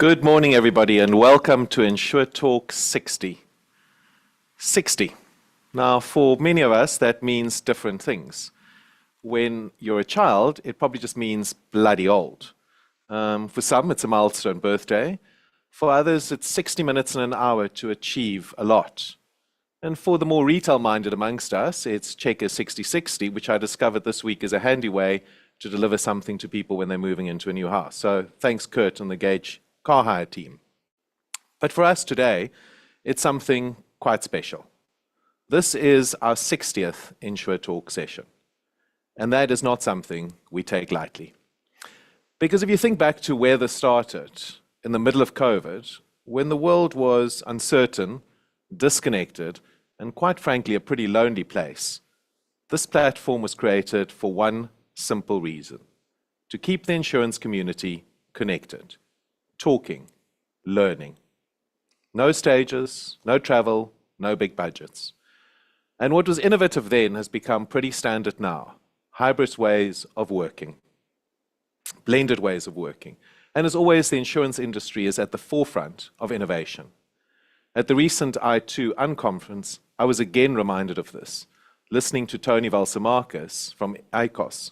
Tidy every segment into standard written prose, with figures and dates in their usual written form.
Good morning, everybody, and welcome to InsureTalk60. 60. Now, for many of us, that means different things. When you're a child, it probably just means bloody old. For some, it's a milestone birthday. For others, it's 60 minutes and an hour to achieve a lot. And for the more retail-minded amongst us, it's Checker 6060, which I discovered this week is a handy way to deliver something to people when they're moving into a new house. So thanks, Kurt and the Gage car hire team. But for us today, it's something quite special. This is our 60th InsureTalk session. And that is not something we take lightly. Because if you think back to where this started, in the middle of COVID, when the world was uncertain, disconnected, and quite frankly, a pretty lonely place, this platform was created for one simple reason: to keep the insurance community connected, talking, learning. No stages, no travel, no big budgets. And what was innovative then has become pretty standard now: hybrid ways of working, blended ways of working. And as always, the insurance industry is at the forefront of innovation. At the recent I2 Unconference, I was again reminded of this, listening to Tony Valsimakis from ICOS,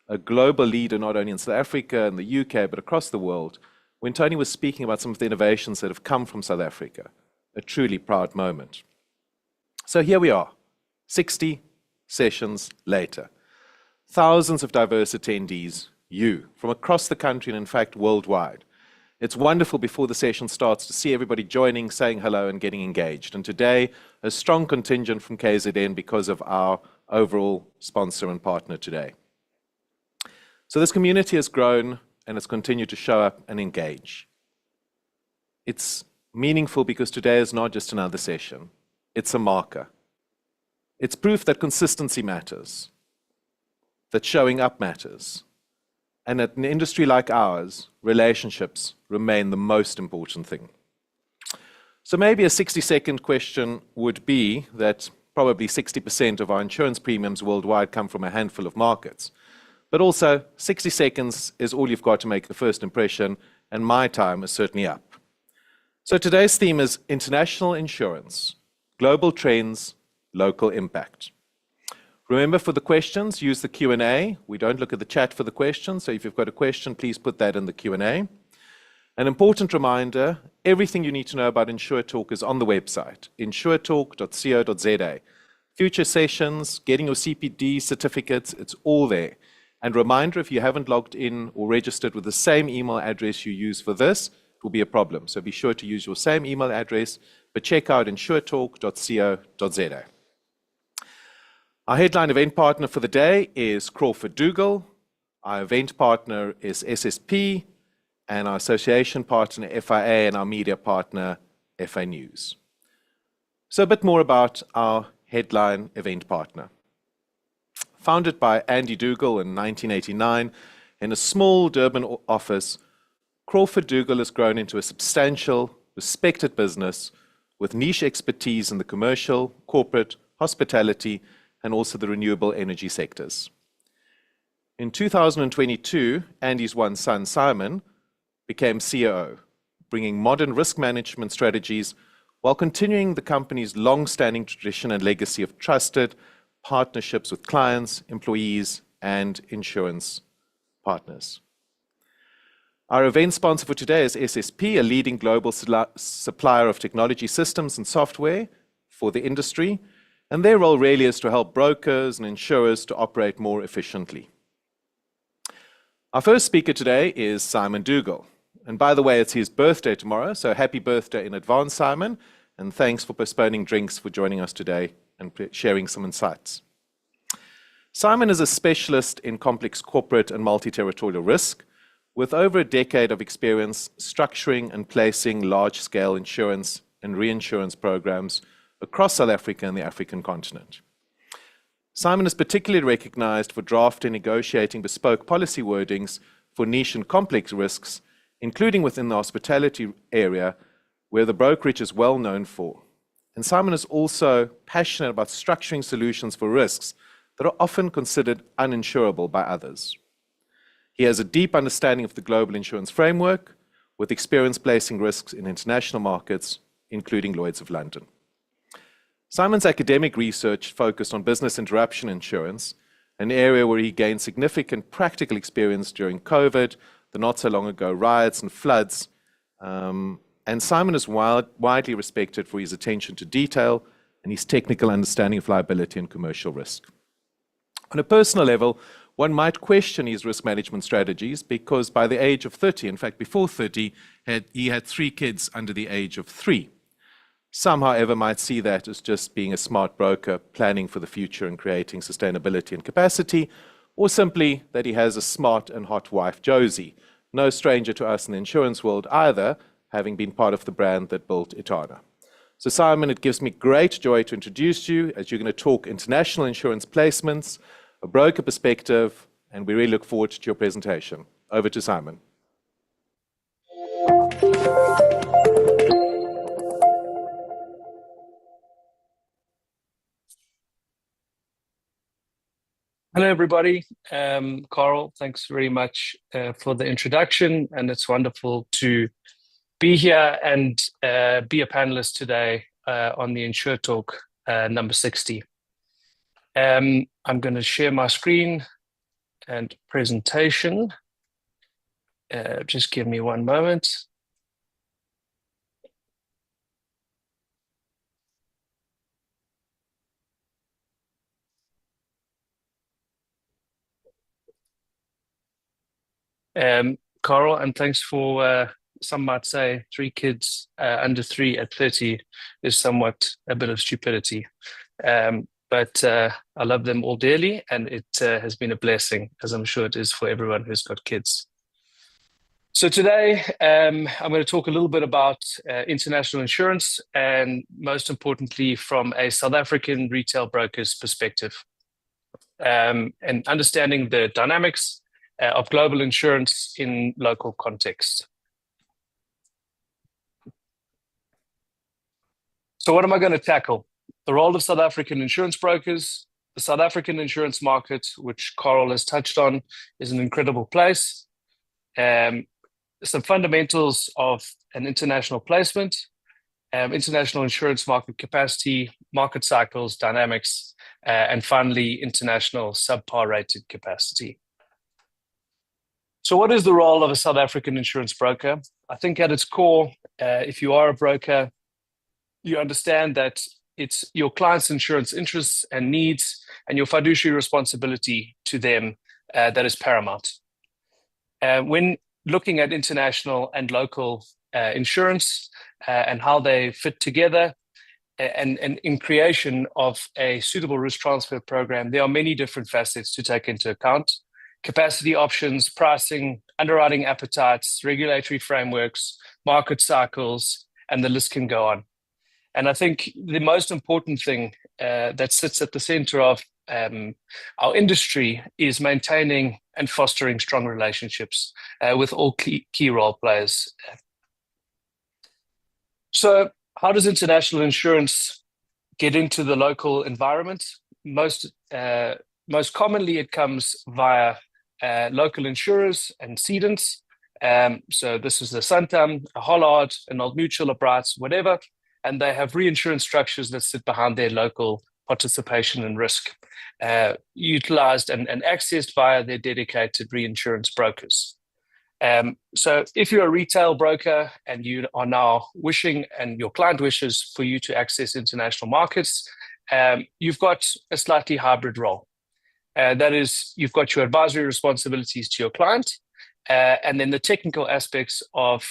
a global leader not only in South Africa and the UK, but across the world, when Tony was speaking about some of the innovations that have come from South Africa. A truly proud moment. So here we are, 60 sessions later. Thousands of diverse attendees, you, from across the country and in fact worldwide. It's wonderful before the session starts to see everybody joining, saying hello and getting engaged. And today, a strong contingent from KZN because of our overall sponsor and partner today. So this community has grown and has continued to show up and engage. It's meaningful because today is not just another session. It's a marker. It's proof that consistency matters, that showing up matters, and at an industry like ours, relationships remain the most important thing. So maybe a 60-second question would be that probably 60% of our insurance premiums worldwide come from a handful of markets. But also, 60 seconds is all you've got to make the first impression, and my time is certainly up. So today's theme is international insurance, global trends, local impact. Remember, for the questions, use the Q&A. We don't look at the chat for the questions, so if you've got a question, please put that in the Q&A. An important reminder, everything you need to know about InsureTalk is on the website, InsureTalk60.za. Future sessions, getting your CPD certificates, it's all there. And reminder, if you haven't logged in or registered with the same email address you use for this, it will be a problem. So be sure to use your same email address, but check out InsureTalk.co.za. Our headline event partner for the day is Crawford Dougal. Our event partner is SSP, and our association partner FIA, and our media partner FA News. So a bit more about our headline event partner. Founded by Andy Dougal in 1989 in a small Durban office, Crawford Dougal has grown into a substantial, respected business with niche expertise in the commercial, corporate, hospitality, and also the renewable energy sectors. In 2022, Andy's one son, Simon, became COO, bringing modern risk management strategies while continuing the company's long-standing tradition and legacy of trusted partnerships with clients, employees, and insurance partners. Our event sponsor for today is SSP, a leading global supplier of technology systems and software for the industry, and their role really is to help brokers and insurers to operate more efficiently. Our first speaker today is Simon Dougal. And by the way, it's his birthday tomorrow, so happy birthday in advance, Simon, and thanks for postponing drinks for joining us today and sharing some insights. Simon is a specialist in complex corporate and multi-territorial risk, with over a decade of experience structuring and placing large-scale insurance and reinsurance programs across South Africa and the African continent. Simon is particularly recognized for drafting and negotiating bespoke policy wordings for niche and complex risks, including within the hospitality area, where the brokerage is well known for. And Simon is also passionate about structuring solutions for risks that are often considered uninsurable by others. He has a deep understanding of the global insurance framework, with experience placing risks in international markets, including Lloyd's of London. Simon's academic research focused on business interruption insurance, an area where he gained significant practical experience during COVID, the not so long ago riots and floods. And Simon is widely respected for his attention to detail and his technical understanding of liability and commercial risk. On a personal level, one might question his risk management strategies because by the age of 30, in fact before 30, he had 3 kids under the age of 3. Some, however, might see that as just being a smart broker planning for the future and creating sustainability and capacity, or simply that he has a smart and hot wife, Josie, no stranger to us in the insurance world either, having been part of the brand that built Etana. So Simon, it gives me great joy to introduce you as you're going to talk international insurance placements, a broker perspective, and we really look forward to your presentation. Over to Simon. Hello, everybody. Carl, thanks very much for the introduction, and it's wonderful to be here and be a panelist today on the InsureTalk number 60. I'm going to share my screen and presentation. Just give me one moment. Carl, and thanks for, some might say, 3 kids under 3 at 30 is somewhat a bit of stupidity. But I love them all dearly, and it has been a blessing, as I'm sure it is for everyone who's got kids. So today, I'm going to talk a little bit about international insurance, and most importantly, from a South African retail broker's perspective, and understanding the dynamics of global insurance in local context. So what am I going to tackle? The role of South African insurance brokers, the South African insurance market, which Carl has touched on, is an incredible place. Some fundamentals of an international placement, international insurance market capacity, market cycles, dynamics, and finally, international subpar rated capacity. So what is the role of a South African insurance broker? I think at its core, if you are a broker, you understand that it's your client's insurance interests and needs and your fiduciary responsibility to them that is paramount. When looking at international and local insurance and how they fit together, and in creation of a suitable risk transfer program, there are many different facets to take into account. Capacity options, pricing, underwriting appetites, regulatory frameworks, market cycles, and the list can go on. And I think the most important thing that sits at the center of our industry is maintaining and fostering strong relationships with all key role players. So how does international insurance get into the local environment? Most commonly, it comes via local insurers and cedants. So this is the Santam, a Hollard, an Old Mutual, a Brights, whatever. And they have reinsurance structures that sit behind their local participation and risk, utilized and accessed via their dedicated reinsurance brokers. So if you're a retail broker and you are now wishing, and your client wishes for you to access international markets, you've got a slightly hybrid role. That is, you've got your advisory responsibilities to your client, and then the technical aspects of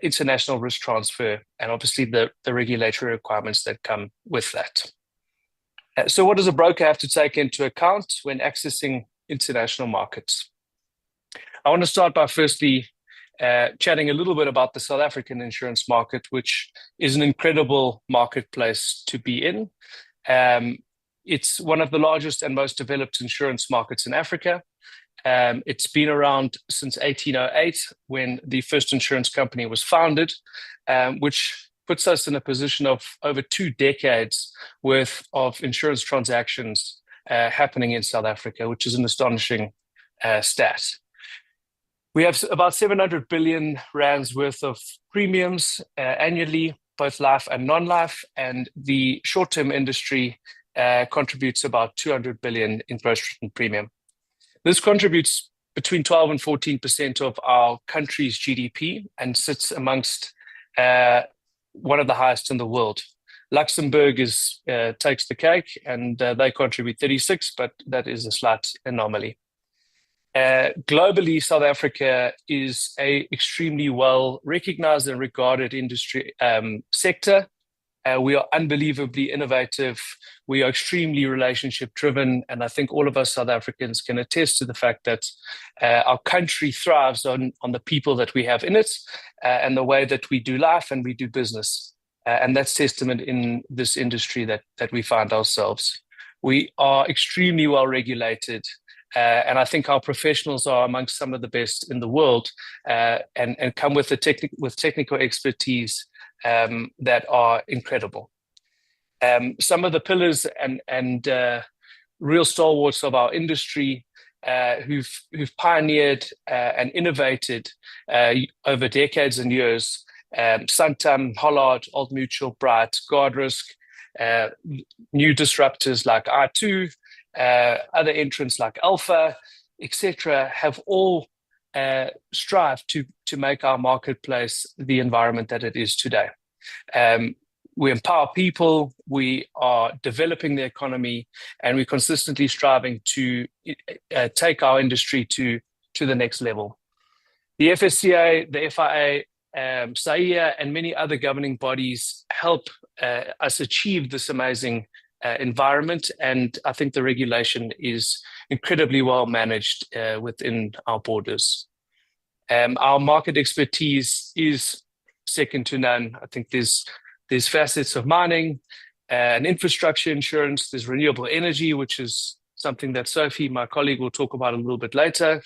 international risk transfer, and obviously the regulatory requirements that come with that. So what does a broker have to take into account when accessing international markets? I want to start by firstly chatting a little bit about the South African insurance market, which is an incredible marketplace to be in. It's one of the largest and most developed insurance markets in Africa. It's been around since 1808, when the first insurance company was founded, which puts us in a position of over 2 decades worth of insurance transactions happening in South Africa, which is an astonishing stat. We have about 700 billion rands worth of premiums annually, both life and non-life, and the short-term industry contributes about 200 billion in gross written premium. This contributes between 12 and 14% of our country's GDP and sits amongst one of the highest in the world. Luxembourg takes the cake, and they contribute 36, but that is a slight anomaly. Globally, South Africa is a extremely well recognized and regarded industry sector. We are unbelievably innovative. We are extremely relationship driven. And I think all of us South Africans can attest to the fact that our country thrives on the people that we have in it and the way that we do life and we do business. And that's testament in this industry that we find ourselves. We are extremely well regulated. And I think our professionals are amongst some of the best in the world and come with technical expertise that are incredible. Some of the pillars and real stalwarts of our industry who've pioneered and innovated over decades and years, Santam, Hollard, Old Mutual, Bright, Guardrisk, new disruptors like I2, other entrants like Alpha, etc., have all strived to make our marketplace the environment that it is today. We empower people, we are developing the economy, and we're consistently striving to take our industry to the next level. The FSCA, the FIA, SAIA, and many other governing bodies help us achieve this amazing environment, and I think the regulation is incredibly well managed within our borders. Our market expertise is second to none. I think there's facets of mining and infrastructure insurance. There's renewable energy, which is something that Sophie, my colleague, will talk about a little bit later.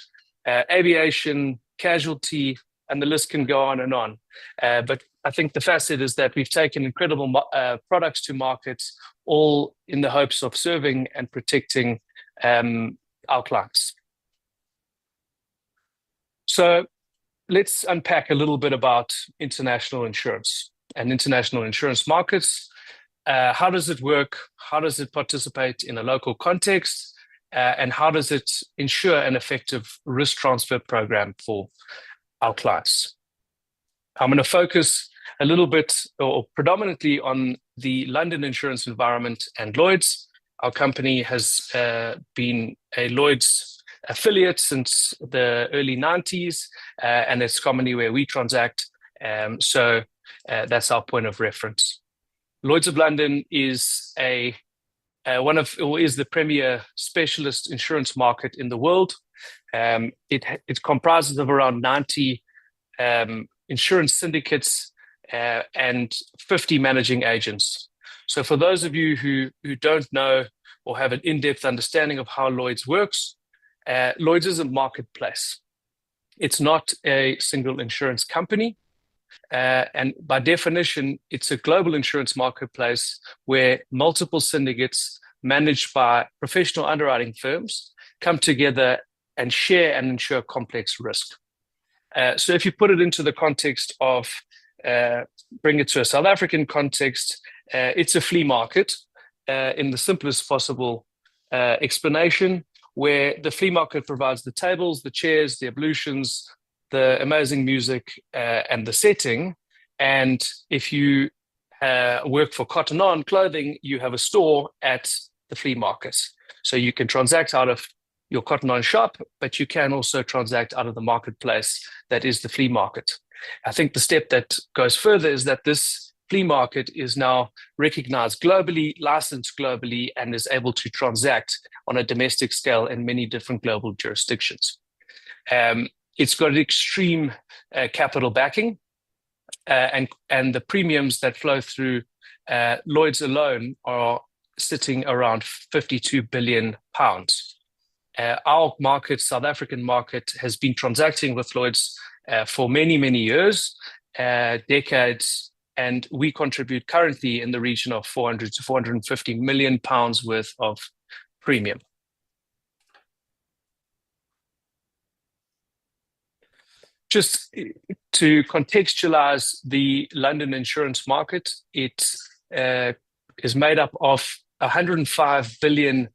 Aviation, casualty, and the list can go on and on. But I think the facet is that we've taken incredible products to market, all in the hopes of serving and protecting our clients. So let's unpack a little bit about international insurance and international insurance markets. How does it work? How does it participate in a local context? And how does it ensure an effective risk transfer program for our clients? I'm going to focus a little bit or predominantly on the London insurance environment and Lloyd's. Our company has been a Lloyd's affiliate since the early 90s, and it's commonly where we transact. So that's our point of reference. Lloyd's of London is is the premier specialist insurance market in the world. It comprises of around 90 insurance syndicates and 50 managing agents. So for those of you who don't know or have an in-depth understanding of how Lloyd's works, Lloyd's is a marketplace. It's not a single insurance company. And by definition, it's a global insurance marketplace where multiple syndicates managed by professional underwriting firms come together and share and insure complex risk. So if you put it into the context of, bring it to a South African context, it's a flea market in the simplest possible explanation, where the flea market provides the tables, the chairs, the ablutions, the amazing music, and the setting. And if you work for Cotton On Clothing, you have a store at the flea market. So you can transact out of your Cotton On shop, but you can also transact out of the marketplace that is the flea market. I think the step that goes further is that this flea market is now recognized globally, licensed globally, and is able to transact on a domestic scale in many different global jurisdictions. It's got extreme capital backing, and the premiums that flow through Lloyd's alone are sitting around 52 billion pounds. Our market, South African market, has been transacting with Lloyd's for many, many years, decades, and we contribute currently in the region of 400 to 450 million pounds worth of premium. Just to contextualize the London insurance market, it is made up of 105 billion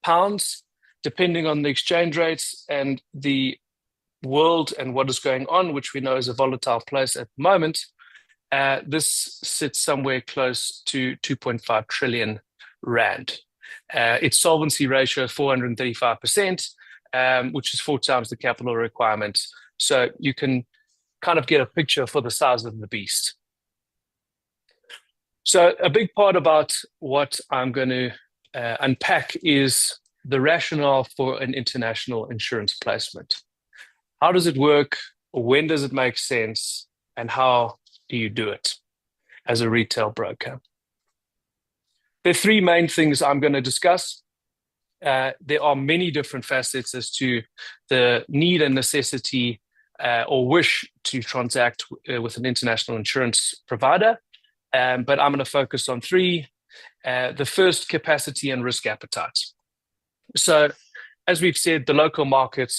pounds, depending on the exchange rates and the world and what is going on, which we know is a volatile place at the moment. This sits somewhere close to 2.5 trillion rand. Its solvency ratio is 435%, which is 4 times the capital requirement. So you can kind of get a picture for the size of the beast. So a big part about what I'm going to unpack is the rationale for an international insurance placement. How does it work? When does it make sense? And how do you do it as a retail broker? There are 3 main things I'm going to discuss. There are many different facets as to the need and necessity or wish to transact with an international insurance provider. But I'm going to focus on 3. The first, capacity and risk appetite. So as we've said, the local market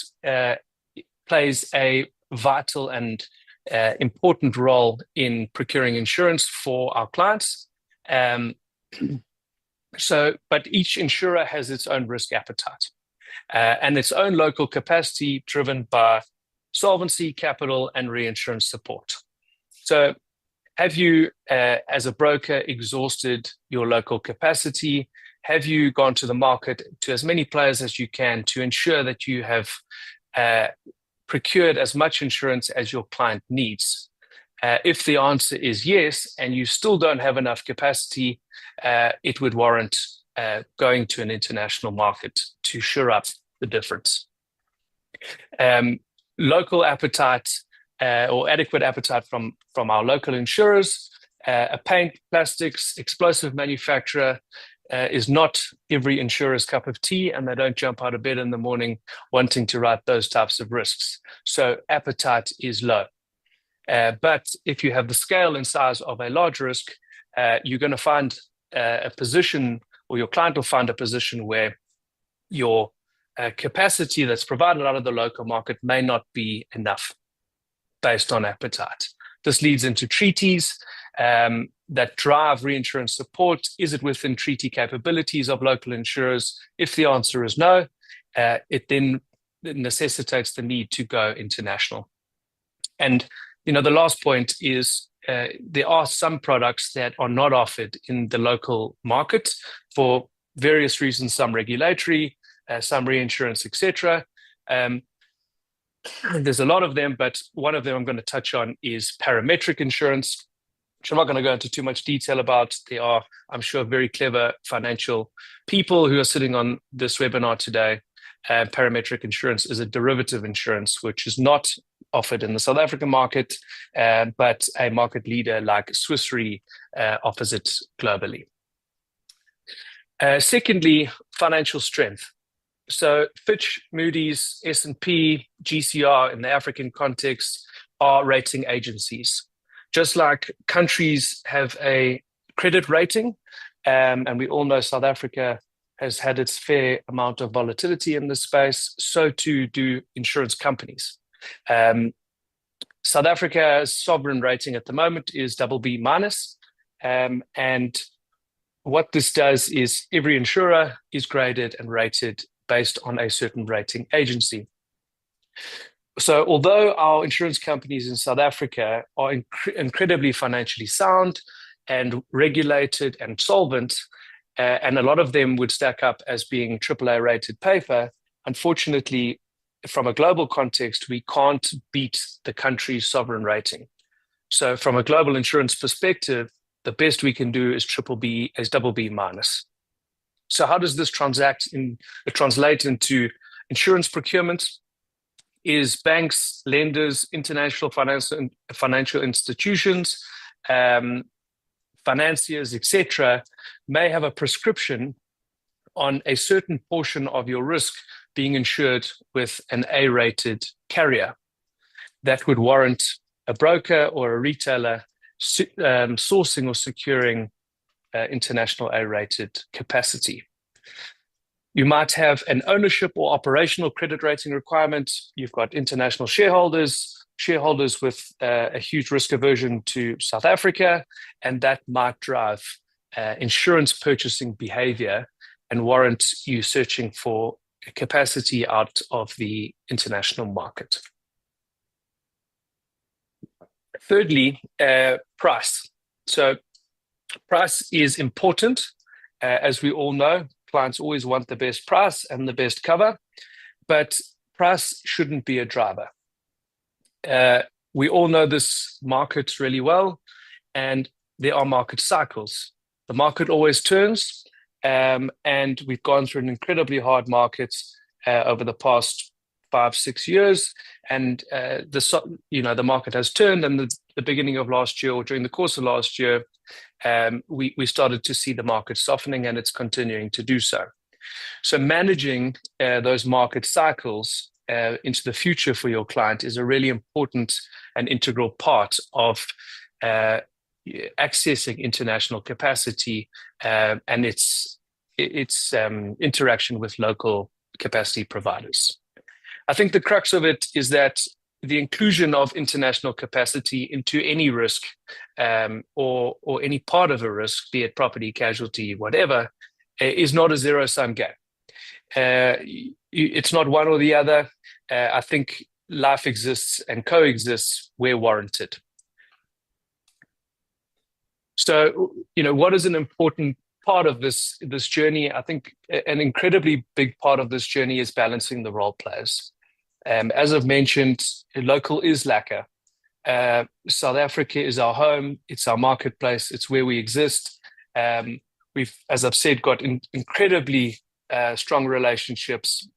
plays a vital and important role in procuring insurance for our clients. But each insurer has its own risk appetite and its own local capacity driven by solvency, capital, and reinsurance support. So have you, as a broker, exhausted your local capacity? Have you gone to the market to as many players as you can to ensure that you have procured as much insurance as your client needs? If the answer is yes, and you still don't have enough capacity, it would warrant going to an international market to shore up the difference. Local appetite or adequate appetite from our local insurers. A paint, plastics, explosive manufacturer is not every insurer's cup of tea, and they don't jump out of bed in the morning wanting to write those types of risks. So appetite is low. But if you have the scale and size of a large risk, you're going to find a position, or your client will find a position where your capacity that's provided out of the local market may not be enough based on appetite. This leads into treaties that drive reinsurance support. Is it within treaty capabilities of local insurers? If the answer is no, it then necessitates the need to go international. And the last point is there are some products that are not offered in the local market for various reasons, some regulatory, some reinsurance, etc. There's a lot of them, but one of them I'm going to touch on is parametric insurance, which I'm not going to go into too much detail about. There are, I'm sure, very clever financial people who are sitting on this webinar today. Parametric insurance is a derivative insurance, which is not offered in the South African market, but a market leader like Swiss Re offers it globally. Secondly, financial strength. So Fitch, Moody's, S&P, GCR in the African context are rating agencies. Just like countries have a credit rating, and we all know South Africa has had its fair amount of volatility in this space, so too do insurance companies. South Africa's sovereign rating at the moment is BB minus, and what this does is every insurer is graded and rated based on a certain rating agency. So although our insurance companies in South Africa are incredibly financially sound and regulated and solvent, and a lot of them would stack up as being AAA rated paper, unfortunately, from a global context, we can't beat the country's sovereign rating. So from a global insurance perspective, the best we can do is BB minus. So how does this translate into insurance procurement? Is banks, lenders, international financial institutions, financiers, etc., may have a prescription on a certain portion of your risk being insured with an A-rated carrier. That would warrant a broker or a retailer sourcing or securing international A-rated capacity. You might have an ownership or operational credit rating requirement. You've got international shareholders, shareholders with a huge risk aversion to South Africa, and that might drive insurance purchasing behavior and warrant you searching for capacity out of the international market. Thirdly, price. So price is important. As we all know, clients always want the best price and the best cover, but price shouldn't be a driver. We all know this market really well, and there are market cycles. The market always turns, and we've gone through an incredibly hard market over the past 5-6 years, and the market has turned. And the beginning of last year, or during the course of last year, we started to see the market softening, and it's continuing to do so. So managing those market cycles into the future for your client is a really important and integral part of accessing international capacity and its interaction with local capacity providers. I think the crux of it is that the inclusion of international capacity into any risk or any part of a risk, be it property, casualty, whatever, is not a zero-sum game. It's not one or the other. I think life exists and coexists where warranted. So, what is an important part of this journey? I think an incredibly big part of this journey is balancing the role players. As I've mentioned, local is lacquer. South Africa is our home. It's our marketplace. It's where we exist. We've, as I've said, got incredibly strong relationships.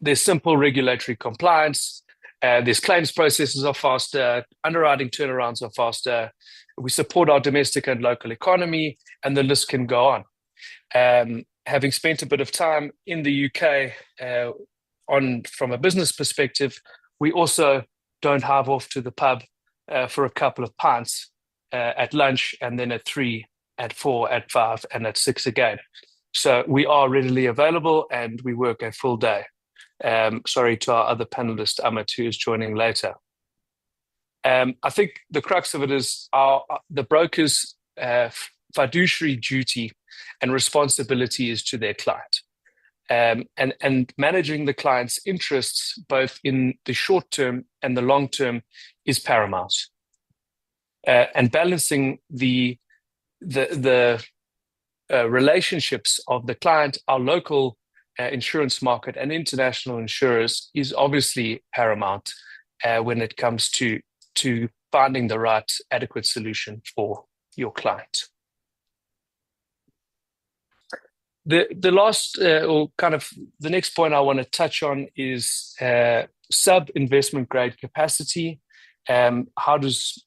There's simple regulatory compliance. There's claims processes are faster. Underwriting turnarounds are faster. We support our domestic and local economy, and the list can go on. Having spent a bit of time in the UK, from a business perspective, we also don't have off to the pub for a couple of pints at lunch, and then at 3, at 4, at 5, and at 6 again. So we are readily available, and we work a full day. Sorry to our other panelist, Amit, who is joining later. I think the crux of it is the broker's fiduciary duty and responsibility is to their client. And managing the client's interests, both in the short term and the long term, is paramount. And balancing the relationships of the client, our local insurance market, and international insurers is obviously paramount when it comes to finding the right adequate solution for your client. The last, or kind of the next point I want to touch on is sub-investment grade capacity. How does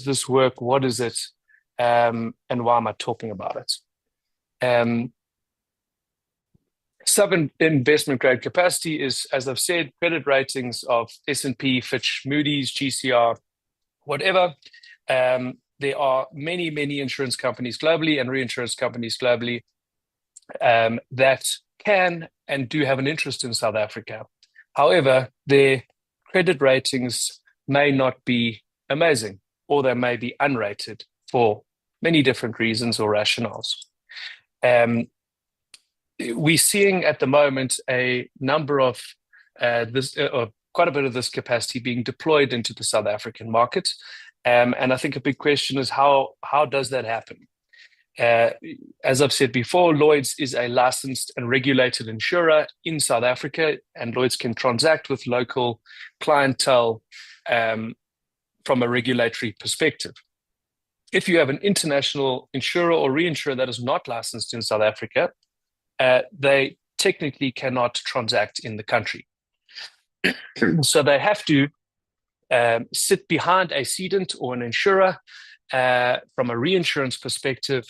this work? What is it? And why am I talking about it? Sub-investment grade capacity is, as I've said, credit ratings of S&P, Fitch, Moody's, GCR, whatever. There are many, many insurance companies globally and reinsurance companies globally that can and do have an interest in South Africa. However, their credit ratings may not be amazing, or they may be unrated for many different reasons or rationales. We're seeing at the moment a number of quite a bit of this capacity being deployed into the South African market. And I think a big question is how does that happen? As I've said before, Lloyd's is a licensed and regulated insurer in South Africa, and Lloyd's can transact with local clientele from a regulatory perspective. If you have an international insurer or reinsurer that is not licensed in South Africa, they technically cannot transact in the country. So they have to sit behind a cedent or an insurer from a reinsurance perspective,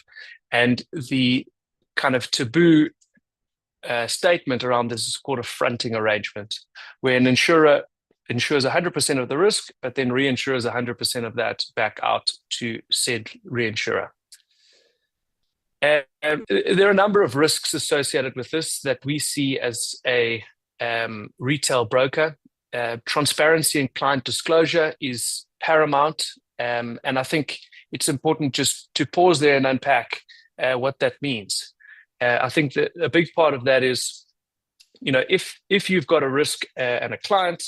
and the kind of taboo statement around this is called a fronting arrangement, where an insurer insures 100% of the risk, but then reinsures 100% of that back out to said reinsurer. There are a number of risks associated with this that we see as a retail broker. transparency and client disclosure is paramount. And I think it's important just to pause there and unpack what that means. I think that a big part of that is, if you've got a risk and a client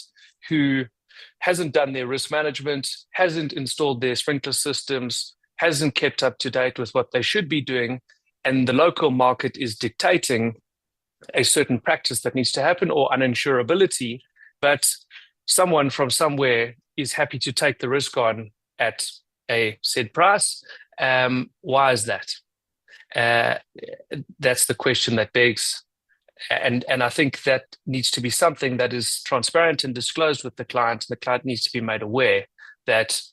who hasn't done their risk management, hasn't installed their sprinkler systems, hasn't kept up to date with what they should be doing, and the local market is dictating a certain practice that needs to happen or uninsurability, but someone from somewhere is happy to take the risk on at a said price, why is that? That's the question that begs. And I think that needs to be something that is transparent and disclosed with the client. The client needs to be made aware that,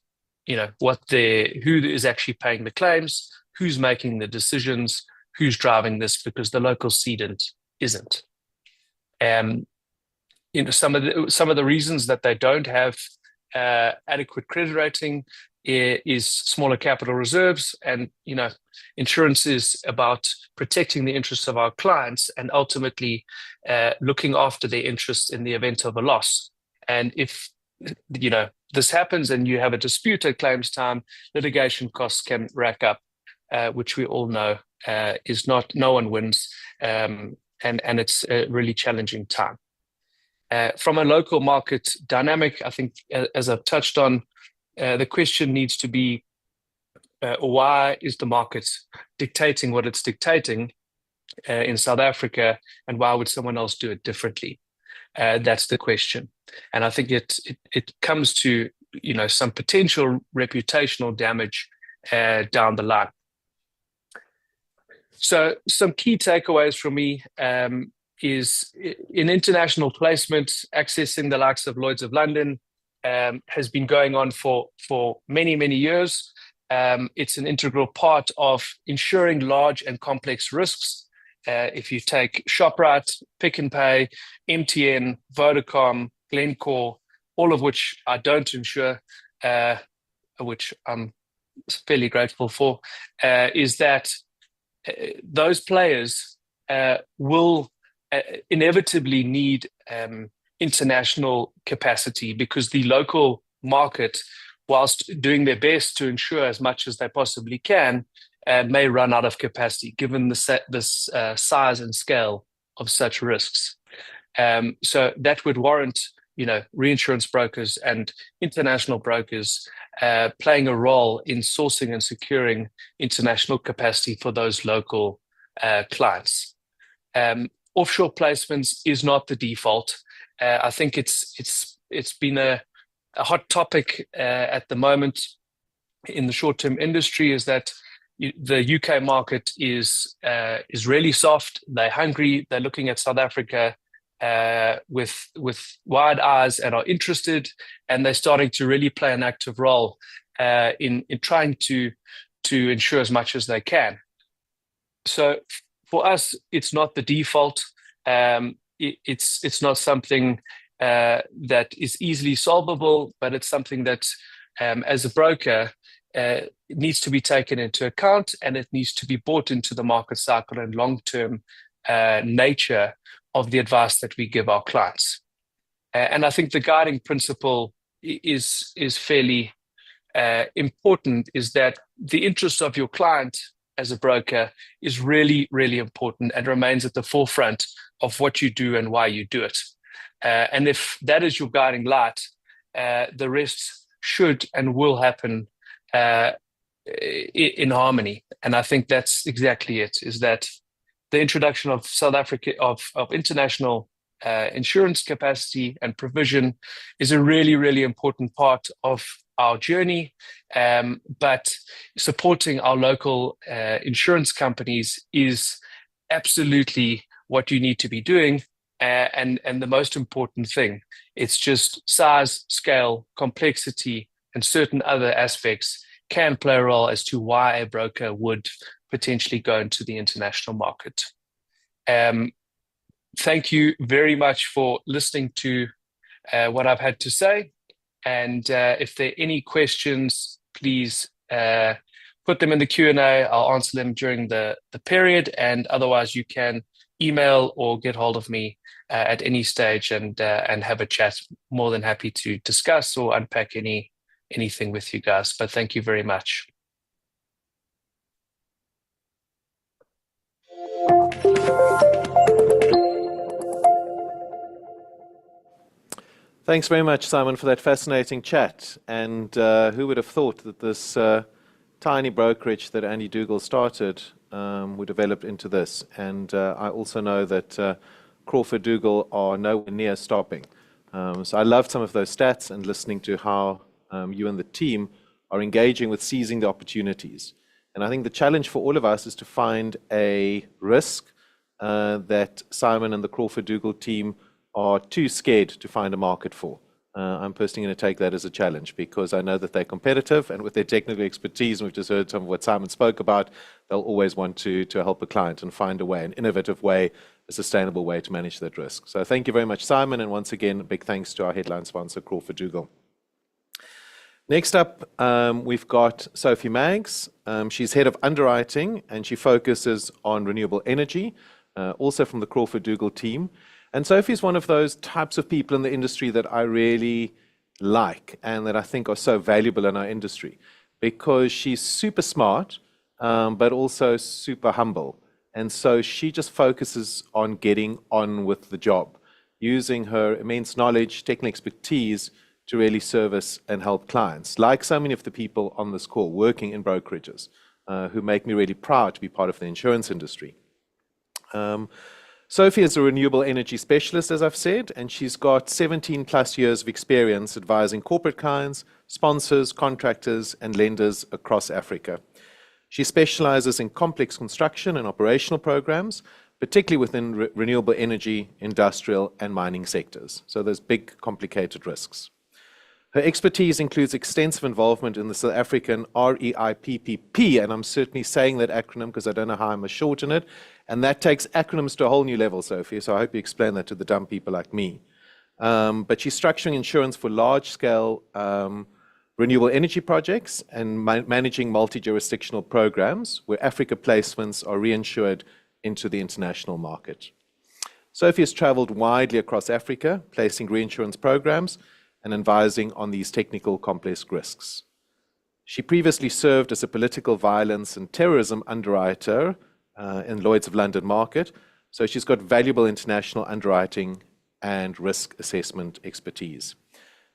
who is actually paying the claims, who's making the decisions, who's driving this, because the local cedent isn't. Some of the reasons that they don't have adequate credit rating is smaller capital reserves, and insurance is about protecting the interests of our clients and ultimately looking after their interests in the event of a loss. And if this happens and you have a dispute at claims time, litigation costs can rack up, which we all know is no one wins, and it's a really challenging time. From a local market dynamic, I think, as I've touched on, the question needs to be, why is the market dictating what it's dictating in South Africa, and why would someone else do it differently? That's the question. And I think it comes to some potential reputational damage down the line. So some key takeaways from me is in international placement, accessing the likes of Lloyd's of London has been going on for many, many years. It's an integral part of insuring large and complex risks. If you take Shoprite, Pick n Pay, MTN, Vodacom, Glencore, all of which I don't insure, which I'm fairly grateful for, is that those players will inevitably need international capacity, because the local market, whilst doing their best to insure as much as they possibly can, may run out of capacity given the size and scale of such risks. So that would warrant, reinsurance brokers and international brokers playing a role in sourcing and securing international capacity for those local clients. Offshore placements is not the default. I think it's been a hot topic at the moment in the short-term industry, is that the UK market is really soft. They're hungry. They're looking at South Africa with wide eyes and are interested, and they're starting to really play an active role in trying to insure as much as they can. So for us, it's not the default. It's not something that is easily solvable, but it's something that, as a broker, it needs to be taken into account, and it needs to be brought into the market cycle and long-term nature of the advice that we give our clients. And I think the guiding principle is fairly important, is that the interest of your client as a broker is really, really important and remains at the forefront of what you do and why you do it. And if that is your guiding light, the rest should and will happen in harmony. And I think that's exactly it, is that the introduction of South Africa, of international insurance capacity and provision is a really, really important part of our journey. But supporting our local insurance companies is absolutely what you need to be doing. And the most important thing, it's just size, scale, complexity, and certain other aspects can play a role as to why a broker would potentially go into the international market. Thank you very much for listening to what I've had to say. And if there are any questions, please put them in the Q&A. I'll answer them during the period. And otherwise, you can email or get hold of me at any stage and have a chat. More than happy to discuss or unpack anything with you guys. But thank you very much. Thanks very much, Simon, for that fascinating chat. And who would have thought that this tiny brokerage that Andy Dougal started would develop into this? And I also know that Crawford Dougal are nowhere near stopping. So I loved some of those stats and listening to how you and the team are engaging with seizing the opportunities. And I think the challenge for all of us is to find a risk that Simon and the Crawford Dougal team are too scared to find a market for. I'm personally going to take that as a challenge because I know that they're competitive, and with their technical expertise, and we've just heard some of what Simon spoke about, they'll always want to help a client and find a way, an innovative way, a sustainable way to manage that risk. So thank you very much, Simon, and once again, a big thanks to our headline sponsor, Crawford Dougal. Next up, we've got Sophie Maggs. She's head of underwriting, and she focuses on renewable energy, also from the Crawford Dougal team. And Sophie's one of those types of people in the industry that I really like and that I think are so valuable in our industry because she's super smart, but also super humble. And so she just focuses on getting on with the job, using her immense knowledge, technical expertise to really service and help clients, like so many of the people on this call working in brokerages who make me really proud to be part of the insurance industry. Sophie is a renewable energy specialist, as I've said, and she's got 17 plus years of experience advising corporate clients, sponsors, contractors, and lenders across Africa. She specializes in complex construction and operational programs, particularly within renewable energy, industrial, and mining sectors. So there's big, complicated risks. Her expertise includes extensive involvement in the South African REIPPP, and I'm certainly saying that acronym because I don't know how I must shorten it, and that takes acronyms to a whole new level, Sophie, so I hope you explain that to the dumb people like me. But she's structuring insurance for large-scale renewable energy projects and managing multi-jurisdictional programs where Africa placements are reinsured into the international market. Sophie has traveled widely across Africa, placing reinsurance programs and advising on these technical complex risks. She previously served as a political violence and terrorism underwriter in Lloyd's of London market, so she's got valuable international underwriting and risk assessment expertise.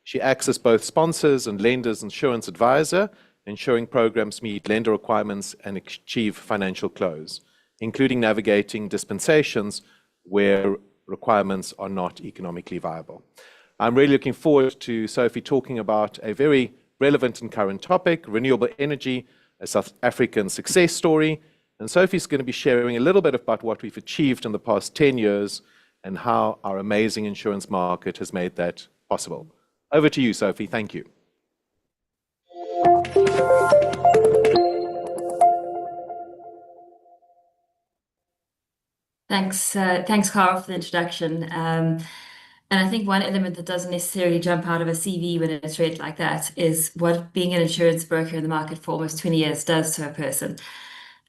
She acts as both sponsors and lenders' insurance advisor, ensuring programs meet lender requirements and achieve financial close, including navigating dispensations where requirements are not economically viable. I'm really looking forward to Sophie talking about a very relevant and current topic, renewable energy, a South African success story. And Sophie's going to be sharing a little bit about what we've achieved in the past 10 years and how our amazing insurance market has made that possible. Over to you, Sophie. Thank you. Thanks, Carl, for the introduction. And I think one element that doesn't necessarily jump out of a CV when it's read like that is what being an insurance broker in the market for almost 20 years does to a person.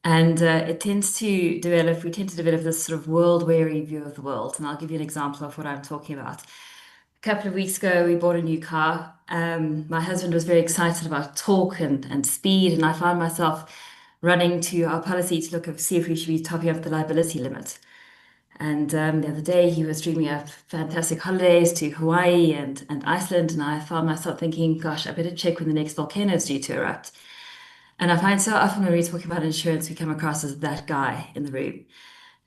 And we tend to develop this sort of world-weary view of the world. And I'll give you an example of what I'm talking about. A couple of weeks ago, we bought a new car. My husband was very excited about torque and speed, and I found myself running to our policy to look and see if we should be topping up the liability limit. And the other day, he was dreaming of fantastic holidays to Hawaii and Iceland, and I found myself thinking, gosh, I better check when the next volcano is due to erupt. And I find so often when we're talking about insurance, we come across as that guy in the room.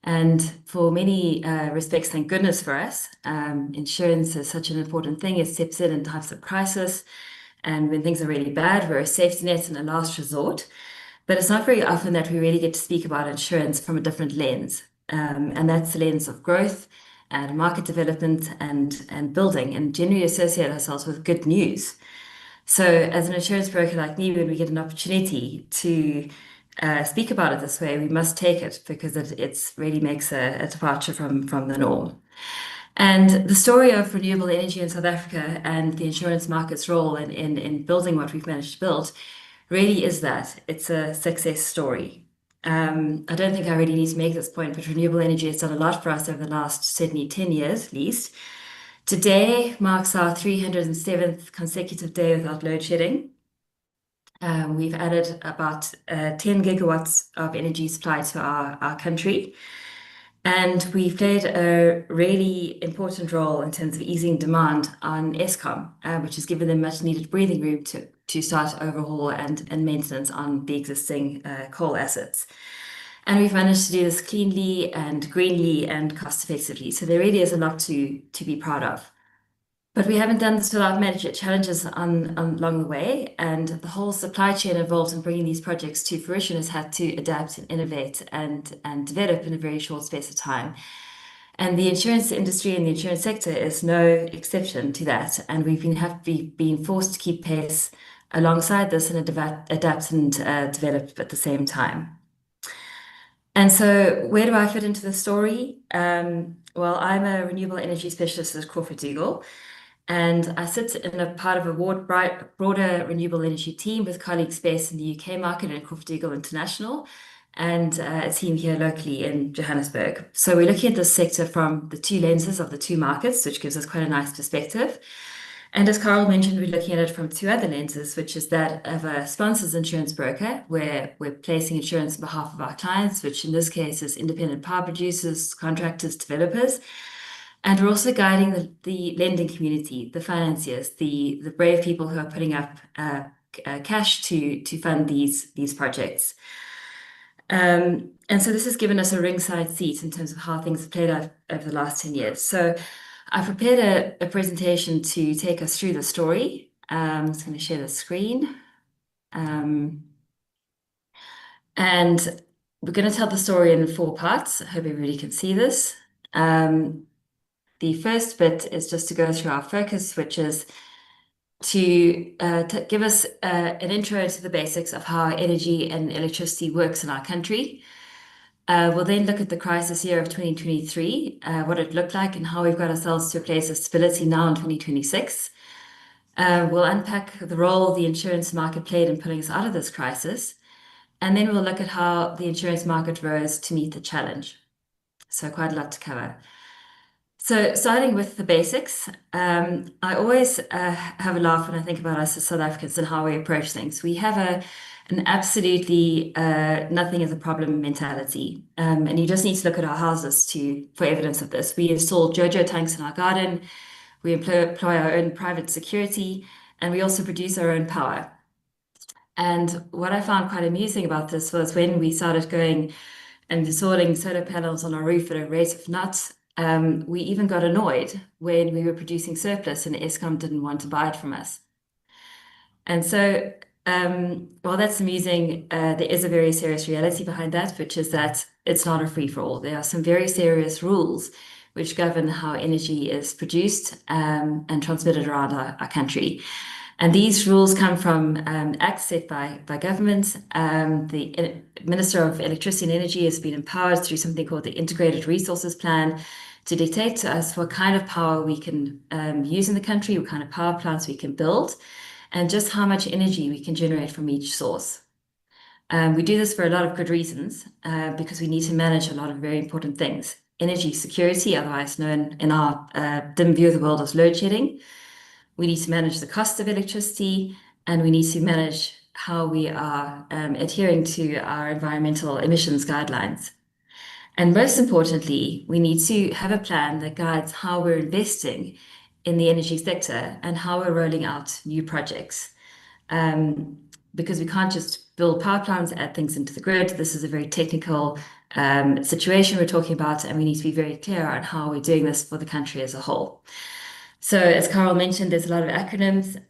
And for many respects, thank goodness for us, insurance is such an important thing. It steps in times of crisis. And when things are really bad, we're a safety net and a last resort. But it's not very often that we really get to speak about insurance from a different lens. And that's the lens of growth and market development and building, and generally associate ourselves with good news. So as an insurance broker like me, when we get an opportunity to speak about it this way, we must take it because it really makes a departure from the norm. And the story of renewable energy in South Africa and the insurance market's role in building what we've managed to build really is that it's a success story. I don't think I really need to make this point, but renewable energy has done a lot for us over the last certainly 10 years at least. Today marks our 307th consecutive day without load shedding. We've added about 10 gigawatts of energy supply to our country. And we've played a really important role in terms of easing demand on Eskom, which has given them much needed breathing room to start overhaul and maintenance on the existing coal assets. And we've managed to do this cleanly and greenly and cost effectively. So there really is a lot to be proud of. But we haven't done this without major challenges along the way, and the whole supply chain involved in bringing these projects to fruition has had to adapt and innovate and develop in a very short space of time. And the insurance industry and the insurance sector is no exception to that. And we've been forced to keep pace alongside this and adapt and develop at the same time. And so where do I fit into the story? Well, I'm a renewable energy specialist at Crawford Eagle. And I sit in a part of a broader renewable energy team with colleagues based in the UK market and Crawford Eagle International, and a team here locally in Johannesburg. So we're looking at this sector from the two lenses of the two markets, which gives us quite a nice perspective. And as Carl mentioned, we're looking at it from two other lenses, which is that of a sponsor's insurance broker, where we're placing insurance on behalf of our clients, which in this case is independent power producers, contractors, developers. And we're also guiding the lending community, the financiers, the brave people who are putting up cash to fund these projects. And so this has given us a ringside seat in terms of how things have played out over the last 10 years. So I prepared a presentation to take us through the story. I'm just going to share the screen. And we're going to tell the story in 4 parts. I hope everybody can see this. The first bit is just to go through our focus, which is to give us an intro to the basics of how energy and electricity works in our country. We'll then look at the crisis year of 2023, what it looked like and how we've got ourselves to a place of stability now in 2026. We'll unpack the role the insurance market played in pulling us out of this crisis. And then we'll look at how the insurance market rose to meet the challenge. So quite a lot to cover. So starting with the basics, I always have a laugh when I think about us as South Africans and how we approach things. We have an absolutely nothing is a problem mentality. And you just need to look at our houses for evidence of this. We install JoJo tanks in our garden, we employ our own private security, and we also produce our own power. And what I found quite amusing about this was when we started going and installing solar panels on our roof at a rate of knots, we even got annoyed when we were producing surplus and Eskom didn't want to buy it from us. And so, while that's amusing, there is a very serious reality behind that, which is that it's not a free-for-all. There are some very serious rules which govern how energy is produced and transmitted around our country. And these rules come from acts set by government. The Minister of Electricity and Energy has been empowered through something called the Integrated Resources Plan to dictate to us what kind of power we can use in the country, what kind of power plants we can build, and just how much energy we can generate from each source. We do this for a lot of good reasons, because we need to manage a lot of very important things. Energy security, otherwise known in our dim view of the world as load shedding. We need to manage the cost of electricity, and we need to manage how we are adhering to our environmental emissions guidelines. And most importantly, we need to have a plan that guides how we're investing in the energy sector and how we're rolling out new projects. Because we can't just build power plants, add things into the grid. This is a very technical situation we're talking about, and we need to be very clear on how we're doing this for the country as a whole. So as Carl mentioned, there's a lot of acronyms,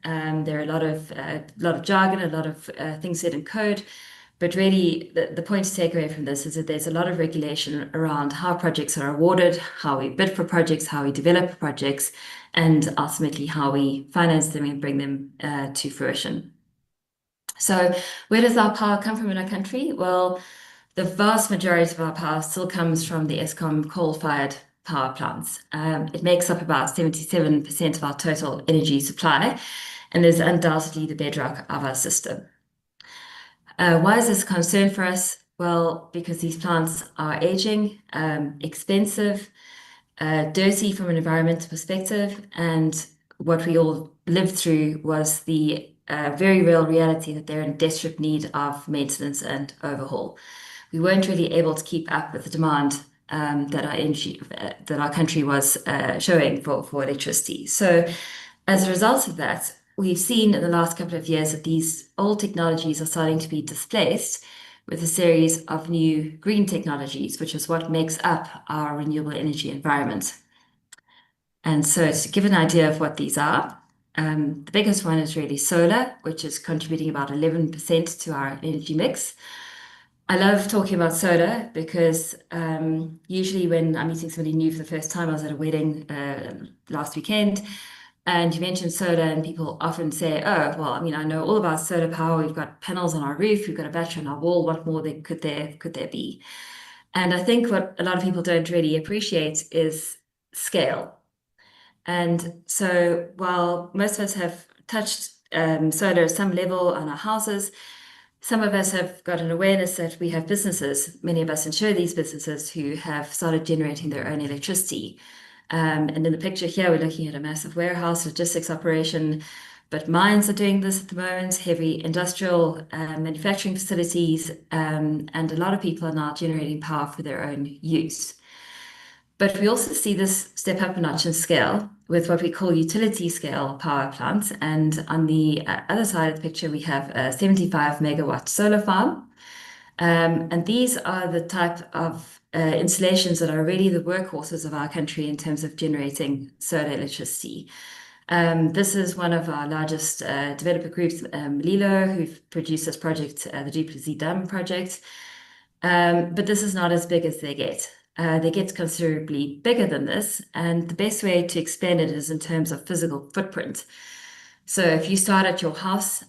there are a lot of jargon, a lot of things said in code, but really the point to take away from this is that there's a lot of regulation around how projects are awarded, how we bid for projects, how we develop projects, and ultimately how we finance them and bring them to fruition. So where does our power come from in our country? Well, the vast majority of our power still comes from the Eskom coal-fired power plants. It makes up about 77% of our total energy supply, and is undoubtedly the bedrock of our system. Why is this a concern for us? Well, because these plants are aging, expensive, dirty from an environmental perspective, and what we all lived through was the very real reality that they're in desperate need of maintenance and overhaul. We weren't really able to keep up with the demand that our country was showing for electricity. So, as a result of that, we've seen in the last couple of years that these old technologies are starting to be displaced with a series of new green technologies, which is what makes up our renewable energy environment. And so to give an idea of what these are, the biggest one is really solar, which is contributing about 11% to our energy mix. I love talking about solar because usually when I'm meeting somebody new for the first time, I was at a wedding last weekend, and you mentioned solar, and people often say, "Oh, well, I mean, I know all about solar power. We've got panels on our roof, we've got a battery on our wall. What more could there be?" And I think what a lot of people don't really appreciate is scale. And so while most of us have touched solar at some level on our houses, some of us have got an awareness that we have businesses, many of us insure these businesses, who have started generating their own electricity. And in the picture here, we're looking at a massive warehouse logistics operation, but mines are doing this at the moment, heavy industrial manufacturing facilities, and a lot of people are now generating power for their own use. But we also see this step up a notch in scale with what we call utility scale power plants. And on the other side of the picture, we have a 75 megawatt solar farm. And these are the type of installations that are really the workhorses of our country in terms of generating solar electricity. This is one of our largest developer groups, Lilo, who've produced this project, the Duplessis Dam project. But this is not as big as they get. They get considerably bigger than this, and the best way to explain it is in terms of physical footprint. So if you start at your house,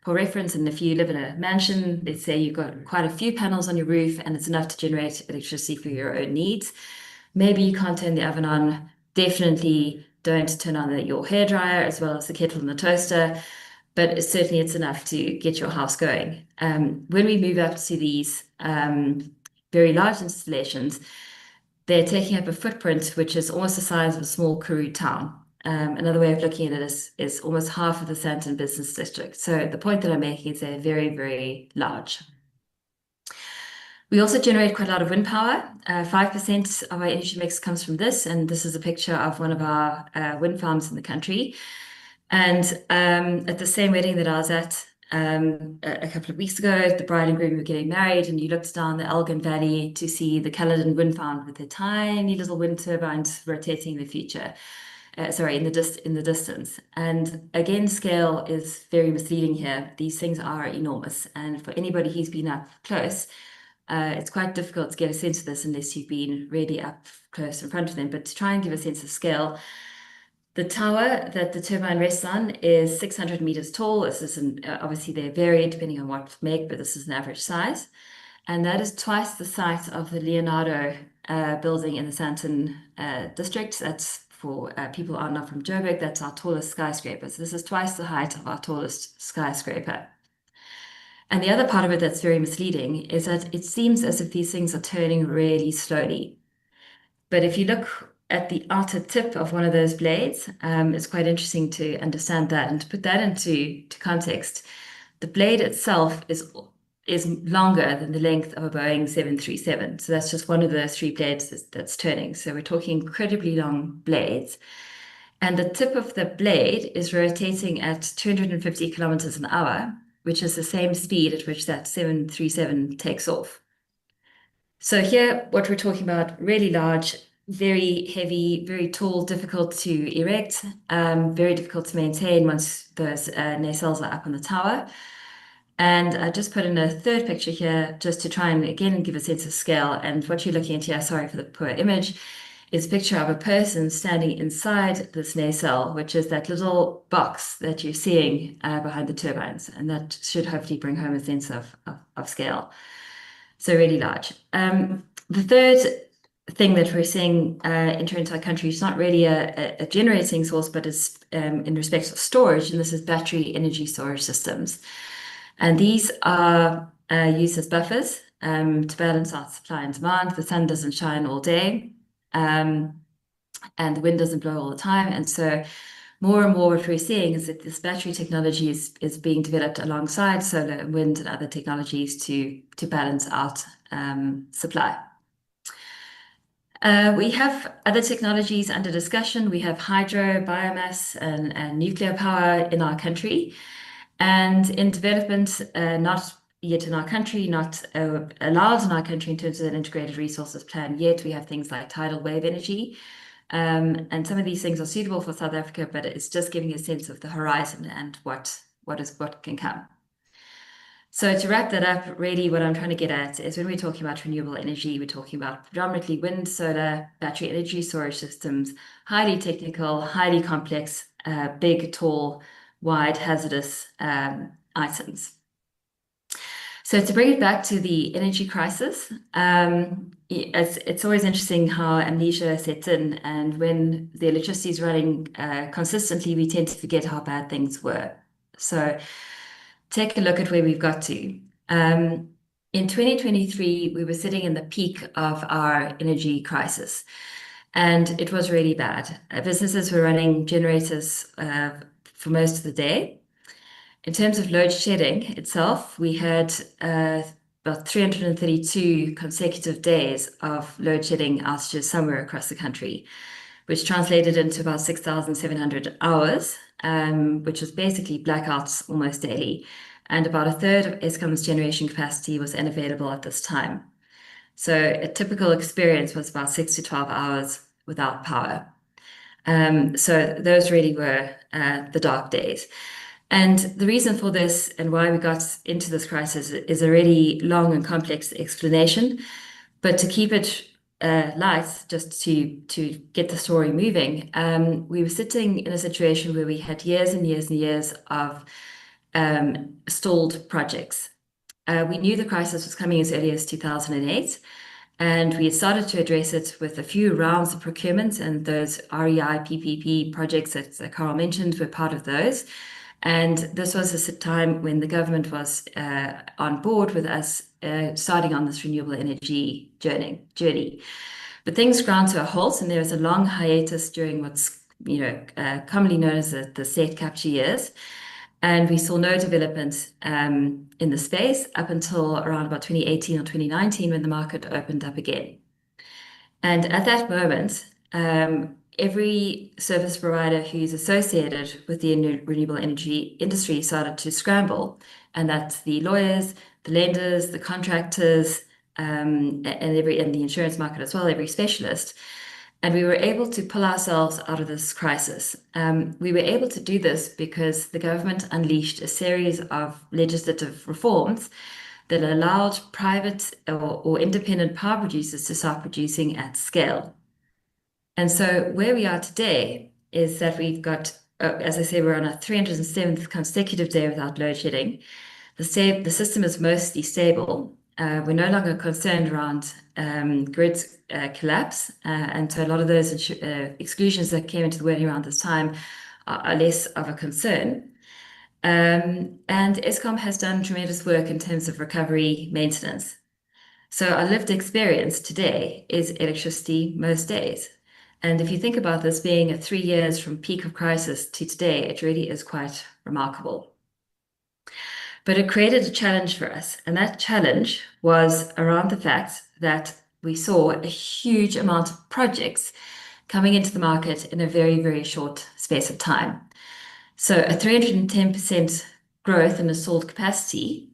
for reference, and if you live in a mansion, let's say you've got quite a few panels on your roof and it's enough to generate electricity for your own needs. Maybe you can't turn the oven on, definitely don't turn on your hairdryer as well as the kettle and the toaster, but certainly it's enough to get your house going. When we move up to these very large installations, they're taking up a footprint which is almost the size of a small Karoo town. Another way of looking at it is almost half of the Sandton Business District. So the point that I'm making is they're very, very large. We also generate quite a lot of wind power. 5% of our energy mix comes from this, and this is a picture of one of our wind farms in the country. And at the same wedding that I was at a couple of weeks ago, the bride and groom were getting married, and you looked down the Elgin Valley to see the Culloden wind farm with their tiny little wind turbines rotating in the future. In the distance. And again, scale is very misleading here. These things are enormous, and for anybody who's been up close, it's quite difficult to get a sense of this unless you've been really up close in front of them. But to try and give a sense of scale, the tower that the turbine rests on is 600 meters tall. This is obviously they vary depending on what make, but this is an average size. And that is twice the size of the Leonardo building in the Sandton district. That's for people who are not from Joburg, that's our tallest skyscraper. So this is twice the height of our tallest skyscraper. And the other part of it that's very misleading is that it seems as if these things are turning really slowly. But if you look at the outer tip of one of those blades, it's quite interesting to understand that. And to put that into context, the blade itself is longer than the length of a Boeing 737. So that's just one of the three blades that's turning. So we're talking incredibly long blades. And the tip of the blade is rotating at 250 kilometers an hour, which is the same speed at which that 737 takes off. So here, what we're talking about, really large, very heavy, very tall, difficult to erect, very difficult to maintain once those nacelles are up on the tower. And I just put in a third picture here just to try and again give a sense of scale. And what you're looking at here, sorry for the poor image, is a picture of a person standing inside this nacelle, which is that little box that you're seeing behind the turbines. And that should hopefully bring home a sense of scale. So really large. The third thing that we're seeing enter into our country is not really a generating source, but is in respect of storage, and this is battery energy storage systems. And these are used as buffers to balance out supply and demand. The sun doesn't shine all day, and the wind doesn't blow all the time. And so more and more what we're seeing is that this battery technology is being developed alongside solar and wind and other technologies to balance out supply. We have other technologies under discussion. We have hydro, biomass, and nuclear power in our country. And in development, not yet in our country, not allowed in our country in terms of an integrated resources plan yet. We have things like tidal wave energy. And some of these things are suitable for South Africa, but it's just giving a sense of the horizon and what can come. So to wrap that up, really what I'm trying to get at is when we're talking about renewable energy, we're talking about predominantly wind, solar, battery energy storage systems, highly technical, highly complex, big, tall, wide, hazardous items. So to bring it back to the energy crisis, it's always interesting how amnesia sets in, and when the electricity is running consistently, we tend to forget how bad things were. So take a look at where we've got to. In 2023, we were sitting in the peak of our energy crisis, and it was really bad. Businesses were running generators for most of the day. In terms of load shedding itself, we had about 332 consecutive days of load shedding outages somewhere across the country, which translated into about 6,700 hours, which was basically blackouts almost daily. And about a third of Eskom's generation capacity was unavailable at this time. So a typical experience was about 6 to 12 hours without power. So those really were the dark days. And the reason for this and why we got into this crisis is a really long and complex explanation. But to keep it light, just to get the story moving, we were sitting in a situation where we had years and years and years of stalled projects. We knew the crisis was coming as early as 2008, and we had started to address it with a few rounds of procurement, and those REI PPP projects that Carl mentioned were part of those. And this was a time when the government was on board with us starting on this renewable energy journey. But things ground to a halt, and there was a long hiatus during what's commonly known as the state capture years. And we saw no development in the space up until around about 2018 or 2019 when the market opened up again. And at that moment, every service provider who's associated with the renewable energy industry started to scramble, and that's the lawyers, the lenders, the contractors, and the insurance market as well, every specialist. And we were able to pull ourselves out of this crisis. We were able to do this because the government unleashed a series of legislative reforms that allowed private or independent power producers to start producing at scale. And so where we are today is that we've got, as I say, we're on our 307th consecutive day without load shedding. The system is mostly stable. We're no longer concerned around grid collapse. And so a lot of those exclusions that came into the world around this time are less of a concern. And Eskom has done tremendous work in terms of recovery maintenance. So our lived experience today is electricity most days. And if you think about this being 3 years from peak of crisis to today, it really is quite remarkable. But it created a challenge for us. And that challenge was around the fact that we saw a huge amount of projects coming into the market in a very, very short space of time. So a 310% growth in installed capacity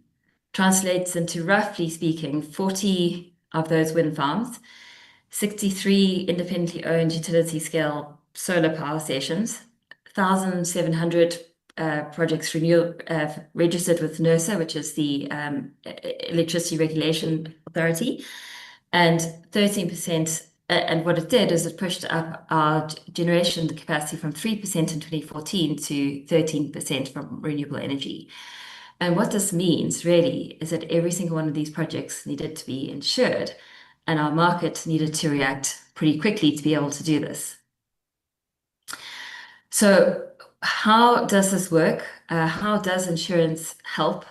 translates into, roughly speaking, 40 of those wind farms, 63 independently owned utility scale solar power stations, 1,700 projects registered with NERSA, which is the Electricity Regulation Authority, and 13%. And what it did is it pushed up our generation capacity from 3% in 2014 to 13% from renewable energy. And what this means really is that every single one of these projects needed to be insured, and our market needed to react pretty quickly to be able to do this. So how does this work? How does insurance help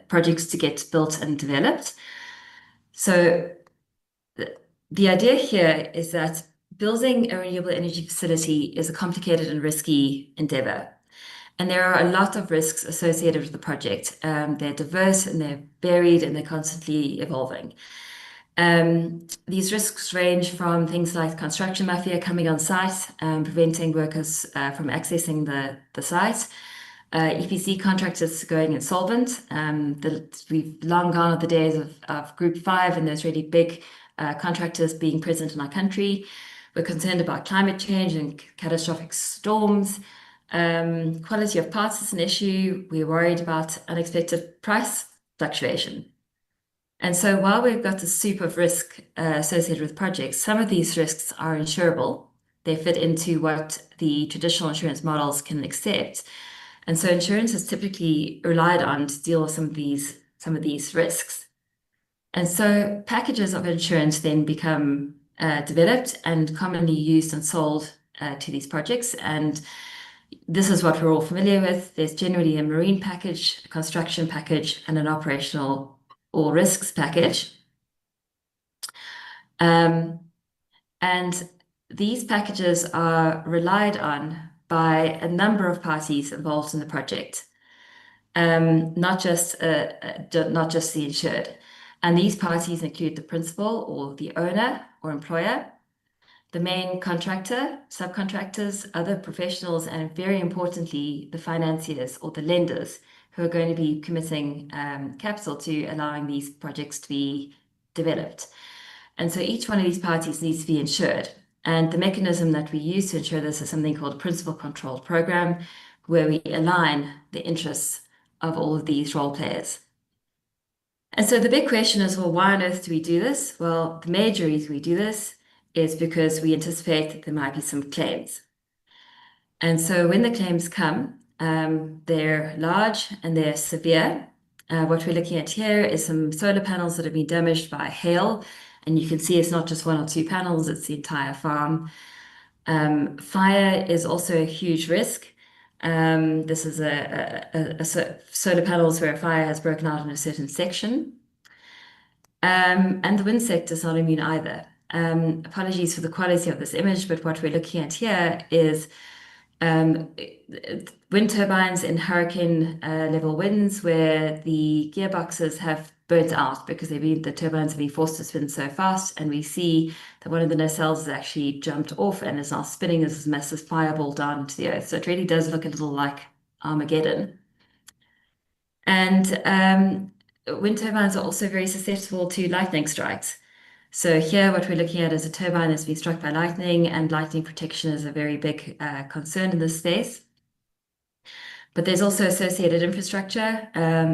projects to get built and developed. So the idea here is that building a renewable energy facility is a complicated and risky endeavor. And there are a lot of risks associated with the project. They're diverse and they're varied and they're constantly evolving. These risks range from things like construction mafia coming on site, preventing workers from accessing the site, EPC contractors going insolvent. We've long gone of the days of Group 5 and those really big contractors being present in our country. We're concerned about climate change and catastrophic storms. Quality of parts is an issue. We're worried about unexpected price fluctuation. And so while we've got the soup of risk associated with projects, some of these risks are insurable. They fit into what the traditional insurance models can accept. And so insurance is typically relied on to deal with some of these risks. And so packages of insurance then become developed and commonly used and sold to these projects. And this is what we're all familiar with. There's generally a marine package, a construction package, and an operational or risks package. And these packages are relied on by a number of parties involved in the project, not just the insured. And these parties include the principal or the owner or employer, the main contractor, subcontractors, other professionals, and very importantly, the financiers or the lenders who are going to be committing capital to allowing these projects to be developed. And so each one of these parties needs to be insured. And the mechanism that we use to ensure this is something called a principal controlled program, where we align the interests of all of these role players. And so the big question is, well, why on earth do we do this? Well, the major reason we do this is because we anticipate that there might be some claims. And so when the claims come, they're large and they're severe. What we're looking at here is some solar panels that have been damaged by hail. And you can see it's not just one or two panels, it's the entire farm. Fire is also a huge risk. This is solar panels where a fire has broken out in a certain section. And the wind sector is not immune either. Apologies for the quality of this image, but what we're looking at here is wind turbines in hurricane level winds where the gearboxes have burnt out because the turbines have been forced to spin so fast, and we see that one of the nacelles has actually jumped off and is now spinning as this massive fireball down into the earth. So it really does look a little like Armageddon. And wind turbines are also very susceptible to lightning strikes. So here what we're looking at is a turbine that's been struck by lightning, and lightning protection is a very big concern in this space. But there's also associated infrastructure.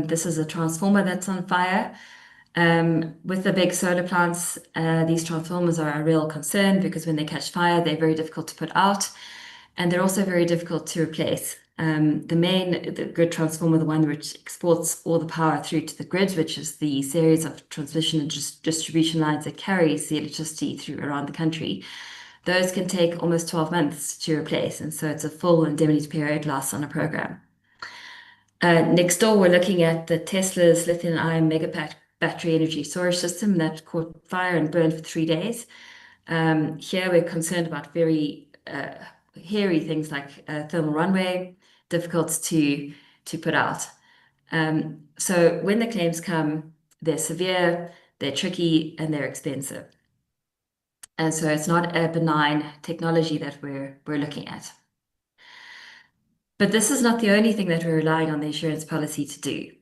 This is a transformer that's on fire. With the big solar plants, these transformers are a real concern because when they catch fire, they're very difficult to put out, and they're also very difficult to replace. The grid transformer, the one which exports all the power through to the grid, which is the series of transmission and distribution lines that carries the electricity through around the country, those can take almost 12 months to replace. And so it's a full indemnity period loss on a program. Next door, we're looking at the Tesla's lithium-ion megapack battery energy storage system that caught fire and burned for 3 days. Here we're concerned about very hairy things like thermal runaway, difficult to put out. So when the claims come, they're severe, they're tricky, and they're expensive. And so it's not a benign technology that we're looking at. But this is not the only thing that we're relying on the insurance policy to do.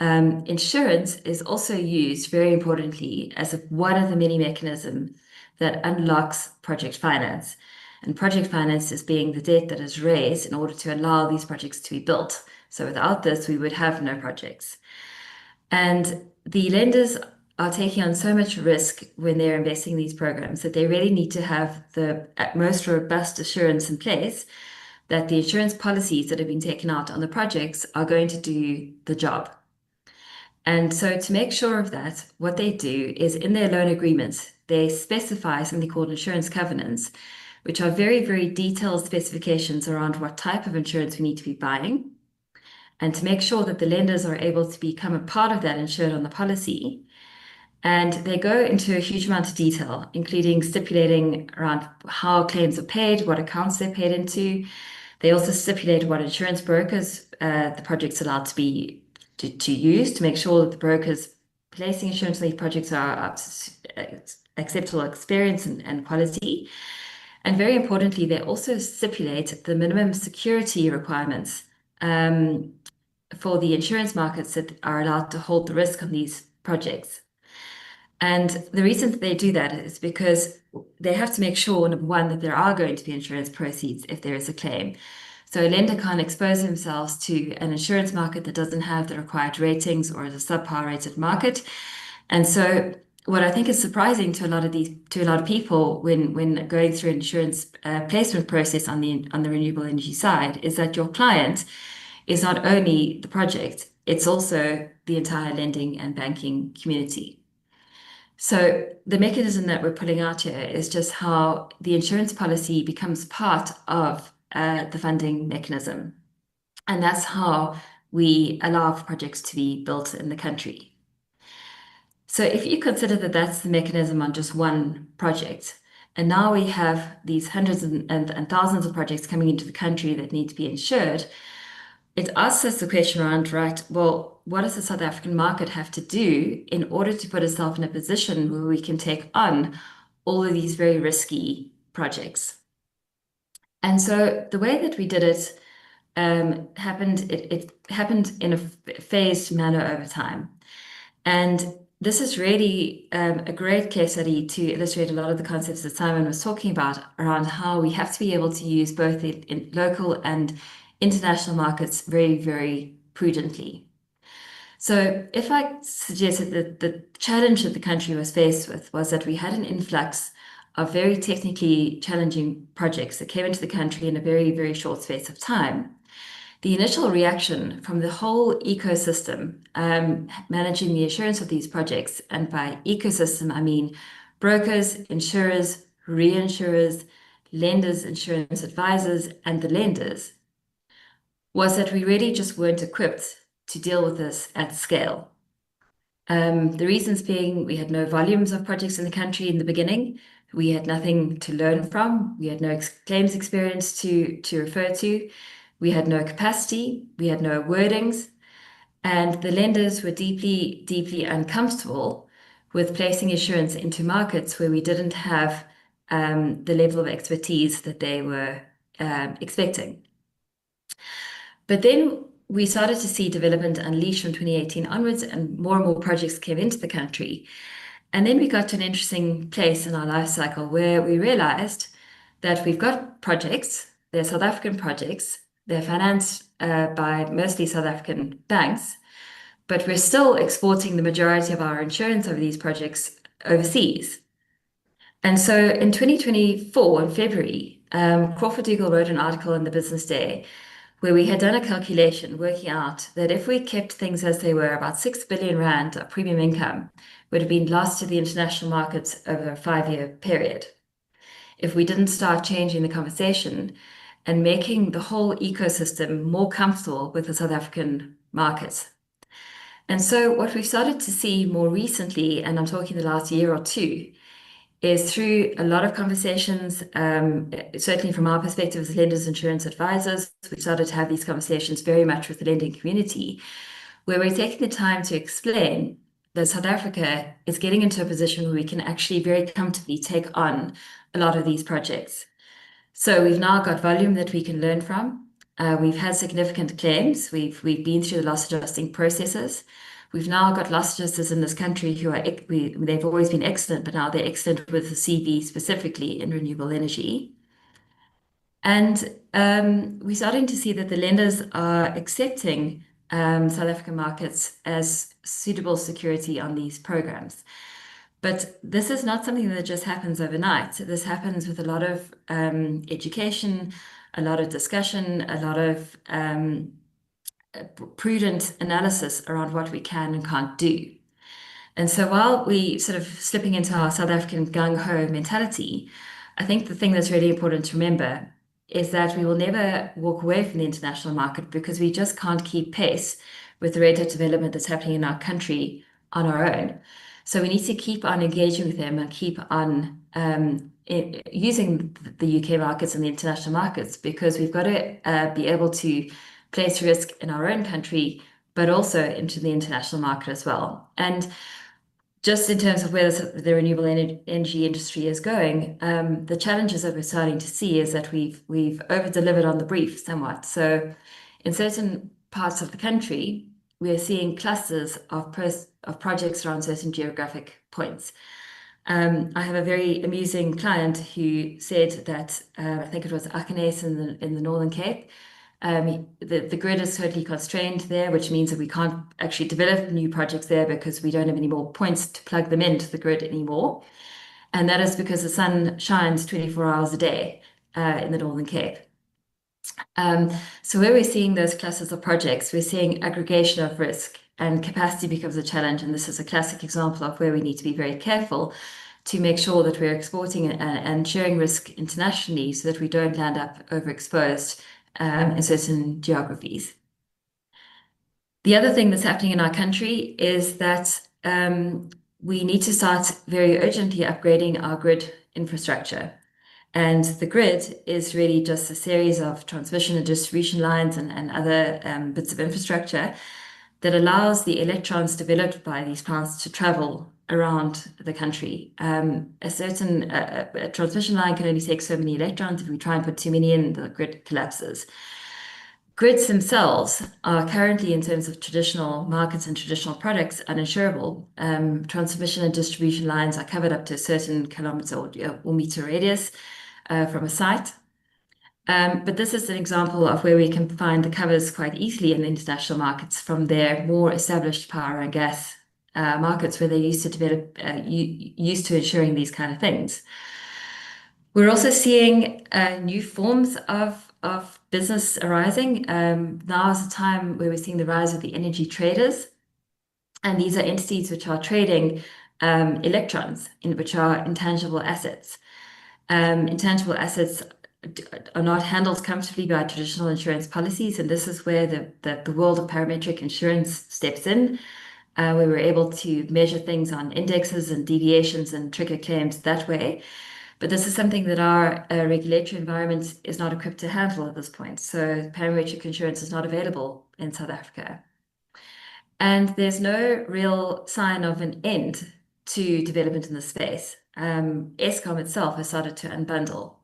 Insurance is also used, very importantly, as one of the many mechanisms that unlocks project finance. And project finance is being the debt that is raised in order to allow these projects to be built. So without this, we would have no projects. And the lenders are taking on so much risk when they're investing in these programs that they really need to have the most robust assurance in place that the insurance policies that have been taken out on the projects are going to do the job. And so to make sure of that, what they do is in their loan agreements, they specify something called insurance covenants, which are very, very detailed specifications around what type of insurance we need to be buying and to make sure that the lenders are able to become a part of that insured on the policy. And they go into a huge amount of detail, including stipulating around how claims are paid, what accounts they're paid into. They also stipulate what insurance brokers the project's allowed to use to make sure that the brokers placing insurance on these projects are up to acceptable experience and quality. And very importantly, they also stipulate the minimum security requirements for the insurance markets that are allowed to hold the risk on these projects. And the reason that they do that is because they have to make sure, number one, that there are going to be insurance proceeds if there is a claim. So a lender can't expose themselves to an insurance market that doesn't have the required ratings or is a subpar rated market. And so what I think is surprising to a lot of people when going through an insurance placement process on the renewable energy side is that your client is not only the project, it's also the entire lending and banking community. So the mechanism that we're pulling out here is just how the insurance policy becomes part of the funding mechanism. And that's how we allow for projects to be built in the country. So if you consider that that's the mechanism on just one project, and now we have these hundreds and thousands of projects coming into the country that need to be insured, it asks us the question around, right, well, what does the South African market have to do in order to put itself in a position where we can take on all of these very risky projects? And so the way that we did it it happened in a phased manner over time. And this is really a great case study to illustrate a lot of the concepts that Simon was talking about around how we have to be able to use both the local and international markets very, very prudently. So if I suggested that the challenge that the country was faced with was that we had an influx of very technically challenging projects that came into the country in a very, very short space of time, the initial reaction from the whole ecosystem managing the insurance of these projects, and by ecosystem, I mean brokers, insurers, reinsurers, lenders, insurance advisors, and the lenders, was that we really just weren't equipped to deal with this at scale. The reasons being we had no volumes of projects in the country in the beginning. We had nothing to learn from. We had no claims experience to refer to. We had no capacity. We had no wordings. And the lenders were deeply, deeply uncomfortable with placing insurance into markets where we didn't have the level of expertise that they were expecting. But then we started to see development unleash from 2018 onwards, and more projects came into the country. And then we got to an interesting place in our life cycle where we realized that we've got projects, they're South African projects, they're financed by mostly South African banks, but we're still exporting the majority of our insurance over these projects overseas. And so in 2024, in February, Crawford Dougal wrote an article in the Business Day where we had done a calculation working out that if we kept things as they were, about 6 billion rand of premium income would have been lost to the international markets over a 5-year period if we didn't start changing the conversation and making the whole ecosystem more comfortable with the South African market. And so what we've started to see more recently, and I'm talking the last year or two, is through a lot of conversations, certainly from our perspective as lenders, insurance advisors, we started to have these conversations very much with the lending community, where we're taking the time to explain that South Africa is getting into a position where we can actually very comfortably take on a lot of these projects. So we've now got volume that we can learn from. We've had significant claims. We've been through the loss adjusting processes. We've now got loss adjusters in this country who are, they've always been excellent, but now they're excellent with the CV specifically in renewable energy. And we're starting to see that the lenders are accepting South African markets as suitable security on these programs. But this is not something that just happens overnight. This happens with a lot of education, a lot of discussion, a lot of prudent analysis around what we can and can't do. And so while we sort of slipping into our South African gung-ho mentality, I think the thing that's really important to remember is that we will never walk away from the international market because we just can't keep pace with the rate of development that's happening in our country on our own. So we need to keep on engaging with them and keep on using the UK markets and the international markets, because we've got to be able to place risk in our own country, but also into the international market as well. And just in terms of where the renewable energy industry is going, the challenges that we're starting to see is that we've over-delivered on the brief somewhat. So in certain parts of the country, we are seeing clusters of projects around certain geographic points. I have a very amusing client who said that I think it was Akenes in the Northern Cape. The grid is totally constrained there, which means that we can't actually develop new projects there because we don't have any more points to plug them into the grid anymore. And that is because the sun shines 24 hours a day in the Northern Cape. So where we're seeing those clusters of projects, we're seeing aggregation of risk, and capacity becomes a challenge. And this is a classic example of where we need to be very careful to make sure that we're exporting and sharing risk internationally so that we don't land up overexposed in certain geographies. The other thing that's happening in our country is that we need to start very urgently upgrading our grid infrastructure. And the grid is really just a series of transmission and distribution lines and other bits of infrastructure that allows the electrons developed by these plants to travel around the country. A certain transmission line can only take so many electrons. If we try and put too many in, the grid collapses. Grids themselves are currently, in terms of traditional markets and traditional products, uninsurable. Transmission and distribution lines are covered up to a certain kilometer or meter radius from a site. But this is an example of where we can find the covers quite easily in the international markets from their more established power and gas markets, where they used to develop, used to ensuring these kind of things. We're also seeing new forms of business arising. Now is the time where we're seeing the rise of the energy traders. And these are entities which are trading electrons, which are intangible assets. Intangible assets are not handled comfortably by traditional insurance policies, and this is where the world of parametric insurance steps in, where we're able to measure things on indexes and deviations and trigger claims that way. But this is something that our regulatory environment is not equipped to handle at this point. So parametric insurance is not available in South Africa. And there's no real sign of an end to development in the space. Eskom itself has started to unbundle.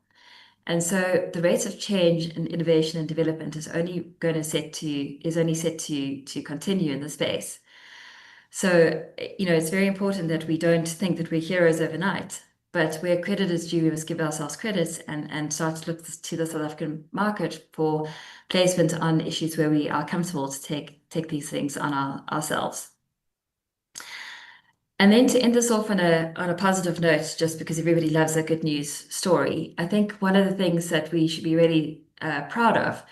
And so the rate of change and innovation and development is only set to continue in the space. So, it's very important that we don't think that we're heroes overnight, but where credit is due, we must give ourselves credit and start to look to the South African market for placement on issues where we are comfortable to take these things on ourselves. And then to end this off on a positive note, just because everybody loves a good news story, I think one of the things that we should be really proud of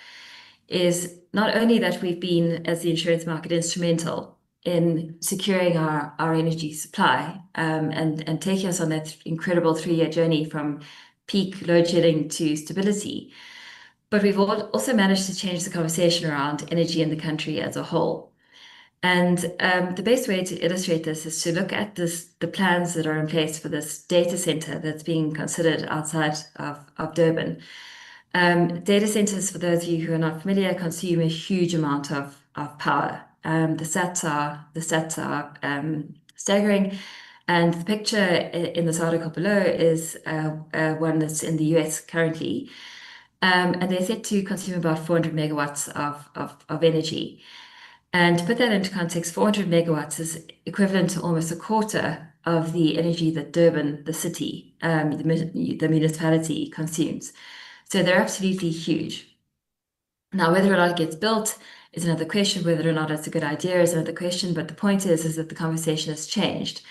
is not only that we've been, as the insurance market, instrumental in securing our energy supply and taking us on that incredible 3-year journey from peak load shedding to stability, but we've also managed to change the conversation around energy in the country as a whole. And the best way to illustrate this is to look at the plans that are in place for this data center that's being considered outside of Durban. Data centers, for those of you who are not familiar, consume a huge amount of power. The stats are staggering. And the picture in this article below is one that's in the US currently. And they're set to consume about 400 megawatts of energy. And to put that into context, 400 megawatts is equivalent to almost a quarter of the energy that Durban, the city, the municipality, consumes. So they're absolutely huge. Now, whether or not it gets built is another question. Whether or not it's a good idea is another question. But the point is that the conversation has changed.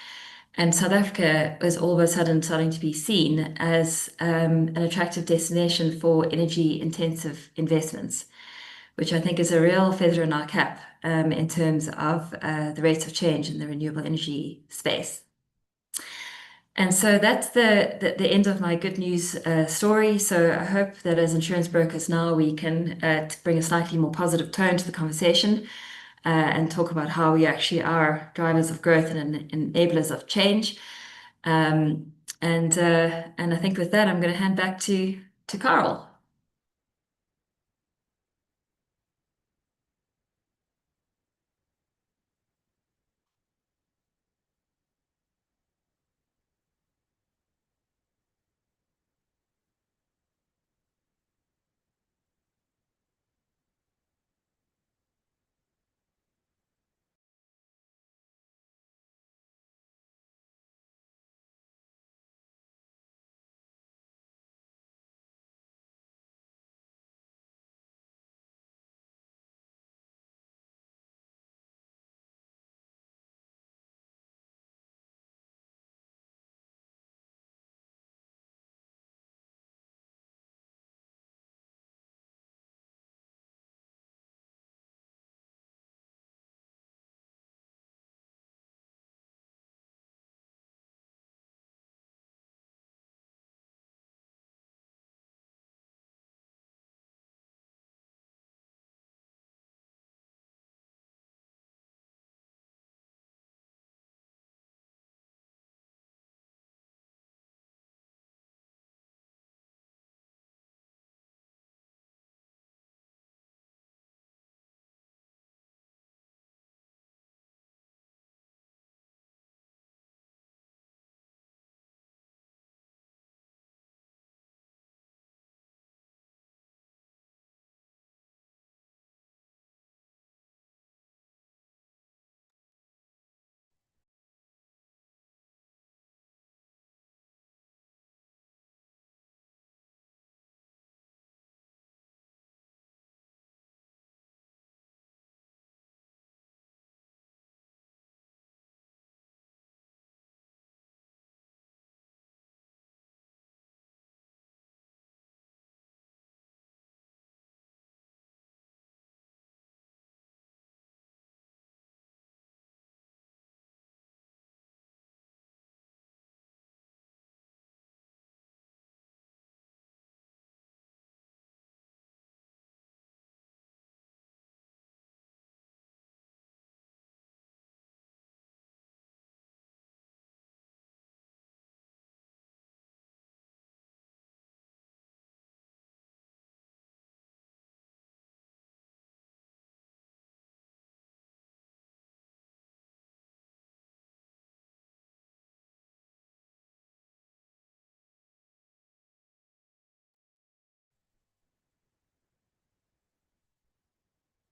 And South Africa is all of a sudden starting to be seen as an attractive destination for energy-intensive investments, which I think is a real feather in our cap in terms of the rates of change in the renewable energy space. And so that's the end of my good news story. So I hope that as insurance brokers now we can bring a slightly more positive tone to the conversation and talk about how we actually are drivers of growth and enablers of change. And I think with that, I'm going to hand back to Carl.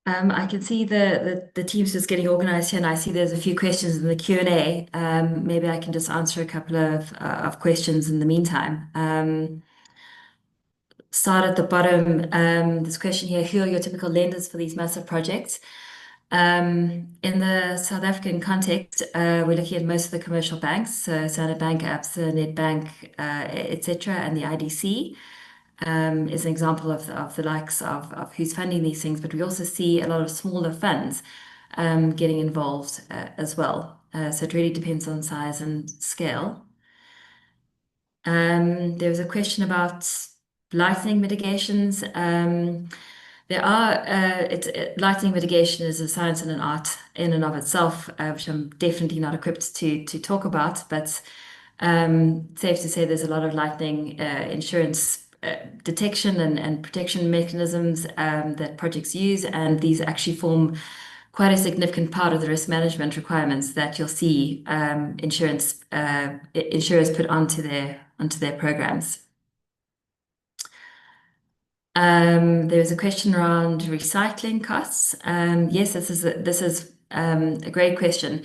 I can see the team's just getting organized here, and I see there's a few questions in the Q&A. Maybe I can just answer a couple of questions in the meantime. Start at the bottom. This question here: who are your typical lenders for these massive projects? In the South African context, we're looking at most of the commercial banks, so Standard Bank, Absa, Nedbank, etc., and the IDC. Is an example of the likes of who's funding these things, but we also see a lot of smaller funds getting involved as well. So it really depends on size and scale. There was a question about lightning mitigations. Lightning mitigation is a science and an art in and of itself, which I'm definitely not equipped to talk about, but safe to say there's a lot of lightning insurance detection and protection mechanisms that projects use, and these actually form quite a significant part of the risk management requirements that you'll see insurers put onto their programs. There's a question around recycling costs. Yes, this is a great question.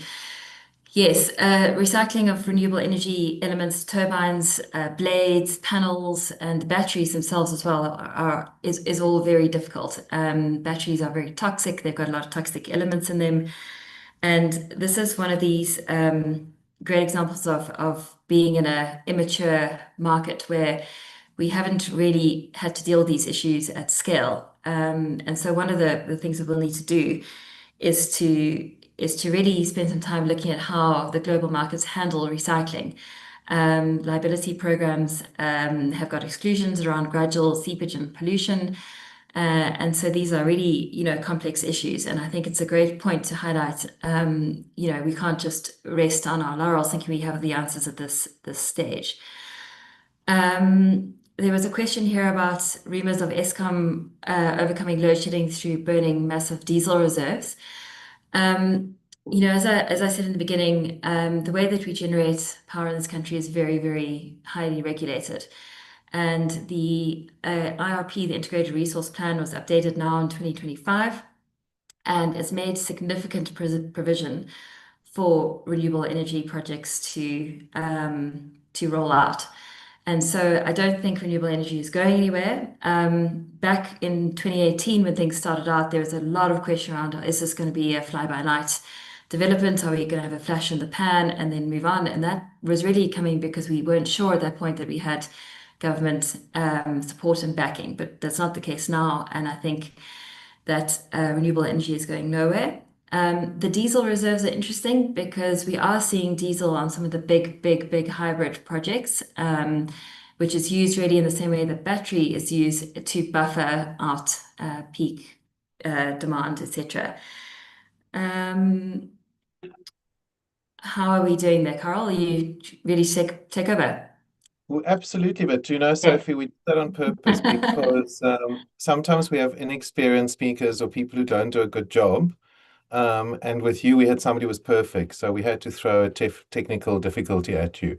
Yes, recycling of renewable energy elements, turbines, blades, panels, and batteries themselves as well is all very difficult. Batteries are very toxic. They've got a lot of toxic elements in them. And this is one of these great examples of being in an immature market where we haven't really had to deal with these issues at scale. And so one of the things that we'll need to do is to really spend some time looking at how the global markets handle recycling. Liability programs have got exclusions around gradual seepage and pollution. And so these are really, complex issues. And I think it's a great point to highlight. We can't just rest on our laurels thinking we have the answers at this stage. There was a question here about rumors of Eskom overcoming load shedding through burning massive diesel reserves. As I said in the beginning, the way that we generate power in this country is very, very highly regulated. And the IRP, the Integrated Resource Plan, was updated now in 2025 and has made significant provision for renewable energy projects to roll out. And so I don't think renewable energy is going anywhere. Back in 2018, when things started out, there was a lot of question around, is this going to be a fly-by-night development? Are we going to have a flash in the pan and then move on? And that was really coming because we weren't sure at that point that we had government support and backing, but that's not the case now. And I think that renewable energy is going nowhere. The diesel reserves are interesting because we are seeing diesel on some of the big hybrid projects, which is used really in the same way that battery is used to buffer out peak demand, etc. How are we doing there, Carl? Are you ready to take over? Well, absolutely, but Sophie, we did that on purpose because sometimes we have inexperienced speakers or people who don't do a good job. And with you, we had somebody who was perfect, so we had to throw a technical difficulty at you.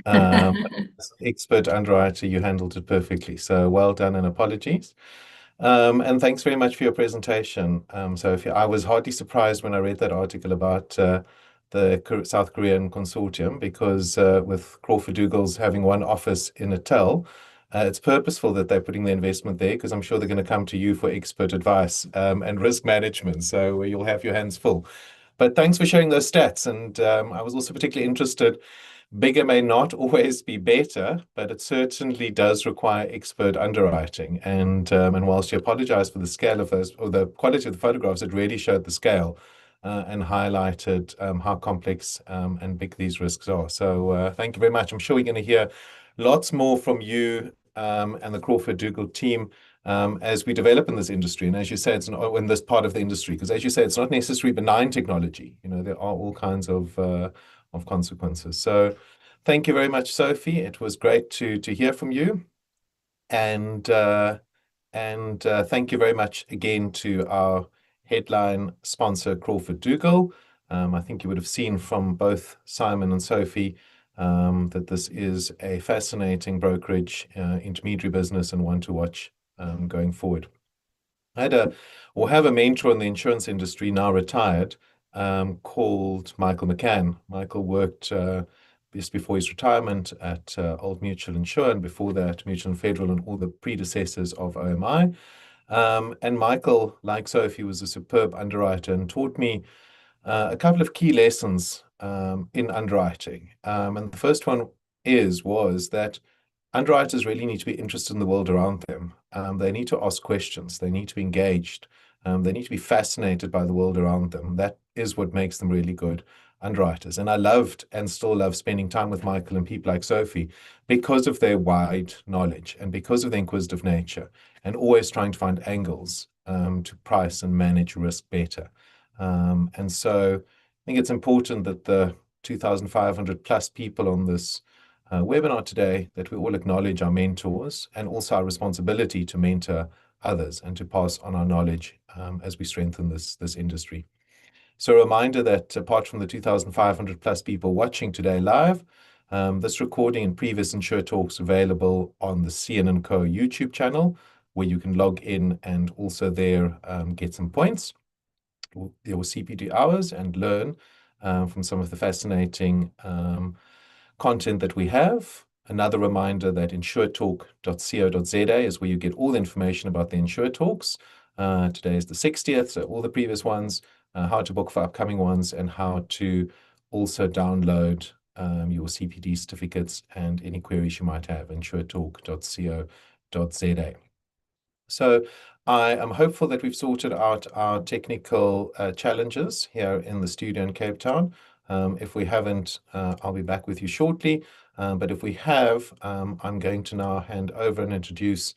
As an expert underwriter, you handled it perfectly, so well done and apologies. And thanks very much for your presentation, Sophie. I was hardly surprised when I read that article about the South Korean consortium because with Crawford Dougall's having one office in Natal, it's purposeful that they're putting the investment there because I'm sure they're going to come to you for expert advice and risk management. So you'll have your hands full. But thanks for sharing those stats. And I was also particularly interested. Bigger may not always be better, but it certainly does require expert underwriting. And whilst you apologize for the scale of those or the quality of the photographs, it really showed the scale and highlighted how complex and big these risks are. So thank you very much. I'm sure we're going to hear lots more from you and the Crawford Dougall team as we develop in this industry. And as you say, it's in this part of the industry, because as you say, it's not necessarily benign technology. There are all kinds of consequences. So thank you very much, Sophie. It was great to hear from you. And thank you very much again to our headline sponsor, Crawford Dougall. I think you would have seen from both Simon and Sophie that this is a fascinating brokerage intermediary business and one to watch going forward. I have a mentor in the insurance industry, now retired, called Michael McCann. Michael worked just before his retirement at Old Mutual Insure, and before that, Mutual and Federal and all the predecessors of OMI. And Michael, like Sophie, was a superb underwriter and taught me a couple of key lessons in underwriting. And the first one was that underwriters really need to be interested in the world around them. They need to ask questions. They need to be engaged. They need to be fascinated by the world around them. That is what makes them really good underwriters. And I loved and still love spending time with Michael and people like Sophie because of their wide knowledge and because of their inquisitive nature and always trying to find angles to price and manage risk better. And so I think it's important that the 2,500 plus people on this webinar today, that we all acknowledge our mentors and also our responsibility to mentor others and to pass on our knowledge as we strengthen this industry. So a reminder that apart from the 2,500 plus people watching today live, this recording and previous Insure Talks available on the CN&CO YouTube channel, where you can log in and also there get some points, your CPD hours, and learn from some of the fascinating content that we have. Another reminder that InsureTalk.co.za is where you get all the information about the Insure Talks. Today is the 60th, so all the previous ones, how to book for upcoming ones, and how to also download your CPD certificates and any queries you might have, InsureTalk.co.za. So I am hopeful that we've sorted out our technical challenges here in the studio in Cape Town. If we haven't, I'll be back with you shortly. But if we have, I'm going to now hand over and introduce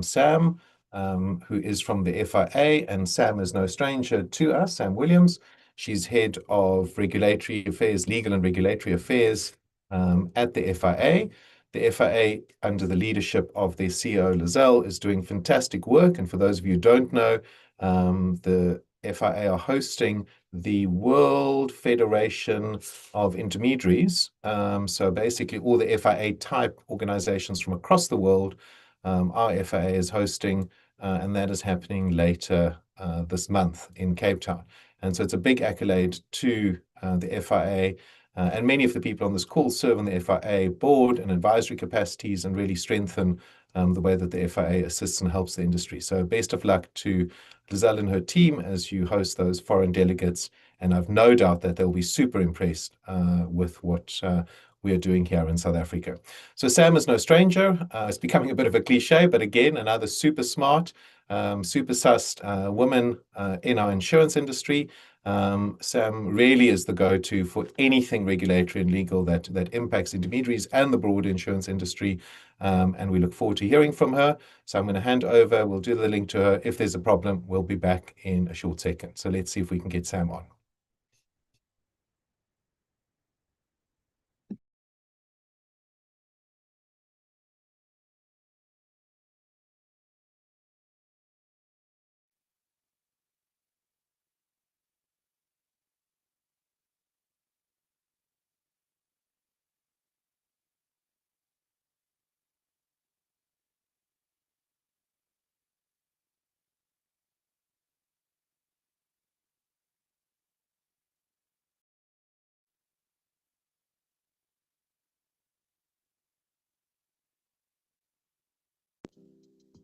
Sam, who is from the FIA, and Sam is no stranger to us, Sam Williams. She's head of regulatory affairs, legal and regulatory affairs at the FIA. The FIA, under the leadership of their CEO, Lizelle, is doing fantastic work. And for those of you who don't know, the FIA are hosting the World Federation of Intermediaries. So basically all the FIA type organizations from across the world, our FIA is hosting, and that is happening later this month in Cape Town. And so it's a big accolade to the FIA. And many of the people on this call serve on the FIA board and advisory capacities and really strengthen the way that the FIA assists and helps the industry. So best of luck to Lizelle and her team as you host those foreign delegates. And I've no doubt that they'll be super impressed with what we are doing here in South Africa. So Sam is no stranger. It's becoming a bit of a cliche, but again, another super smart, super sussed woman in our insurance industry. Sam really is the go-to for anything regulatory and legal that impacts intermediaries and the broad insurance industry. And we look forward to hearing from her. So I'm going to hand over. We'll do the link to her. If there's a problem, we'll be back in a short second. So let's see if we can get Sam on.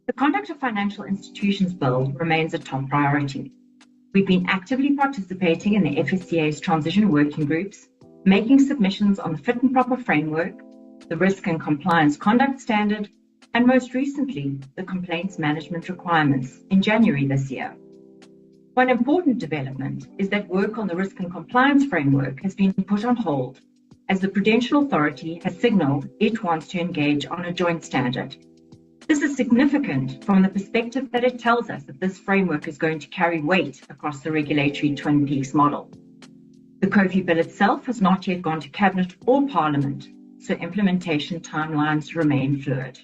The Conduct of Financial Institutions Bill remains a top priority. We've been actively participating in the FSCA's transition working groups, making submissions on the fit and proper framework, the risk and compliance conduct standard, and most recently, the complaints management requirements in January this year. One important development is that work on the risk and compliance framework has been put on hold as the Prudential Authority has signaled it wants to engage on a joint standard. This is significant from the perspective that it tells us that this framework is going to carry weight across the regulatory Twin Peaks model. The COFI bill itself has not yet gone to Cabinet or Parliament, so implementation timelines remain fluid.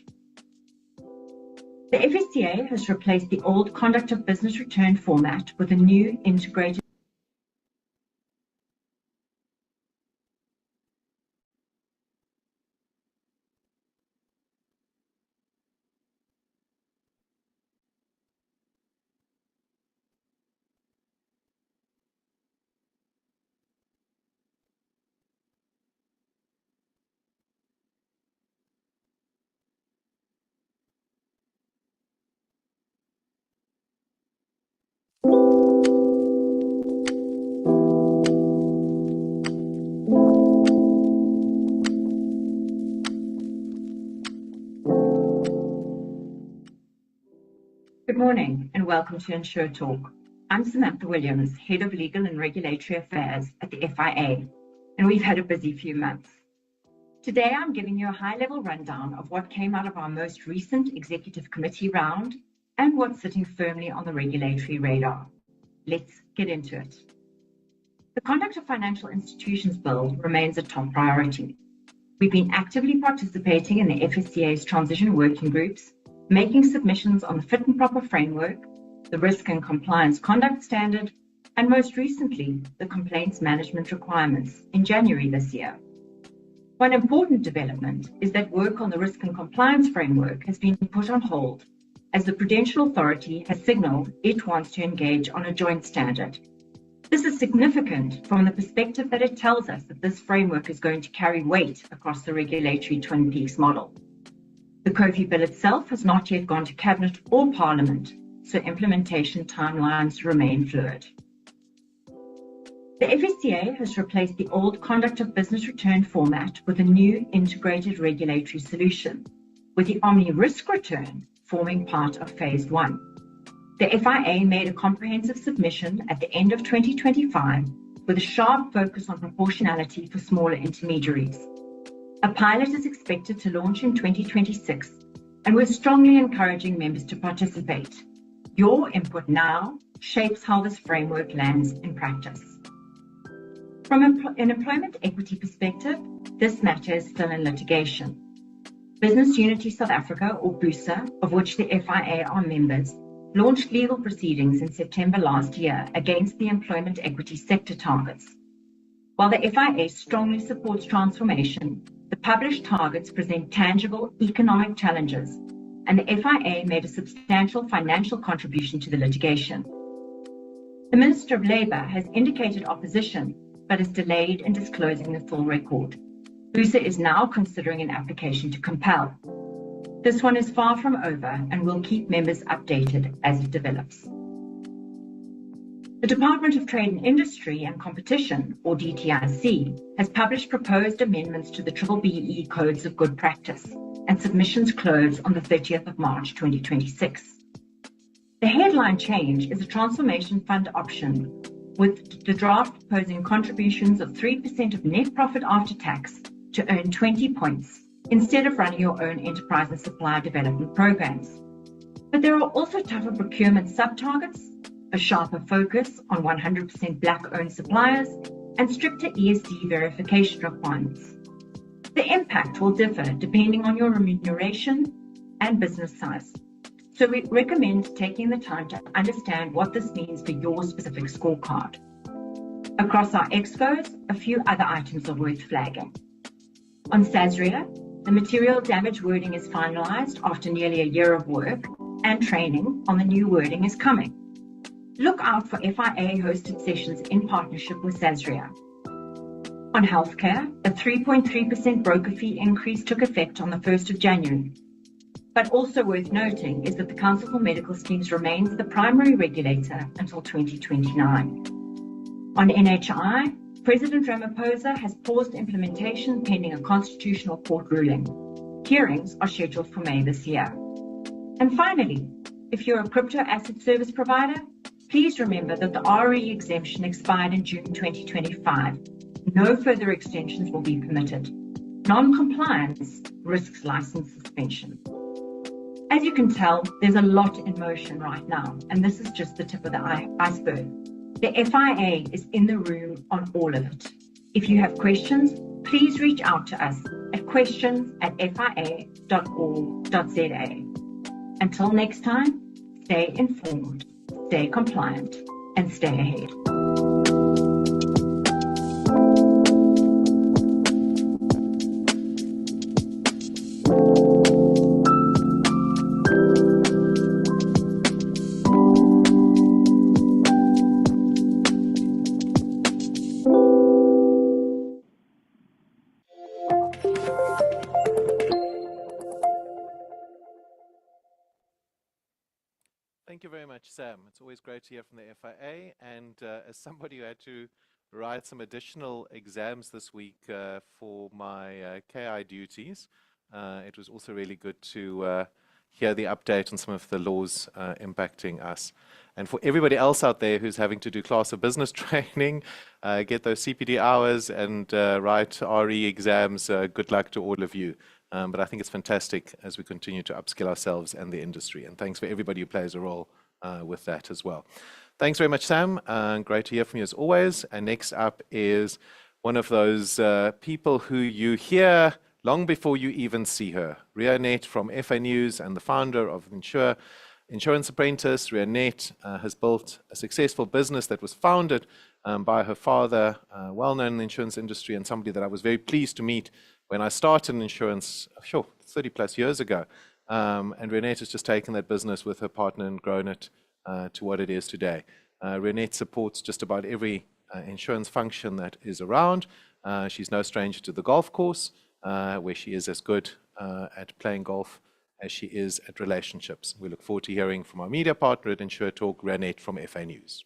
The FSCA has replaced the old conduct of business return format with a new integrated Good morning and welcome to InsureTalk. I'm Samantha Williams, Head of Legal and Regulatory Affairs at the FIA, and we've had a busy few months. Today I'm giving you a high-level rundown of what came out of our most recent Executive Committee round and what's sitting firmly on the regulatory radar. Let's get into it. The Conduct of Financial Institutions Bill remains a top priority. We've been actively participating in the FSCA's transition working groups, making submissions on the fit and proper framework, the risk and compliance conduct standard, and most recently, the complaints management requirements in January this year. One important development is that work on the risk and compliance framework has been put on hold as the Prudential Authority has signaled it wants to engage on a joint standard. This is significant from the perspective that it tells us that this framework is going to carry weight across the regulatory Twin Peaks model. The COFI bill itself has not yet gone to Cabinet or Parliament, so implementation timelines remain fluid. The FSCA has replaced the old conduct of business return format with a new integrated regulatory solution, with the Omni risk return forming part of Phase 1. The FIA made a comprehensive submission at the end of 2025 with a sharp focus on proportionality for smaller intermediaries. A pilot is expected to launch in 2026, and we're strongly encouraging members to participate. Your input now shapes how this framework lands in practice. From an employment equity perspective, this matter is still in litigation. Business Unity South Africa, or BUSA, of which the FIA are members, launched legal proceedings in September last year against the employment equity sector targets. While the FIA strongly supports transformation, the published targets present tangible economic challenges, and the FIA made a substantial financial contribution to the litigation. The Minister of Labour has indicated opposition, but is delayed in disclosing the full record. BUSA is now considering an application to compel. This one is far from over, and we'll keep members updated as it develops. The Department of Trade and Industry and Competition, or DTIC, has published proposed amendments to the BBBE Codes of Good Practice, and submissions close on the 30th of March 2026. The headline change is a transformation fund option, with the draft proposing contributions of 3% of net profit after tax to earn 20 points instead of running your own enterprise and supplier development programs. But there are also tougher procurement sub-targets, a sharper focus on 100% Black-owned suppliers, and stricter ESG verification requirements. The impact will differ depending on your remuneration and business size. So we recommend taking the time to understand what this means for your specific scorecard. Across our excos, a few other items are worth flagging. On Sasria, the material damage wording is finalised after nearly a year of work, and training on the new wording is coming. Look out for FIA-hosted sessions in partnership with Sasria. On healthcare, a 3.3% broker fee increase took effect on the 1st of January. But also worth noting is that the Council for Medical Schemes remains the primary regulator until 2029. On NHI, President Ramaphosa has paused implementation pending a constitutional court ruling. Hearings are scheduled for May this year. And finally, if you're a crypto asset service provider, please remember that the RE exemption expired in June 2025. No further extensions will be permitted. Non-compliance risks license suspension. As you can tell, there's a lot in motion right now, and this is just the tip of the iceberg. The FIA is in the room on all of it. If you have questions, please reach out to us at questions@fia.org.za. Until next time, stay informed, stay compliant, and stay ahead. Thank you very much, Sam. It's always great to hear from the FIA. And as somebody who had to write some additional exams this week for my KI duties, it was also really good to hear the update on some of the laws impacting us. And for everybody else out there who's having to do class of business training, get those CPD hours and write RE exams, good luck to all of you. But I think it's fantastic as we continue to upskill ourselves and the industry. And thanks for everybody who plays a role with that as well. Thanks very much, Sam. Great to hear from you as always. And next up is one of those people who you hear long before you even see her. Rionette from FA News and the founder of Insurance Apprentice. Rionette has built a successful business that was founded by her father, well-known in the insurance industry, and somebody that I was very pleased to meet when I started in insurance, 30 plus years ago. And Rionette has just taken that business with her partner and grown it to what it is today. Rionette supports just about every insurance function that is around. She's no stranger to the golf course, where she is as good at playing golf as she is at relationships. We look forward to hearing from our media partner at InsureTalk, Rionette from FA News.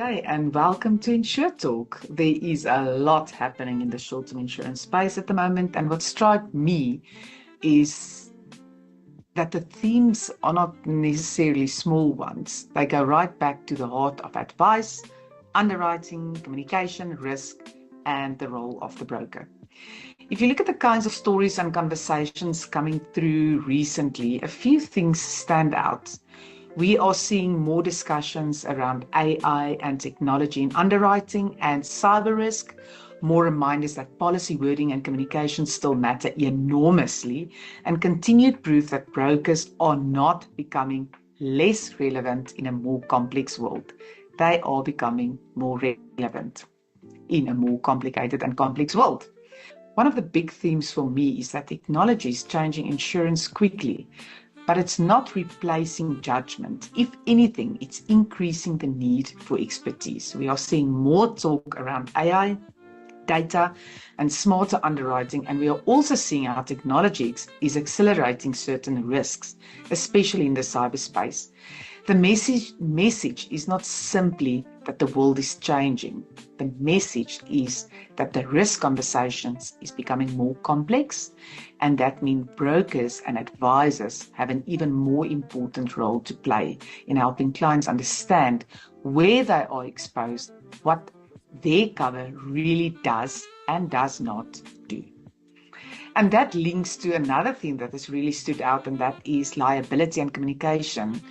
Okay, and welcome to InsureTalk. There is a lot happening in the short-term insurance space at the moment, and what struck me is that the themes are not necessarily small ones. They go right back to the heart of advice, underwriting, communication, risk, and the role of the broker. If you look at the kinds of stories and conversations coming through recently, a few things stand out. We are seeing more discussions around AI and technology in underwriting and cyber risk, more reminders that policy wording and communication still matter enormously, and continued proof that brokers are not becoming less relevant in a more complex world. They are becoming more relevant in a more complicated and complex world. One of the big themes for me is that technology is changing insurance quickly, but it's not replacing judgment. If anything, it's increasing the need for expertise. We are seeing more talk around AI, data, and smarter underwriting, and we are also seeing how technology is accelerating certain risks, especially in the cyberspace. The message is not simply that the world is changing. The message is that the risk conversations is becoming more complex, and that means brokers and advisors have an even more important role to play in helping clients understand where they are exposed, what their cover really does and does not do. And that links to another thing that has really stood out, and that is liability and communication.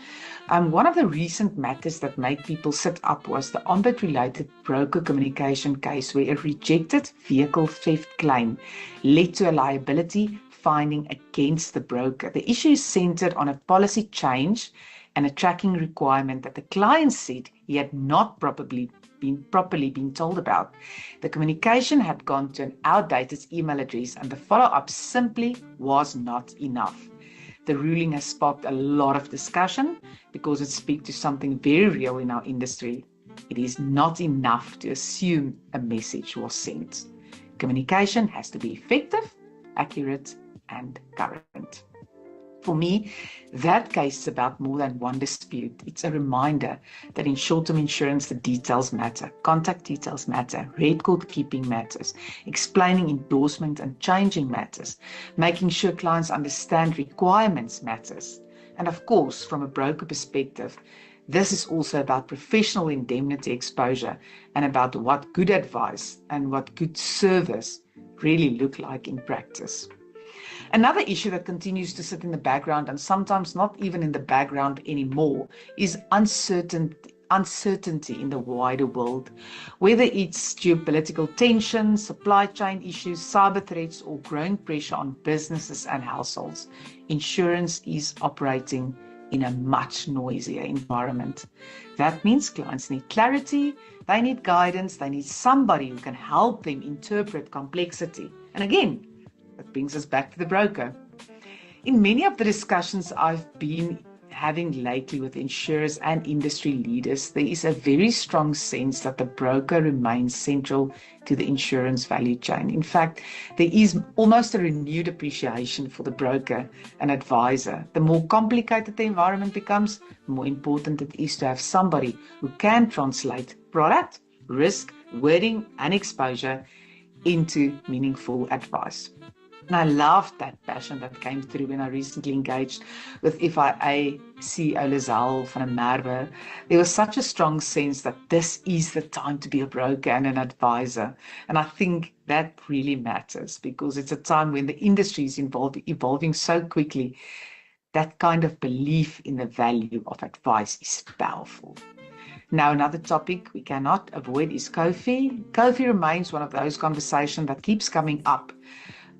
One of the recent matters that made people sit up was the Ombud-related broker communication case where a rejected vehicle theft claim led to a liability finding against the broker. The issue is centered on a policy change and a tracking requirement that the client said he had not properly been told about. The communication had gone to an outdated email address, and the follow-up simply was not enough. The ruling has sparked a lot of discussion because it speaks to something very real in our industry. It is not enough to assume a message was sent. Communication has to be effective, accurate, and current. For me, that case is about more than one dispute. It's a reminder that in short-term insurance, the details matter. Contact details matter. Record keeping matters. Explaining endorsement and changing matters. Making sure clients understand requirements matters. And of course, from a broker perspective, this is also about professional indemnity exposure and about what good advice and what good service really look like in practice. Another issue that continues to sit in the background, and sometimes not even in the background anymore, is uncertainty in the wider world. Whether it's geopolitical tensions, supply chain issues, cyber threats, or growing pressure on businesses and households, insurance is operating in a much noisier environment. That means clients need clarity, they need guidance, they need somebody who can help them interpret complexity. And again, that brings us back to the broker. In many of the discussions I've been having lately with insurers and industry leaders, there is a very strong sense that the broker remains central to the insurance value chain. In fact, there is almost a renewed appreciation for the broker and advisor. The more complicated the environment becomes, the more important it is to have somebody who can translate product, risk, wording, and exposure into meaningful advice. And I loved that passion that came through when I recently engaged with FIA CEO Lizelle van der Merwe. There was such a strong sense that this is the time to be a broker and an advisor. And I think that really matters because it's a time when the industry is evolving so quickly. That kind of belief in the value of advice is powerful. Now, another topic we cannot avoid is COFI. COFI remains one of those conversations that keeps coming up.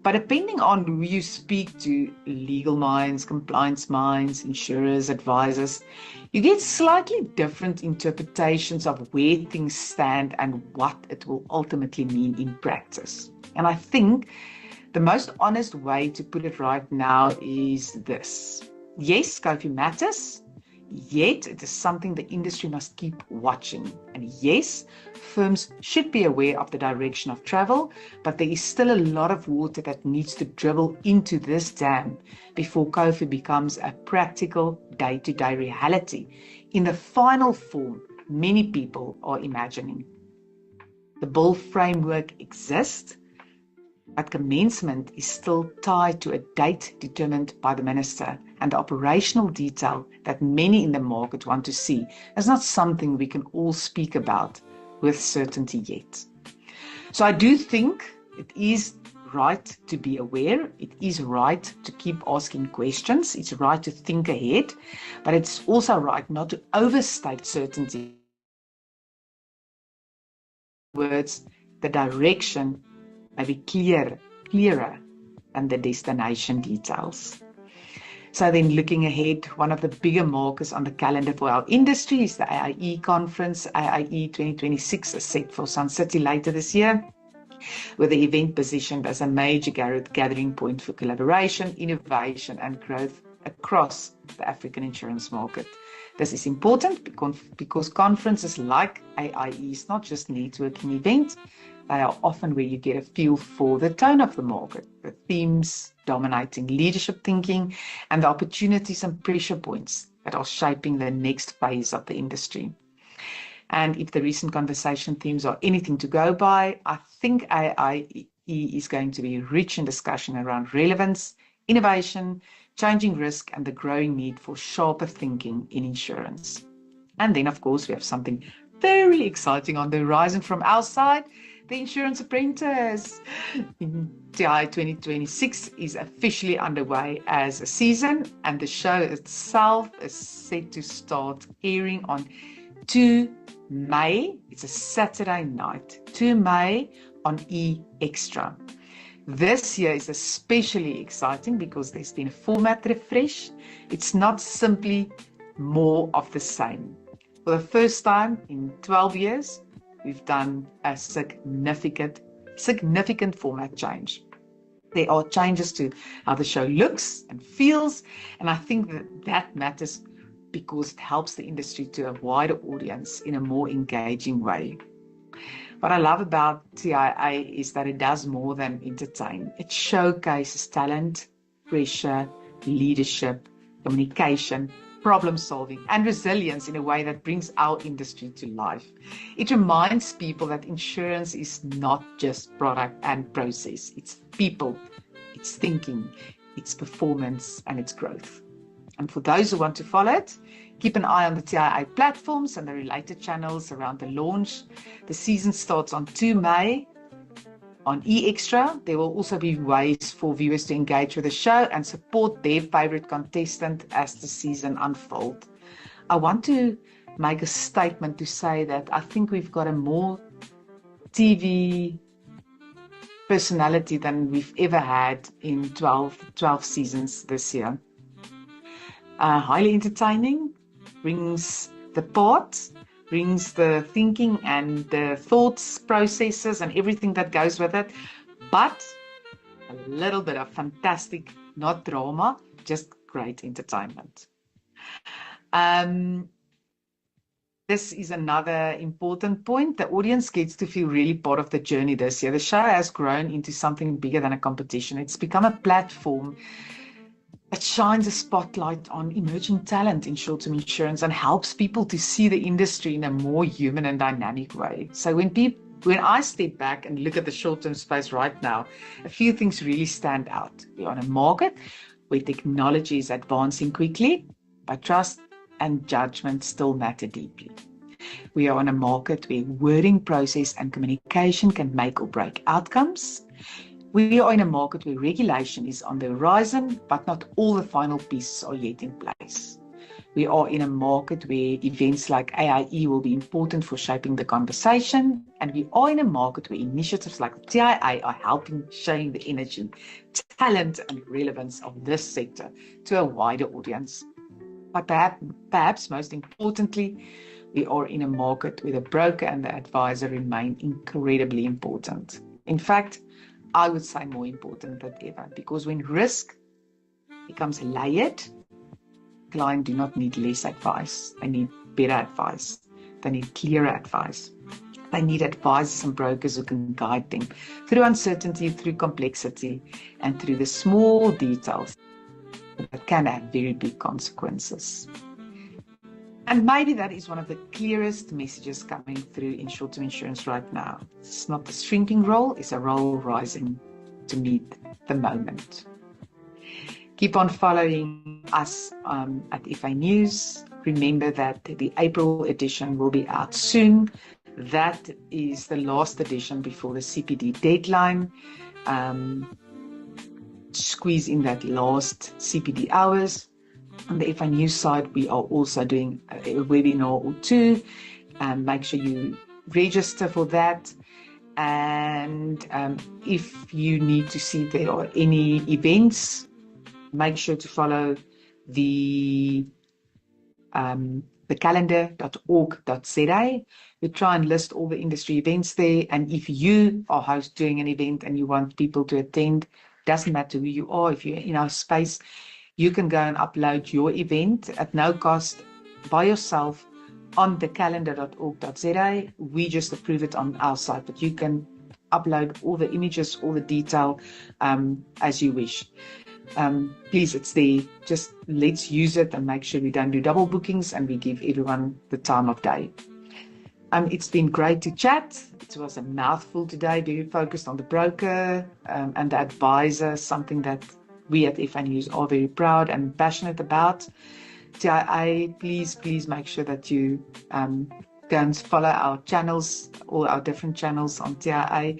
But depending on who you speak to, legal minds, compliance minds, insurers, advisors, you get slightly different interpretations of where things stand and what it will ultimately mean in practice. And I think the most honest way to put it right now is this. Yes, COFI matters, yet it is something the industry must keep watching. And yes, firms should be aware of the direction of travel, but there is still a lot of water that needs to dribble into this dam before COFI becomes a practical day-to-day reality in the final form many people are imagining. The bill framework exists, but commencement is still tied to a date determined by the minister, and the operational detail that many in the market want to see is not something we can all speak about with certainty yet. So I do think it is right to be aware. It is right to keep asking questions. It's right to think ahead, but it's also right not to overstate certainty. Words, the direction may be clearer than the destination details. So then looking ahead, one of the bigger markers on the calendar for our industry is the AIE conference. AIE 2026 is set for Sun City later this year, with the event positioned as a major gathering point for collaboration, innovation, and growth across the African insurance market. This is important because conferences like AIE is not just a networking event. They are often where you get a feel for the tone of the market, the themes dominating leadership thinking, and the opportunities and pressure points that are shaping the next phase of the industry. And if the recent conversation themes are anything to go by, I think AIE is going to be rich in discussion around relevance, innovation, changing risk, and the growing need for sharper thinking in insurance. And then, of course, we have something very exciting on the horizon from our side, the Insurance Apprentice. TI 2026 is officially underway as a season, and the show itself is set to start airing on 2 May. It's a Saturday night, 2 May on E Extra. This year is especially exciting because there's been a format refresh. It's not simply more of the same. For the first time in 12 years, we've done a significant format change. There are changes to how the show looks and feels, and I think that matters because it helps the industry to a wider audience in a more engaging way. What I love about TIA is that it does more than entertain. It showcases talent, pressure, leadership, communication, problem solving, and resilience in a way that brings our industry to life. It reminds people that insurance is not just product and process. It's people, it's thinking, it's performance, and it's growth. And for those who want to follow it, keep an eye on the TIA platforms and the related channels around the launch. The season starts on 2 May on E-Extra. There will also be ways for viewers to engage with the show and support their favorite contestant as the season unfolds. I want to make a statement to say that I think we've got a more TV personality than we've ever had in 12 seasons this year. Highly entertaining, brings the parts, brings the thinking and the thoughts, processes, and everything that goes with it, but a little bit of fantastic, not drama, just great entertainment. This is another important point. The audience gets to feel really part of the journey this year. The show has grown into something bigger than a competition. It's become a platform that shines a spotlight on emerging talent in short-term insurance and helps people to see the industry in a more human and dynamic way. So when I step back and look at the short-term space right now, a few things really stand out. We're on a market where technology is advancing quickly, but trust and judgment still matter deeply. We are on a market where wording process and communication can make or break outcomes. We are in a market where regulation is on the horizon, but not all the final pieces are yet in place. We are in a market where events like AIE will be important for shaping the conversation, and we are in a market where initiatives like TIA are helping showing the energy, talent, and relevance of this sector to a wider audience. But perhaps most importantly, we are in a market where the broker and the advisor remain incredibly important. In fact, I would say more important than ever, because when risk becomes layered, clients do not need less advice. They need better advice. They need clearer advice. They need advisors and brokers who can guide them through uncertainty, through complexity, and through the small details that can have very big consequences. And maybe that is one of the clearest messages coming through in short-term insurance right now. It's not a shrinking role, it's a role rising to meet the moment. Keep on following us at FA News. Remember that the April edition will be out soon. That is the last edition before the CPD deadline. Squeeze in that last CPD hours. On the FA News side, we are also doing a webinar or two. Make sure you register for that. And if you need to see if there are any events, make sure to follow the calendar.org.za. We try and list all the industry events there. And if you are doing an event and you want people to attend, doesn't matter who you are, if you're in our space, you can go and upload your event at no cost by yourself on the calendar.org.za. We just approve it on our side, but you can upload all the images, all the detail as you wish. Please, it's there. Just let's use it and make sure we don't do double bookings and we give everyone the time of day. It's been great to chat. It was a mouthful today, very focused on the broker and the advisor, something that we at FA News are very proud and passionate about. TIA, please make sure that you go and follow our channels, all our different channels on TIA.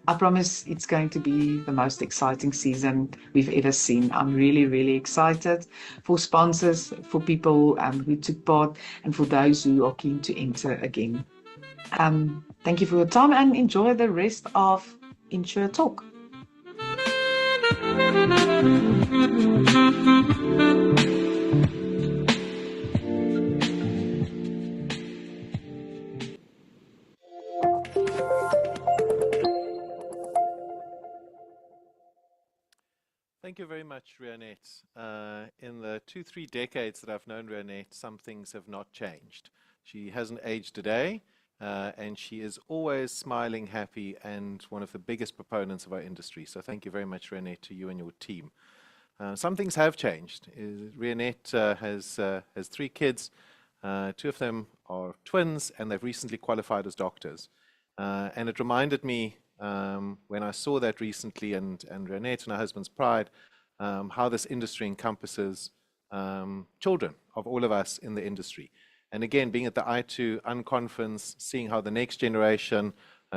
I promise it's going to be the most exciting season we've ever seen. I'm really excited for sponsors, for people who took part, and for those who are keen to enter again. Thank you for your time and enjoy the rest of Insure Talk. Thank you very much, Rionette. In the 2-3 decades that I've known Rionette, some things have not changed. She hasn't aged a day, and she is always smiling, happy, and one of the biggest proponents of our industry. So thank you very much, Rionette, to you and your team. Some things have changed. Rionette has 3 kids. 2 of them are twins, and they've recently qualified as doctors. And it reminded me when I saw that recently, and Rionette and her husband's pride, how this industry encompasses children of all of us in the industry. And again, being at the I2 Unconference, seeing how the next generation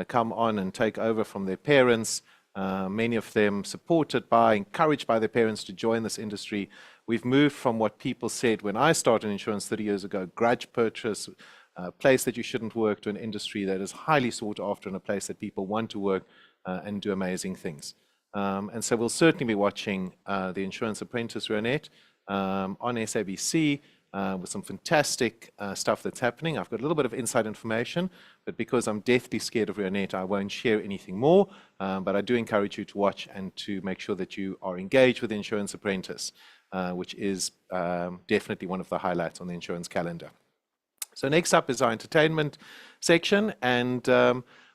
come on and take over from their parents, many of them supported by, encouraged by their parents to join this industry. We've moved from what people said when I started insurance 30 years ago, grudge purchase, a place that you shouldn't work, to an industry that is highly sought after and a place that people want to work and do amazing things. And so we'll certainly be watching The Insurance Apprentice, Rionette, on SABC with some fantastic stuff that's happening. I've got a little bit of inside information, but because I'm deathly scared of Rionette, I won't share anything more. But I do encourage you to watch and to make sure that you are engaged with The Insurance Apprentice, which is definitely one of the highlights on the insurance calendar. So next up is our entertainment section, and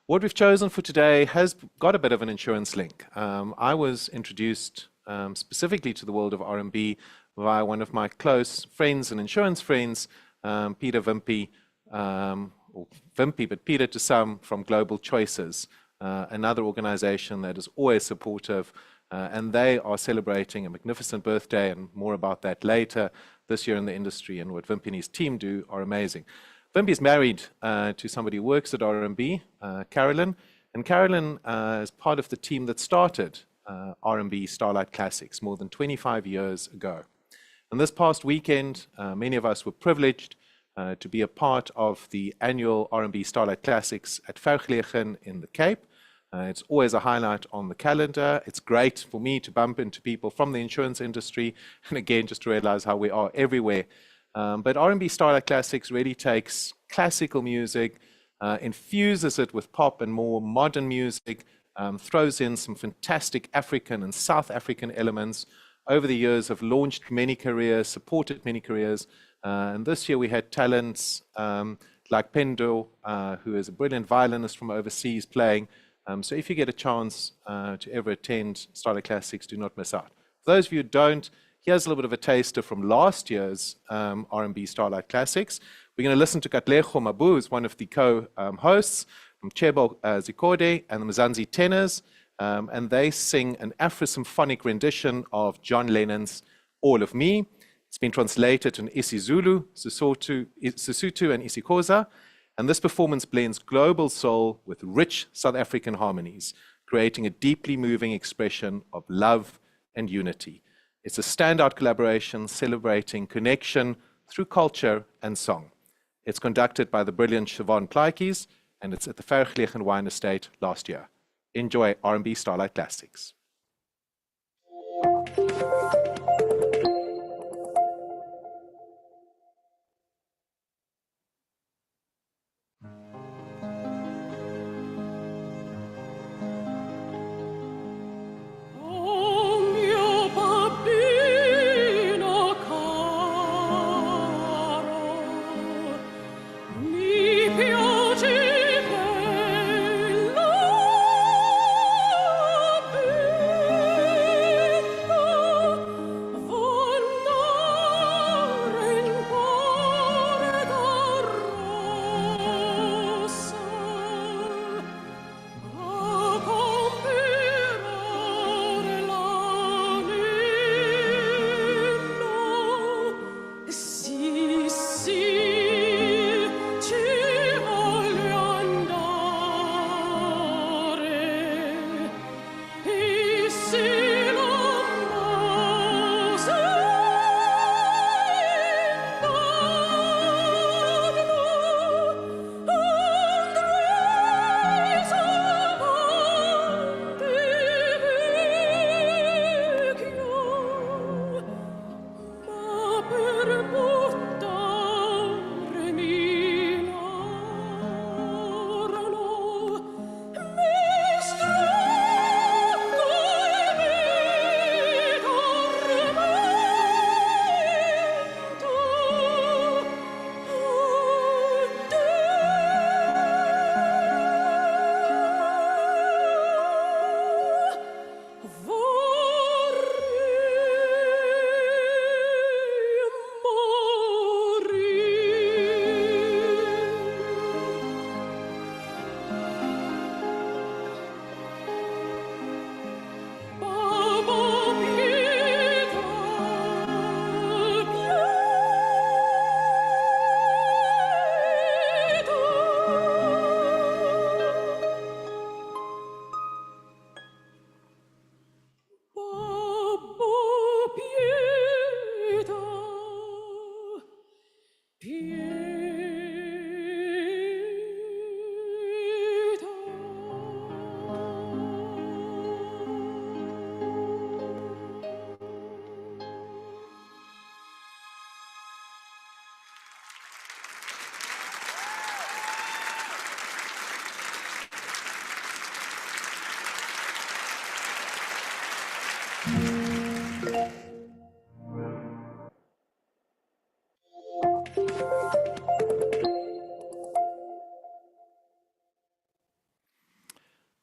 what we've chosen for today has got a bit of an insurance link. I was introduced specifically to the world of R&B via one of my close friends and insurance friends, Peter Wimpy, or Wimpy, but Peter to some, from Global Choices, another organization that is always supportive, and they are celebrating a magnificent birthday, and more about that later. This year in the industry, and what Wimpy and his team do are amazing. Wimpy is married to somebody who works at R&B, Carolyn, and Carolyn is part of the team that started R&B Starlight Classics more than 25 years ago. And this past weekend, many of us were privileged to be a part of the annual R&B Starlight Classics at Vergelegen in the Cape. It's always a highlight on the calendar. It's great for me to bump into people from the insurance industry, and again, just to realize how we are everywhere. But R&B Starlight Classics really takes classical music, infuses it with pop and more modern music, throws in some fantastic African and South African elements. Over the years, have launched many careers, supported many careers, and this year we had talents like Pendo, who is a brilliant violinist from overseas, playing. So if you get a chance to ever attend Starlight Classics, do not miss out. For those of you who don't, Here's a little bit of a taster from last year's R&B Starlight Classics. We're going to listen to Katlego Mabu, who's one of the co-hosts, from Chebo Zikode and the Mzansi Tenors, and they sing an Afro-symphonic rendition of John Lennon's All of Me. It's been translated in isiZulu, Sesotho, and isiXhosa, and this performance blends global soul with rich South African harmonies, creating a deeply moving expression of love and unity. It's a standout collaboration celebrating connection through culture and song. It's conducted by the brilliant Siobhan Plaatjes, and it's at the Vergelegen Wine Estate last year. Enjoy R&B Starlight Classics.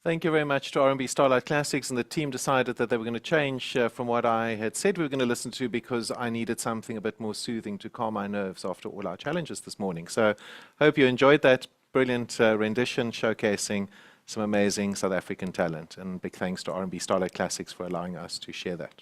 Thank you very much to R&B Starlight Classics, and the team decided that they were going to change from what I had said we were going to listen to because I needed something a bit more soothing to calm my nerves after all our challenges this morning. So hope you enjoyed that brilliant rendition showcasing some amazing South African talent, and big thanks to R&B Starlight Classics for allowing us to share that.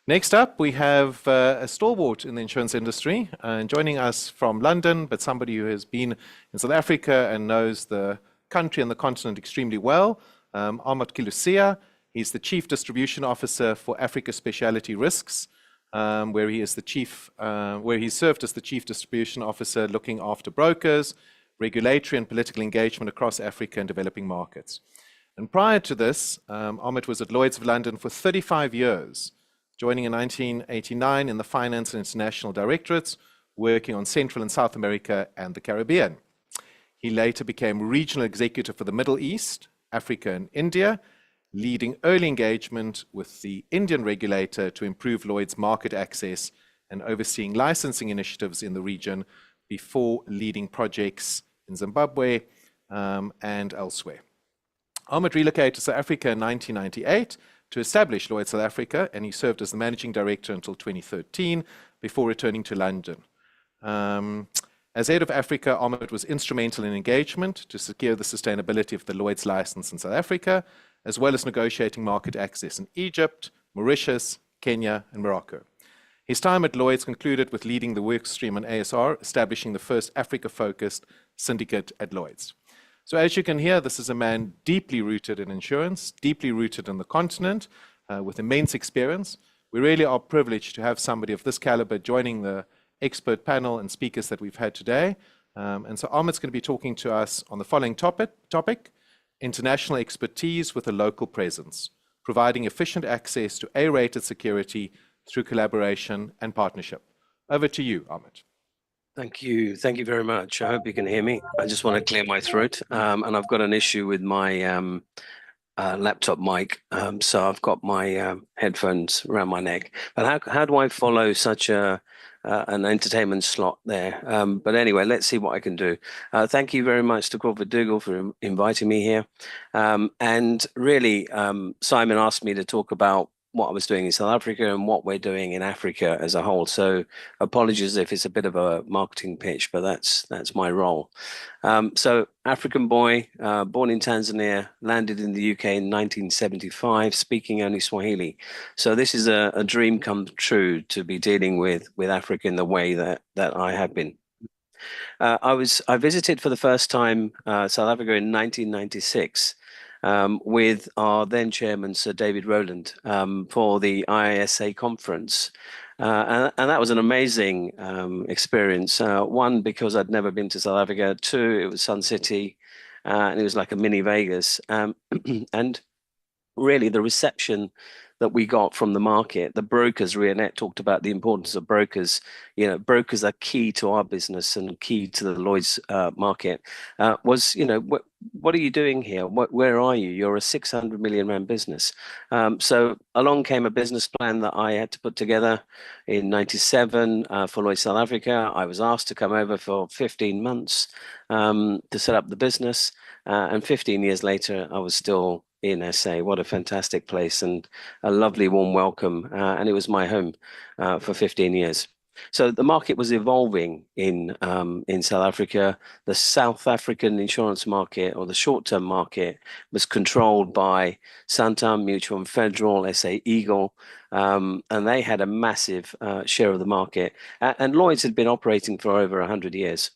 Next up, we have a stalwart in the insurance industry, and joining us from London, but somebody who has been in South Africa and knows the country and the continent extremely well, Ahmed Kilusia. He's the Chief Distribution Officer for Africa Specialty Risks, where he served as the Chief Distribution Officer looking after brokers, regulatory and political engagement across Africa and developing markets. And prior to this, Ahmed was at Lloyd's of London for 35 years, joining in 1989 in the Finance and International Directorates, working on Central and South America and the Caribbean. He later became regional executive for the Middle East, Africa, and India, leading early engagement with the Indian regulator to improve Lloyd's market access and overseeing licensing initiatives in the region before leading projects in Zimbabwe and elsewhere. Ahmed relocated to South Africa in 1998, to establish Lloyd's South Africa, and he served as the managing director until 2013 before returning to London. As head of Africa, Ahmed was instrumental in engagement to secure the sustainability of the Lloyd's license in South Africa, as well as negotiating market access in Egypt, Mauritius, Kenya, and Morocco. His time at Lloyd's concluded with leading the work stream on ASR, establishing the first Africa-focused syndicate at Lloyd's. So as you can hear, this is a man deeply rooted in insurance, deeply rooted in the continent, with immense experience. We really are privileged to have somebody of this caliber joining the expert panel and speakers that we've had today. And so Ahmed's going to be talking to us on the following topic, international expertise with a local presence, providing efficient access to A-rated security through collaboration and partnership. Over to you, Ahmed. Thank you. Thank you very much. I hope you can hear me. I just want to clear my throat. And I've got an issue with my laptop mic. So I've got my headphones around my neck. But how do I follow such an entertainment slot there? But anyway, let's see what I can do. Thank you very much to Crawford Dougal for inviting me here. And really, Simon asked me to talk about what I was doing in South Africa and what we're doing in Africa as a whole. So apologies if it's a bit of a marketing pitch, but that's my role. So African boy, born in Tanzania, landed in the UK in 1975, speaking only Swahili. So this is a dream come true to be dealing with Africa in the way that I have been. I visited for the first time South Africa in 1996. With our then chairman, Sir David Rowland, for the IISA conference. And that was an amazing experience. One, because I'd never been to South Africa. Two, it was Sun City, and it was like a mini Vegas. And really the reception that we got from the market, the brokers, Rionette talked about the importance of brokers. You know, brokers are key to our business and key to the Lloyd's market. Was, you know, what are you doing here? Where are you? You're a 600 million rand business. So along came a business plan that I had to put together in 97 for Lloyd's South Africa. I was asked to come over for 15 months to set up the business. And 15 years later, I was still in SA. What a fantastic place and a lovely warm welcome. And it was my home for 15 years. So the market was evolving in South Africa. The South African insurance market, or the short-term market, was controlled by Santam, Mutual and Federal, SA Eagle, and they had a massive share of the market. And Lloyd's had been operating for over 100 years.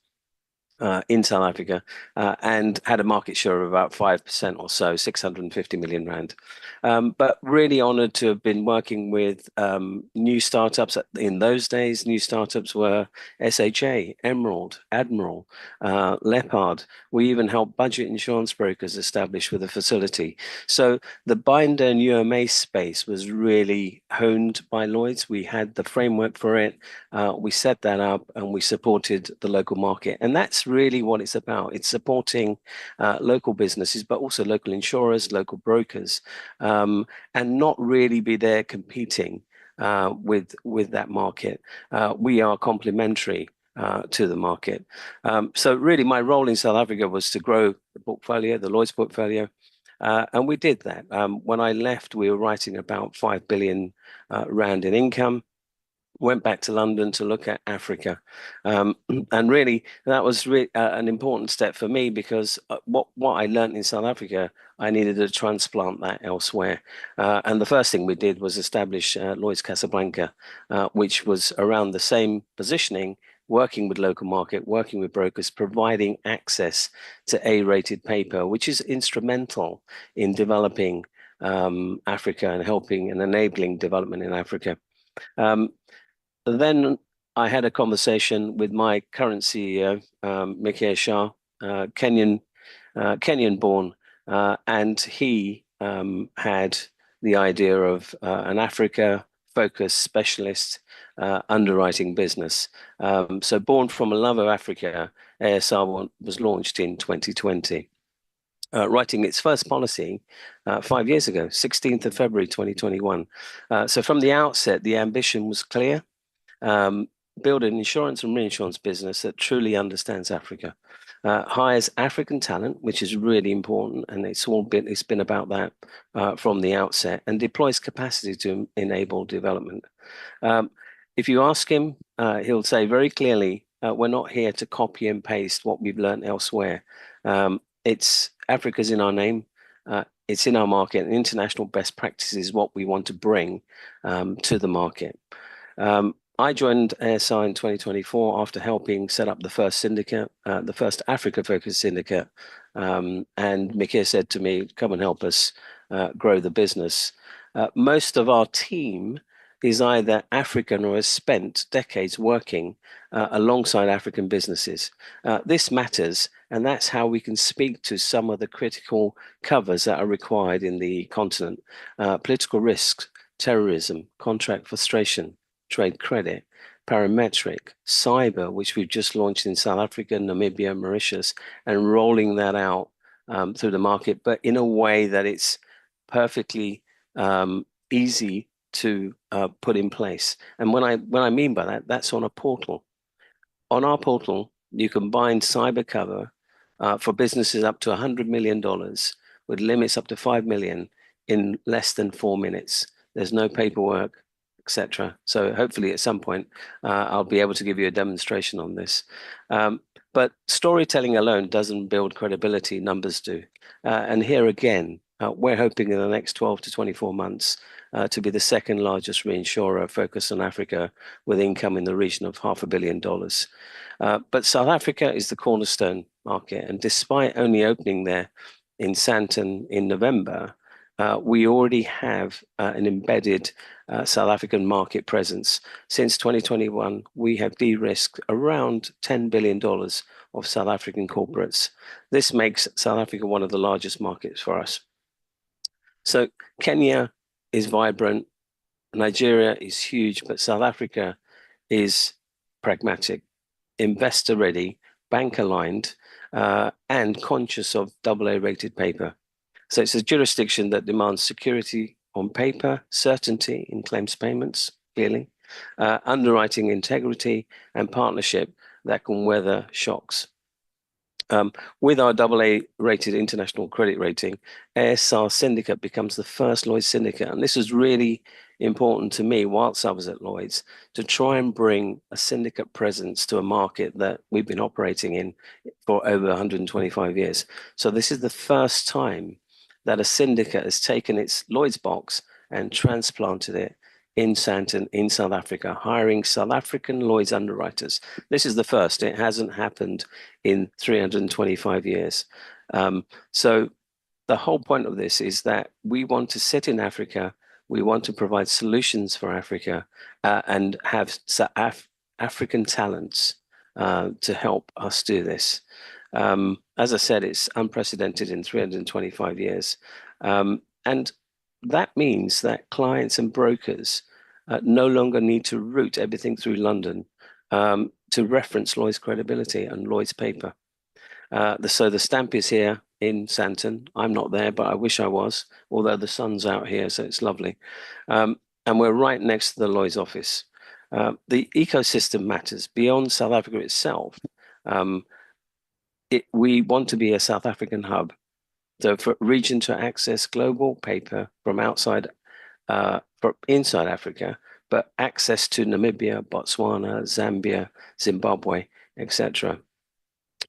In South Africa, and had a market share of about 5% or so, 650 million rand. But really honored to have been working with new startups. In those days, new startups were SHA, Emerald, Admiral, Leopard. We even helped budget insurance brokers establish with a facility. So the binder and UMA space was really honed by Lloyd's. We had the framework for it. We set that up and we supported the local market. And that's really what it's about. It's supporting local businesses, but also local insurers, local brokers, and not really be there competing with that market. We are complementary to the market. So really my role in South Africa was to grow the portfolio, the Lloyd's portfolio. And we did that. When I left, we were writing about 5 billion rand in income. Went back to London to look at Africa. And really, that was an important step for me because what I learned in South Africa, I needed to transplant that elsewhere. And the first thing we did was establish Lloyd's Casablanca, which was around the same positioning, working with local market, working with brokers, providing access to A-rated paper, which is instrumental in developing Africa and helping and enabling development in Africa. Then I had a conversation with my current CEO, Mikhail Shah, Kenyan born, and he had the idea of an Africa-focused specialist underwriting business. So born from a love of Africa, ASR was launched in 2020. Writing its first policy 5 years ago, 16th of February 2021. So from the outset, the ambition was clear. Build an insurance and reinsurance business that truly understands Africa. hires African talent, which is really important, and it's been about that from the outset, and deploys capacity to enable development. If you ask him, he'll say very clearly, we're not here to copy and paste what we've learned elsewhere. It's Africa's in our name. It's in our market, and international best practices is what we want to bring to the market. I joined ASI in 2024 after helping set up the first syndicate, the first Africa-focused syndicate. And Mikir said to me, come and help us grow the business. Most of our team is either African or has spent decades working alongside African businesses. This matters, and that's how we can speak to some of the critical covers that are required in the continent. Political risks, terrorism, contract frustration, trade credit, parametric, cyber, which we've just launched in South Africa, Namibia, Mauritius, and rolling that out through the market, but in a way that it's perfectly easy to put in place. And when I mean by that, that's on a portal. On our portal, you can bind cyber cover for businesses up to $100 million with limits up to 5 million in less than 4 minutes. There's no paperwork, etc. So hopefully at some point I'll be able to give you a demonstration on this. But storytelling alone doesn't build credibility, numbers do. And here again, we're hoping in the next 12 to 24 months to be the second largest reinsurer focused on Africa with income in the region of $500 million. But South Africa is the cornerstone market. And despite only opening there in Sandton in November, we already have an embedded South African market presence. Since 2021, we have de-risked around $10 billion of South African corporates. This makes South Africa one of the largest markets for us. So Kenya is vibrant, Nigeria is huge, but South Africa is pragmatic, investor ready, bank aligned, and conscious of AA rated paper. So it's a jurisdiction that demands security on paper, certainty in claims payments, clearly, underwriting integrity, and partnership that can weather shocks. With our AA rated international credit rating, ASR Syndicate becomes the first Lloyd's syndicate. And this was really important to me whilst I was at Lloyd's, to try and bring a syndicate presence to a market that we've been operating in for over 125 years. So this is the first time that a syndicate has taken its Lloyd's box and transplanted it in Sandton, in South Africa, hiring South African Lloyd's underwriters. This is the first. It hasn't happened in 325 years. So the whole point of this is that we want to sit in Africa, we want to provide solutions for Africa, and have African talents to help us do this. As I said, it's unprecedented in 325 years. And that means that clients and brokers no longer need to route everything through London to reference Lloyd's credibility and Lloyd's paper. So the stamp is here in Sandton. I'm not there, but I wish I was, although the sun's out here, so it's lovely. And we're right next to the Lloyd's office. The ecosystem matters beyond South Africa itself. We want to be a South African hub. So for region to access global paper from outside, from inside Africa, but access to Namibia, Botswana, Zambia, Zimbabwe, etc.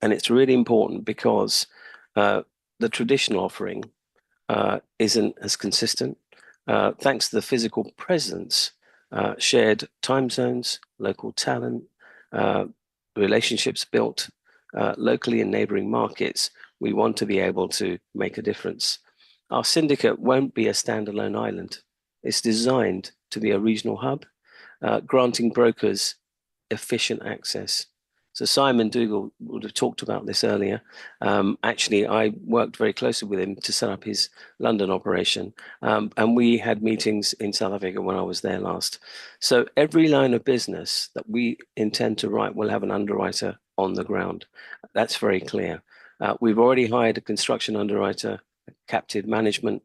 And it's really important because the traditional offering isn't as consistent. Thanks to the physical presence, shared time zones, local talent, relationships built locally in neighboring markets, we want to be able to make a difference. Our syndicate won't be a standalone island. It's designed to be a regional hub, granting brokers efficient access. So Simon Dougal would have talked about this earlier. Actually, I worked very closely with him to set up his London operation. And we had meetings in South Africa when I was there last. So every line of business that we intend to write will have an underwriter on the ground. That's very clear. We've already hired a construction underwriter, a captive management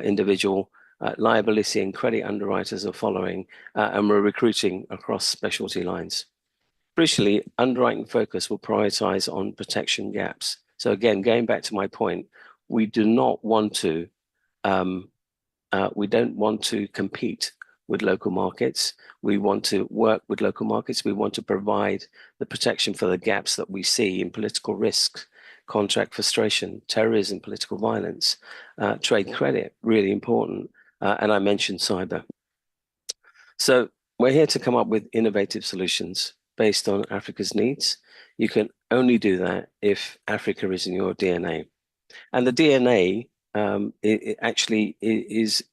individual, liability and credit underwriters are following, and we're recruiting across specialty lines. Crucially, underwriting focus will prioritize on protection gaps. So again, going back to my point, we do not want to, we don't want to compete with local markets. We want to work with local markets. We want to provide the protection for the gaps that we see in political risk, contract frustration, terrorism, political violence, trade credit, really important. And I mentioned cyber. So we're here to come up with innovative solutions based on Africa's needs. You can only do that if Africa is in your DNA. And the DNA it actually is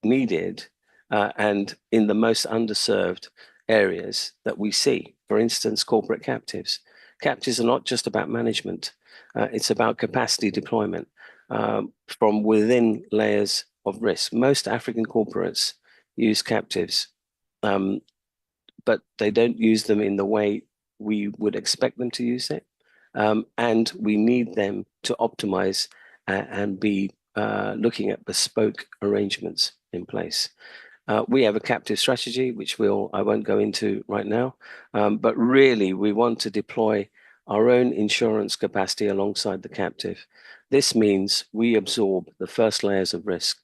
needed and in the most underserved areas that we see. For instance, corporate captives. Captives are not just about management. It's about capacity deployment from within layers of risk. Most African corporates use captives, but they don't use them in the way we would expect them to use it. And we need them to optimize and be looking at bespoke arrangements in place. We have a captive strategy, which I won't go into right now, but really we want to deploy our own insurance capacity alongside the captive. This means we absorb the first layers of risk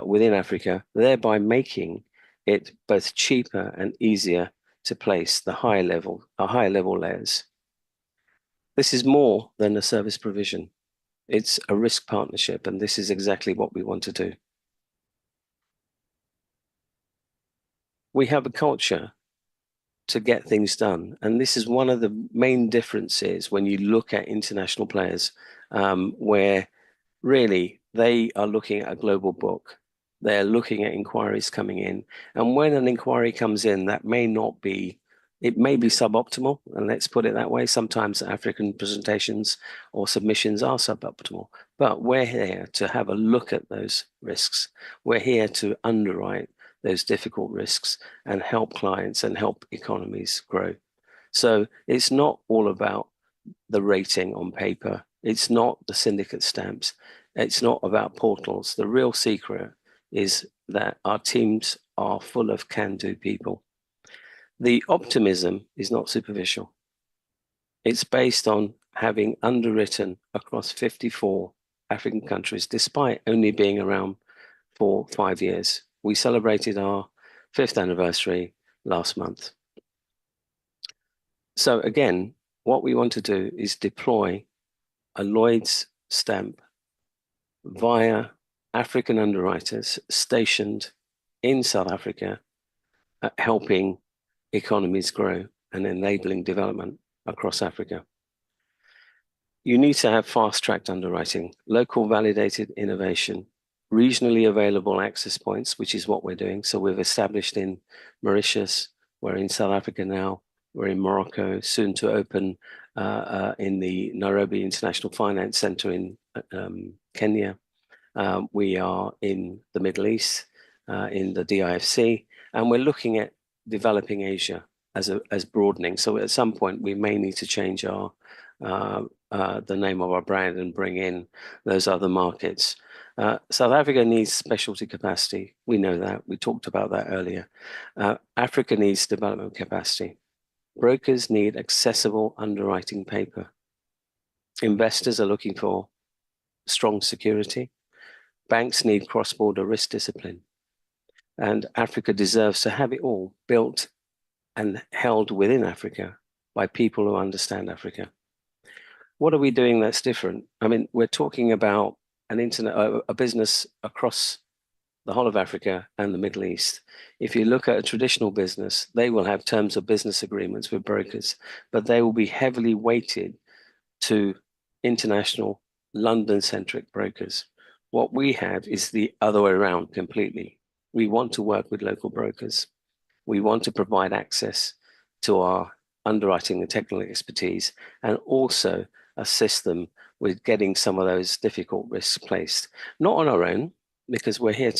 within Africa, thereby making it both cheaper and easier to place the higher level layers. This is more than a service provision. It's a risk partnership, and this is exactly what we want to do. We have a culture to get things done, and this is one of the main differences when you look at international players, where really they are looking at a global book. They're looking at inquiries coming in, and when an inquiry comes in, that may not be, it may be suboptimal, and let's put it that way. Sometimes African presentations or submissions are suboptimal, but we're here to have a look at those risks. We're here to underwrite those difficult risks and help clients and help economies grow. So it's not all about the rating on paper. It's not the syndicate stamps. It's not about portals. The real secret is that our teams are full of can-do people. The optimism is not superficial. It's based on having underwritten across 54 African countries, despite only being around for 5 years. We celebrated our 5th anniversary last month. So again, what we want to do is deploy a Lloyd's stamp via African underwriters stationed in South Africa, helping economies grow and enabling development across Africa. You need to have fast-tracked underwriting, local validated innovation, regionally available access points, which is what we're doing. So we've established in Mauritius, we're in South Africa now, we're in Morocco, soon to open in the Nairobi International Finance Center in Kenya. We are in the Middle East, in the DIFC, and we're looking at developing Asia as broadening. So at some point we may need to change our the name of our brand and bring in those other markets. South Africa needs specialty capacity. We know that. We talked about that earlier. Africa needs development capacity. Brokers need accessible underwriting paper. Investors are looking for strong security. Banks need cross-border risk discipline. And Africa deserves to have it all built and held within Africa by people who understand Africa. What are we doing that's different? I mean, we're talking about a business across the whole of Africa and the Middle East. If you look at a traditional business, they will have terms of business agreements with brokers, but they will be heavily weighted to international London-centric brokers. What we have is the other way around completely. We want to work with local brokers. We want to provide access to our underwriting and technical expertise, and also assist them with getting some of those difficult risks placed. Not on our own, because we're here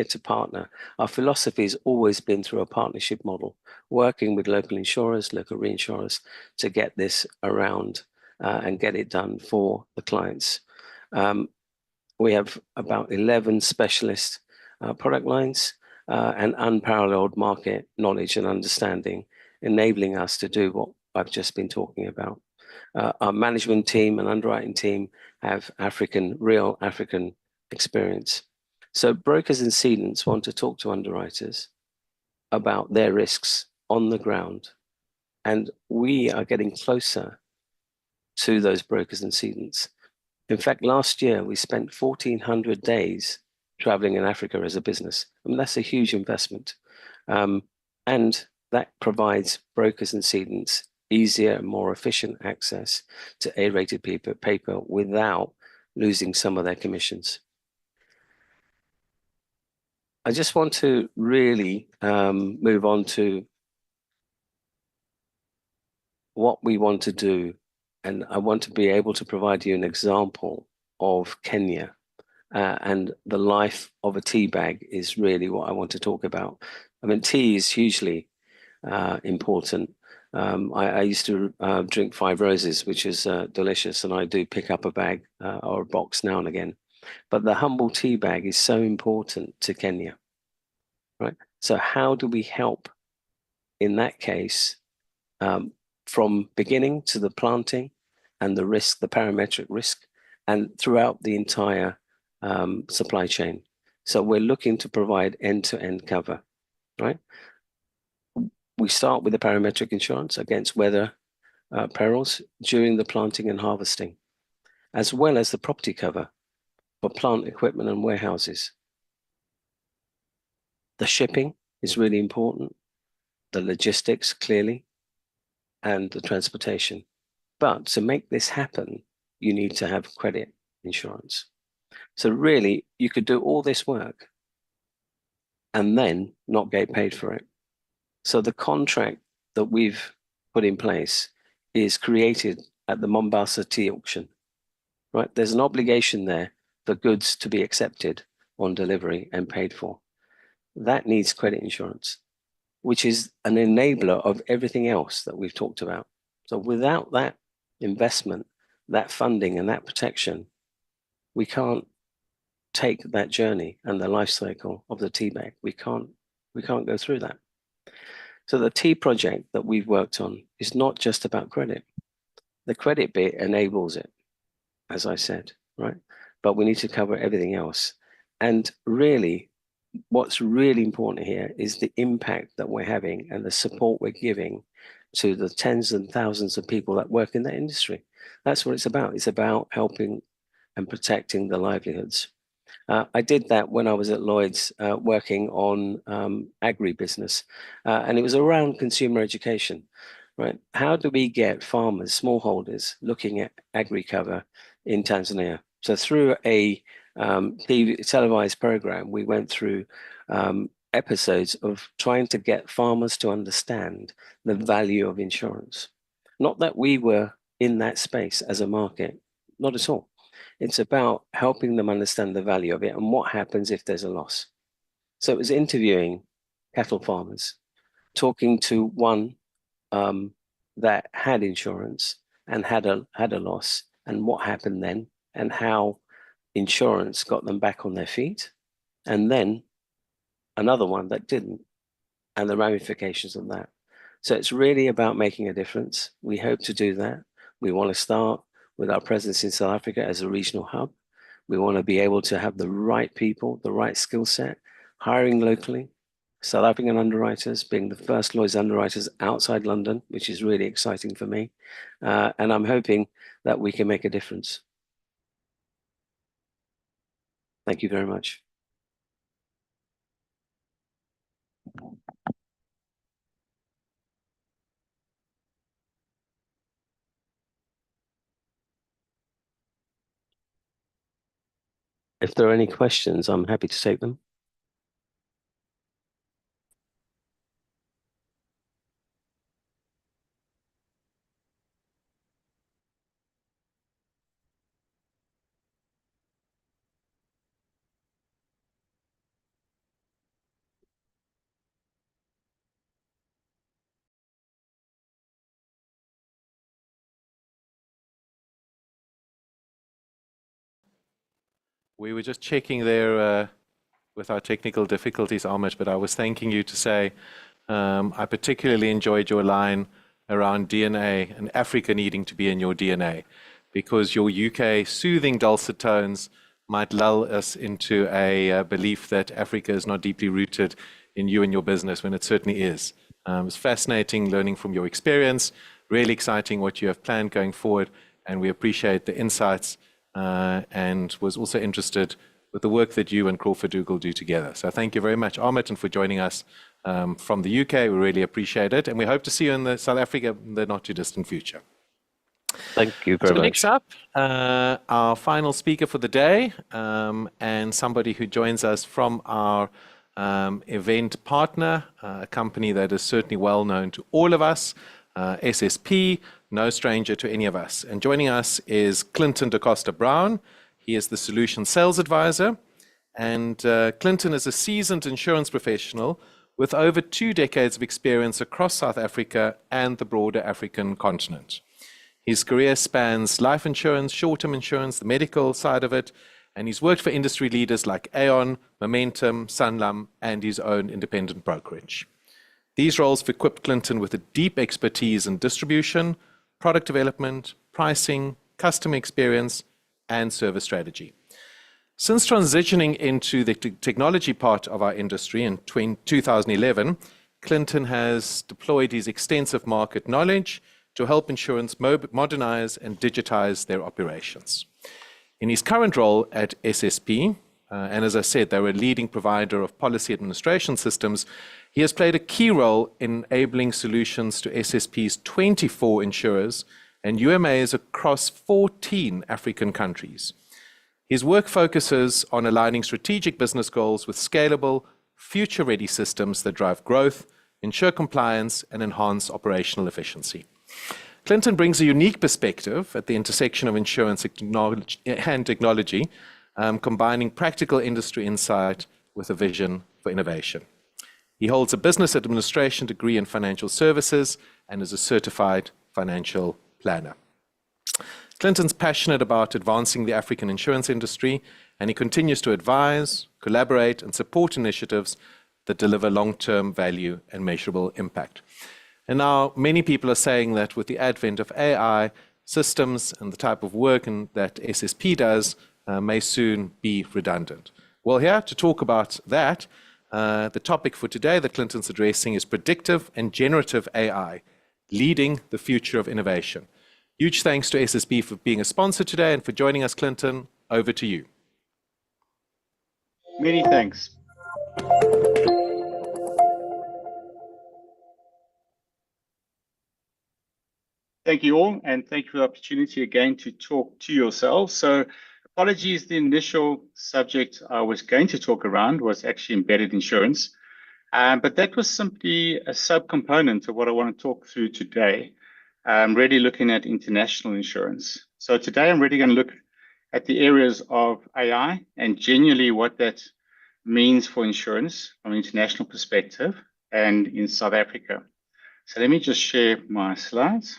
to partner. Our philosophy has always been through a partnership model, working with local insurers, local reinsurers to get this around and get it done for the clients. We have about 11 specialist product lines and unparalleled market knowledge and understanding enabling us to do what I've just been talking about. Our management team and underwriting team have real African experience. So brokers and cedants want to talk to underwriters about their risks on the ground. And we are getting closer to those brokers and cedants. In fact, last year we spent 1,400 days traveling in Africa as a business. I mean, that's a huge investment. And that provides brokers and cedants easier and more efficient access to A-rated paper without losing some of their commissions. I just want to really move on to what we want to do. And I want to be able to provide you an example of Kenya. And the life of a tea bag is really what I want to talk about. I mean, tea is hugely important. I used to drink Five Roses, which is delicious, and I do pick up a bag or a box now and again. But the humble tea bag is so important to Kenya, right? So how do we help in that case from beginning to the planting and the risk, the parametric risk, and throughout the entire supply chain? So we're looking to provide end-to-end cover, right? We start with the parametric insurance against weather perils during the planting and harvesting, as well as the property cover for plant equipment and warehouses. The shipping is really important, the logistics clearly, and the transportation. But to make this happen, you need to have credit insurance. So really, you could do all this work and then not get paid for it. So the contract that we've put in place is created at the Mombasa tea auction, right? There's an obligation there for goods to be accepted on delivery and paid for. That needs credit insurance, which is an enabler of everything else that we've talked about. So without that investment, that funding and that protection, we can't take that journey and the life cycle of the tea bag. We can't go through that. So the tea project that we've worked on is not just about credit. The credit bit enables it, as I said, right? But we need to cover everything else. And really, what's really important here is the impact that we're having and the support we're giving to the tens and thousands of people that work in that industry. That's what it's about. It's about helping and protecting the livelihoods. I did that when I was at Lloyd's working on agribusiness, and it was around consumer education, right? How do we get farmers, smallholders, looking at agri cover in Tanzania? So through a televised program, we went through episodes of trying to get farmers to understand the value of insurance. Not that we were in that space as a market, not at all. It's about helping them understand the value of it and what happens if there's a loss. So it was interviewing cattle farmers, talking to one that had insurance and had a loss, and what happened then, and how insurance got them back on their feet, and then another one that didn't, and the ramifications of that. So it's really about making a difference. We hope to do that. We want to start with our presence in South Africa as a regional hub. We want to be able to have the right people, the right skill set, hiring locally, South African underwriters, being the first Lloyd's underwriters outside London, which is really exciting for me. And I'm hoping that we can make a difference. Thank you very much. If there are any questions, I'm happy to take them. We were just checking there with our technical difficulties, Ahmed, but I was thanking you to say I particularly enjoyed your line around DNA and Africa needing to be in your DNA, because your UK soothing dulcet tones might lull us into a belief that Africa is not deeply rooted in you and your business, when it certainly is. It's fascinating learning from your experience, really exciting what you have planned going forward, and we appreciate the insights, and was also interested with the work that you and Crawford Dougal do together. So thank you very much, Ahmet, and for joining us from the UK. We really appreciate it, and we hope to see you in South Africa in the not too distant future. Thank you very much. Next up, our final speaker for the day, and somebody who joins us from our event partner, a company that is certainly well known to all of us, SSP, no stranger to any of us. And joining us is Clinton da Costa Brown. He is the Solution Sales Advisor. And Clinton is a seasoned insurance professional with over 2 decades of experience across South Africa and the broader African continent. His career spans life insurance, short-term insurance, the medical side of it, and he's worked for industry leaders like Aon, Momentum, Sanlam, and his own independent brokerage. These roles have equipped Clinton with a deep expertise in distribution, product development, pricing, customer experience, and service strategy. Since transitioning into the technology part of our industry in 2011, Clinton has deployed his extensive market knowledge to help insurance modernize and digitize their operations. In his current role at SSP, and as I said, they're a leading provider of policy administration systems, he has played a key role in enabling solutions to SSP's 24 insurers and UMAs across 14 African countries. His work focuses on aligning strategic business goals with scalable, future-ready systems that drive growth, ensure compliance, and enhance operational efficiency. Clinton brings a unique perspective at the intersection of insurance and technology, combining practical industry insight with a vision for innovation. He holds a business administration degree in financial services and is a certified financial planner. Clinton's passionate about advancing the African insurance industry, and he continues to advise, collaborate, and support initiatives that deliver long-term value and measurable impact. And now many people are saying that with the advent of AI, systems and the type of work that SSP does may soon be redundant. Well, here to talk about that, the topic for today that Clinton's addressing is predictive and generative AI, leading the future of innovation. Huge thanks to SSP for being a sponsor today and for joining us, Clinton. Over to you. Many thanks. Thank you all, and thank you for the opportunity again to talk to yourselves. So apologies, the initial subject I was going to talk around was actually embedded insurance, but that was simply a subcomponent of what I want to talk through today. I'm really looking at international insurance. So today I'm really going to look at the areas of AI and genuinely what that means for insurance from an international perspective and in South Africa. So let me just share my slides.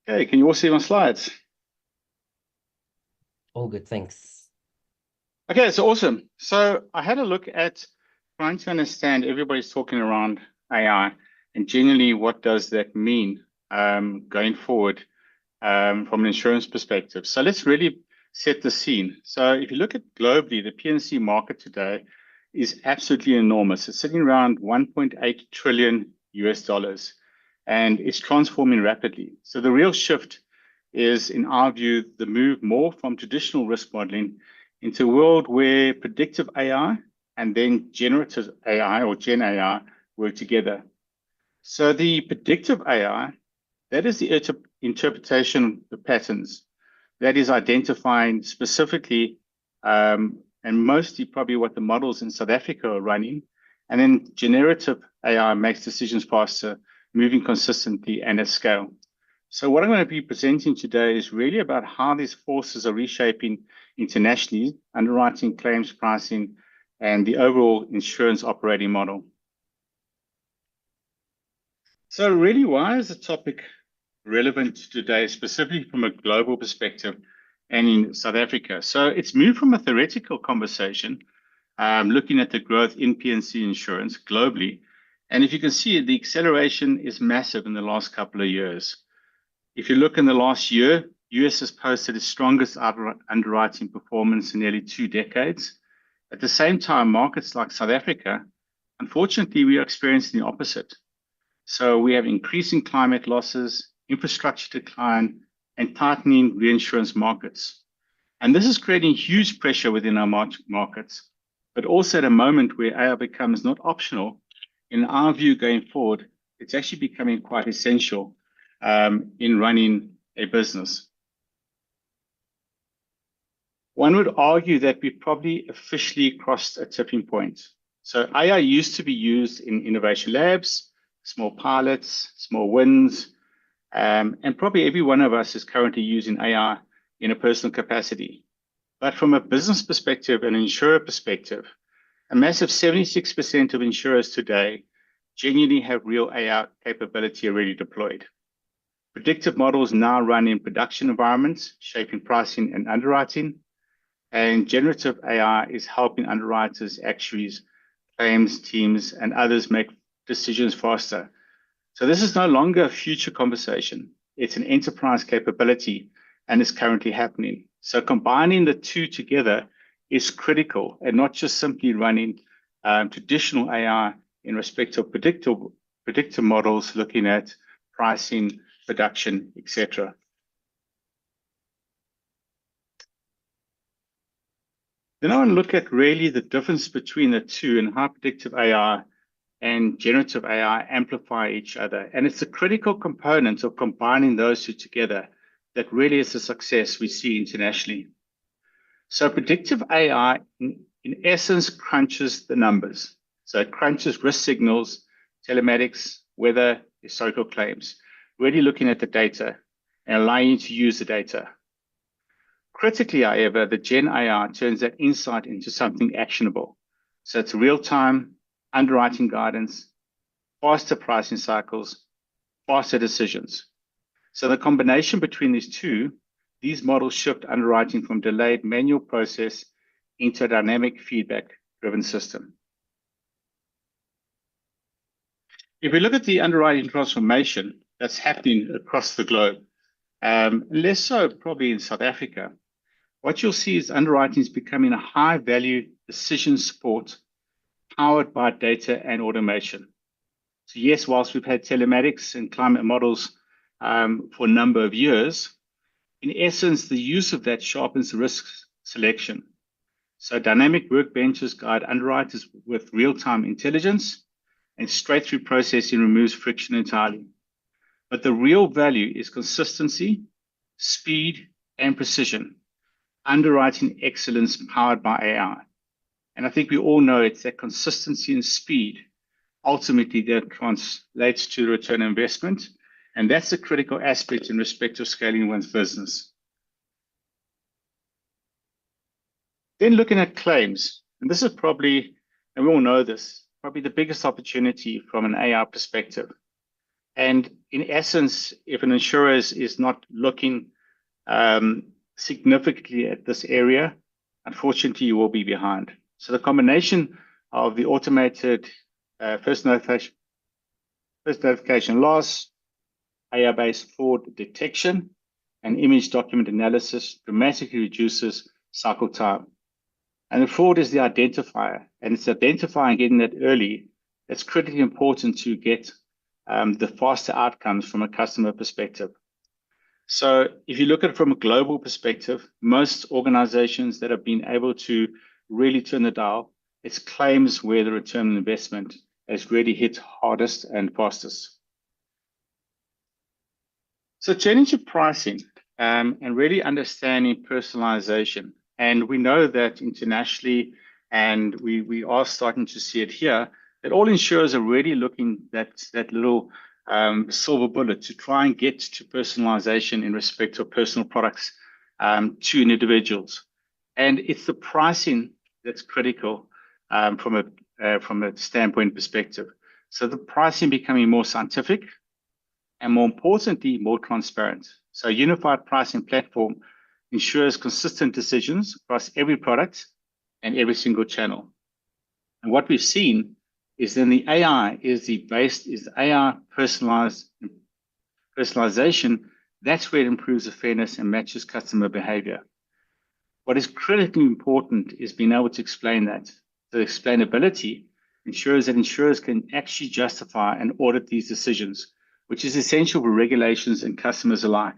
Okay, can you all see my slides? All good, thanks. Okay, so awesome. So I had a look at trying to understand, everybody's talking around AI, and generally what does that mean going forward from an insurance perspective. So let's really set the scene. So if you look at globally, the P&C market today is absolutely enormous. It's sitting around 1.8 trillion US dollars. And it's transforming rapidly. So the real shift is, in our view, the move more from traditional risk modeling into a world where predictive AI and then generative AI or Gen AI work together. So the predictive AI, that is the interpretation of the patterns. That is identifying specifically and mostly probably what the models in South Africa are running. And then generative AI makes decisions faster, moving consistently and at scale. So what I'm going to be presenting today is really about how these forces are reshaping internationally, underwriting, claims pricing, and the overall insurance operating model. So really, why is the topic relevant today, specifically from a global perspective and in South Africa? So it's moved from a theoretical conversation, looking at the growth in P&C insurance globally. And if you can see, the acceleration is massive in the last couple of years. If you look in the last year, US has posted its strongest underwriting performance in nearly 2 decades. At the same time, markets like South Africa, unfortunately, we are experiencing the opposite. So we have increasing climate losses, infrastructure decline, and tightening reinsurance markets. And this is creating huge pressure within our markets, but also at a moment where AI becomes not optional. In our view going forward, it's actually becoming quite essential in running a business. One would argue that we probably officially crossed a tipping point. So AI used to be used in innovation labs, small pilots, small wins, and probably every one of us is currently using AI in a personal capacity. But from a business perspective and insurer perspective, a massive 76% of insurers today genuinely have real AI capability already deployed. Predictive models now run in production environments, shaping pricing and underwriting, and generative AI is helping underwriters, actuaries, claims teams, and others make decisions faster. So this is no longer a future conversation. It's an enterprise capability and is currently happening. So combining the two together is critical, and not just simply running traditional AI in respect of predictive models, looking at pricing, production, etc. Then I want to look at really the difference between the two and how predictive AI and generative AI amplify each other. And it's a critical component of combining those two together that really is the success we see internationally. So predictive AI, in essence, crunches the numbers. So it crunches risk signals, telematics, weather, historical claims, really looking at the data and allowing you to use the data. Critically, however, the Gen AI turns that insight into something actionable. So it's real-time underwriting guidance, faster pricing cycles, faster decisions. So the combination between these models shift underwriting from delayed manual process into a dynamic feedback-driven system. If we look at the underwriting transformation that's happening across the globe, less so probably in South Africa, what you'll see is underwriting is becoming a high-value decision support powered by data and automation. So yes, whilst we've had telematics and climate models for a number of years, in essence, the use of that sharpens risk selection. So dynamic workbenches guide underwriters with real-time intelligence, and straight-through processing removes friction entirely. But the real value is consistency, speed, and precision. Underwriting excellence powered by AI. And I think we all know it's that consistency and speed ultimately that translates to return on investment. And that's a critical aspect in respect of scaling one's business. Then looking at claims, and this is probably, and we all know this, probably the biggest opportunity from an AI perspective. And in essence, if an insurer is not looking significantly at this area, unfortunately, you will be behind. So the combination of the automated first notification loss, AI-based fraud detection, and image document analysis dramatically reduces cycle time. And the fraud is the identifier, and it's identifying getting that early. It's critically important to get the faster outcomes from a customer perspective. So if you look at it from a global perspective, most organizations that have been able to really turn the dial, it's claims where the return on investment has really hit hardest and fastest. So turning to pricing and really understanding personalization. And we know that internationally, and we are starting to see it here, that all insurers are really looking at that little silver bullet to try and get to personalization in respect of personal products to individuals. And it's the pricing that's critical from a standpoint perspective. So the pricing becoming more scientific, and more importantly, more transparent. So a unified pricing platform ensures consistent decisions across every product and every single channel. And what we've seen is then the AI is the AI personalization. That's where it improves the fairness and matches customer behavior. What is critically important is being able to explain that. The explainability ensures that insurers can actually justify and audit these decisions, which is essential for regulations and customers alike.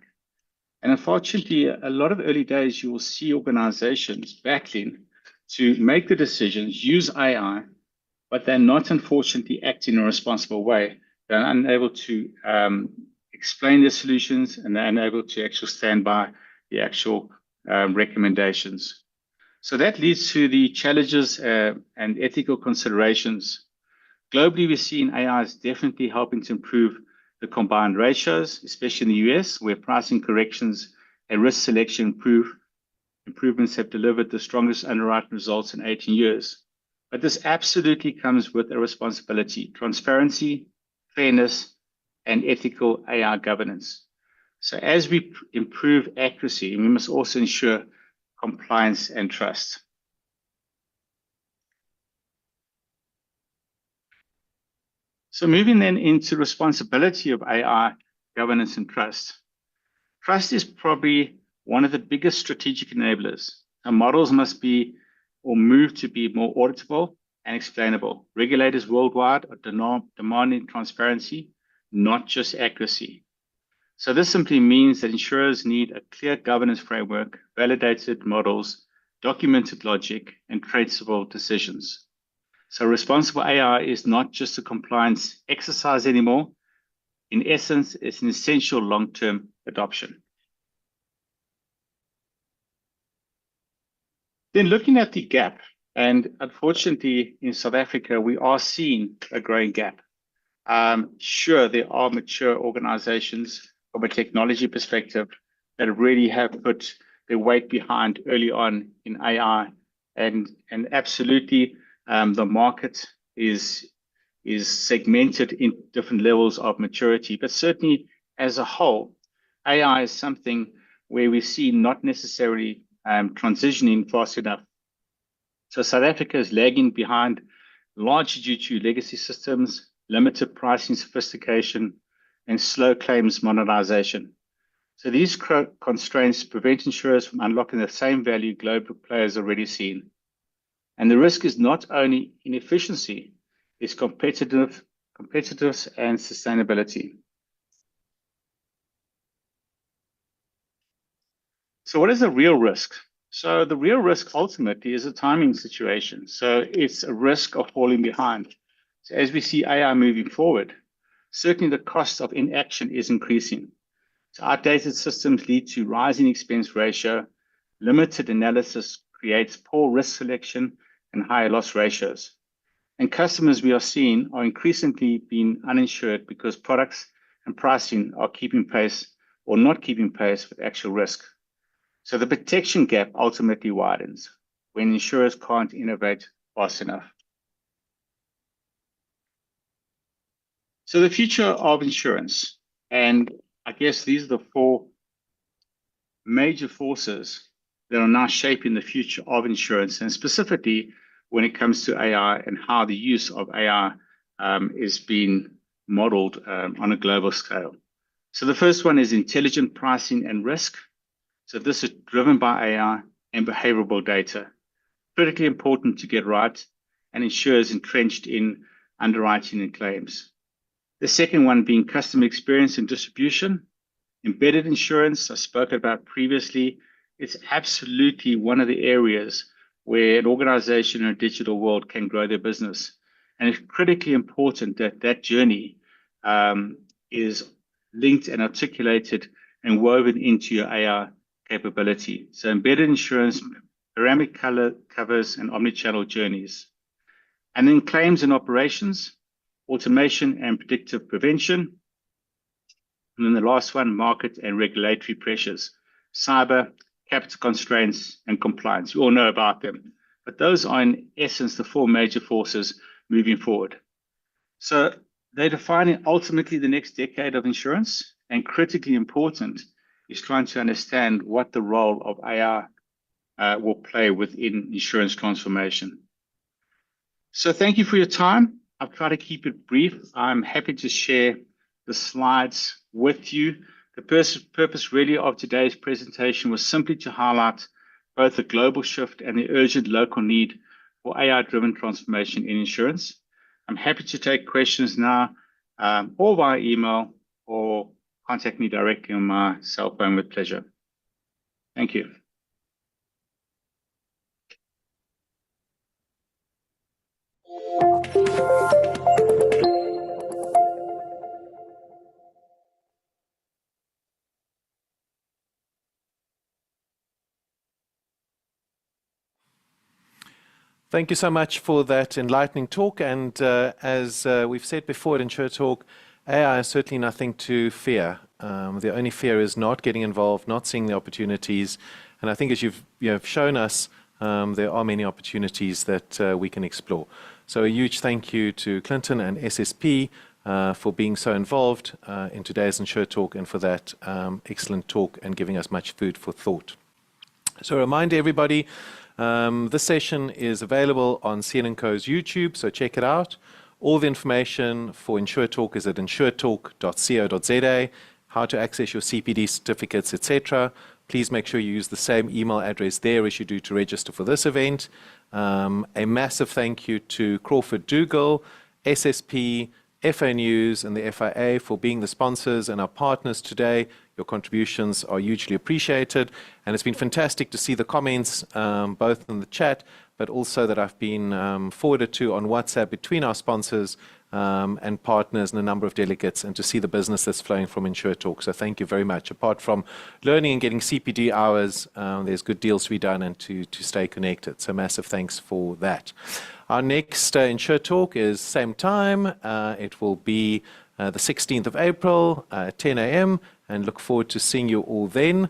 And unfortunately, a lot of early days, you will see organizations battling to make the decisions, use AI, but they're not unfortunately acting in a responsible way. They're unable to explain their solutions, and they're unable to actually stand by the actual recommendations. So that leads to the challenges and ethical considerations. Globally, we're seeing AI is definitely helping to improve the combined ratios, especially in the US, where pricing corrections and risk selection improvements have delivered the strongest underwriting results in 18 years. But this absolutely comes with a responsibility: transparency, fairness, and ethical AI governance. So as we improve accuracy, we must also ensure compliance and trust. So moving then into responsibility of AI governance and trust. Trust is probably one of the biggest strategic enablers. Our models must be or move to be more auditable and explainable. Regulators worldwide are demanding transparency, not just accuracy. So this simply means that insurers need a clear governance framework, validated models, documented logic, and traceable decisions. So responsible AI is not just a compliance exercise anymore. In essence, it's an essential long-term adoption. Then looking at the gap, and unfortunately in South Africa, we are seeing a growing gap. Sure, there are mature organizations from a technology perspective that really have put their weight behind early on in AI, and absolutely the market is segmented in different levels of maturity. But certainly as a whole, AI is something where we see not necessarily transitioning fast enough. So South Africa is lagging behind largely due to legacy systems, limited pricing sophistication, and slow claims monetization. So these constraints prevent insurers from unlocking the same value global players already seen. And the risk is not only inefficiency, it's competitiveness and sustainability. So what is the real risk? So the real risk ultimately is a timing situation. So it's a risk of falling behind. So as we see AI moving forward, certainly the cost of inaction is increasing. So outdated systems lead to rising expense ratio, limited analysis creates poor risk selection and higher loss ratios. And customers we are seeing are increasingly being uninsured because products and pricing are keeping pace or not keeping pace with actual risk. So the protection gap ultimately widens when insurers can't innovate fast enough. So the future of insurance, and I guess these are the four major forces that are now shaping the future of insurance, and specifically when it comes to AI and how the use of AI is being modeled on a global scale. So the first one is intelligent pricing and risk. So this is driven by AI and behavioral data. Critically important to get right, and insurers entrenched in underwriting and claims. The second one being customer experience and distribution. Embedded insurance, I spoke about previously. It's absolutely one of the areas where an organization in a digital world can grow their business. And it's critically important that that journey is linked and articulated and woven into your AI capability. So embedded insurance, panoramic color covers, and omnichannel journeys. And then claims and operations, automation and predictive prevention. And then the last one, market and regulatory pressures, cyber, capital constraints, and compliance. You all know about them. But those are in essence the four major forces moving forward. So They're defining ultimately the next decade of insurance, and critically important is trying to understand what the role of AI will play within insurance transformation. So thank you for your time. I've tried to keep it brief. I'm happy to share the slides with you. The purpose really of today's presentation was simply to highlight both the global shift and the urgent local need for AI-driven transformation in insurance. I'm happy to take questions now, or via email, or contact me directly on my cell phone with pleasure. Thank you. Thank you so much for that enlightening talk. And as we've said before at InsureTalk, AI is certainly nothing to fear. The only fear is not getting involved, not seeing the opportunities. And I think as you've shown us, there are many opportunities that we can explore. So a huge thank you to Clinton and SSP for being so involved in today's InsureTalk, and for that excellent talk and giving us much food for thought. So a reminder, everybody, this session is available on CN&CO's YouTube, so check it out. All the information for InsureTalk is at InsureTalk.co.za, how to access your CPD certificates, etc. Please make sure you use the same email address there as you do to register for this event. A massive thank you to Crawford Dougal, SSP, FA News, and the FIA for being the sponsors and our partners today. Your contributions are hugely appreciated, and it's been fantastic to see the comments, both in the chat, but also that I've been forwarded to on WhatsApp between our sponsors and partners and a number of delegates, and to see the business that's flowing from InsureTalk. So thank you very much. Apart from learning and getting CPD hours, there's good deals to be done and to stay connected. So massive thanks for that. Our next InsureTalk is same time. It will be the 16th of April at 10 a.m. and look forward to seeing you all then.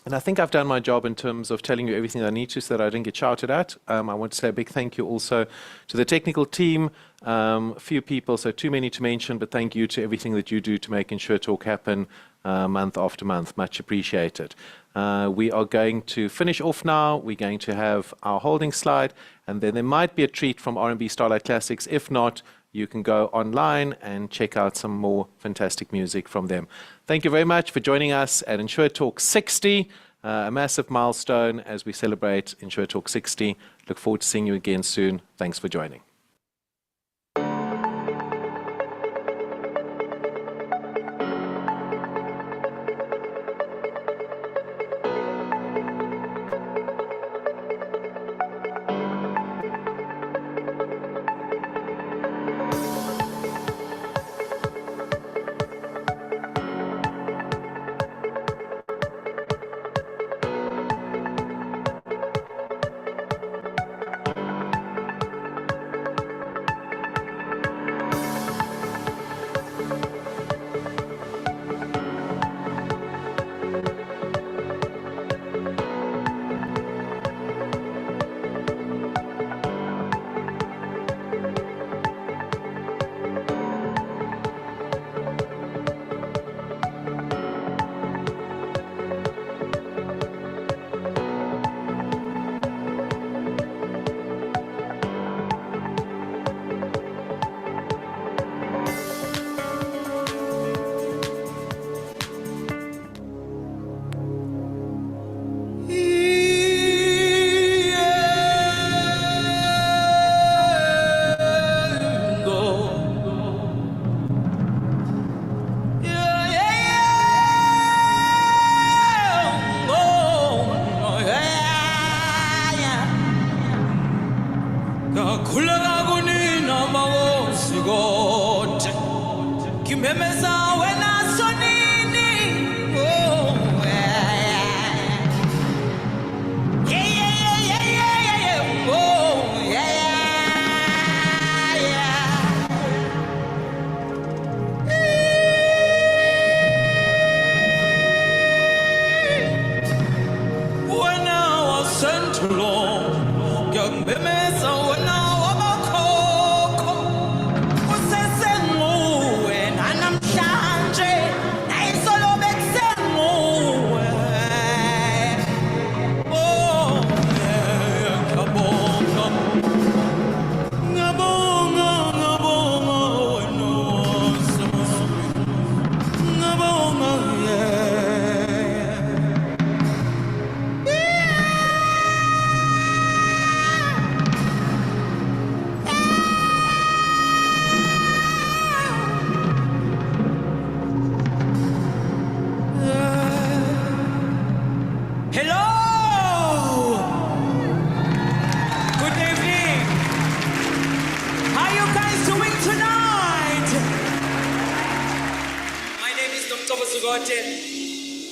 And I think I've done my job in terms of telling you everything I need to so that I didn't get shouted at. I want to say a big thank you also to the technical team. A few people, so too many to mention, but thank you to everything that you do to make InsureTalk happen month after month. Much appreciated. We are going to finish off now. We're going to have our holding slide, and then there might be a treat from R&B Starlight Classics. If not, you can go online and check out some more fantastic music from them. Thank you very much for joining us at InsureTalk60, a massive milestone as we celebrate InsureTalk60. Look forward to seeing you again soon. Thanks for joining.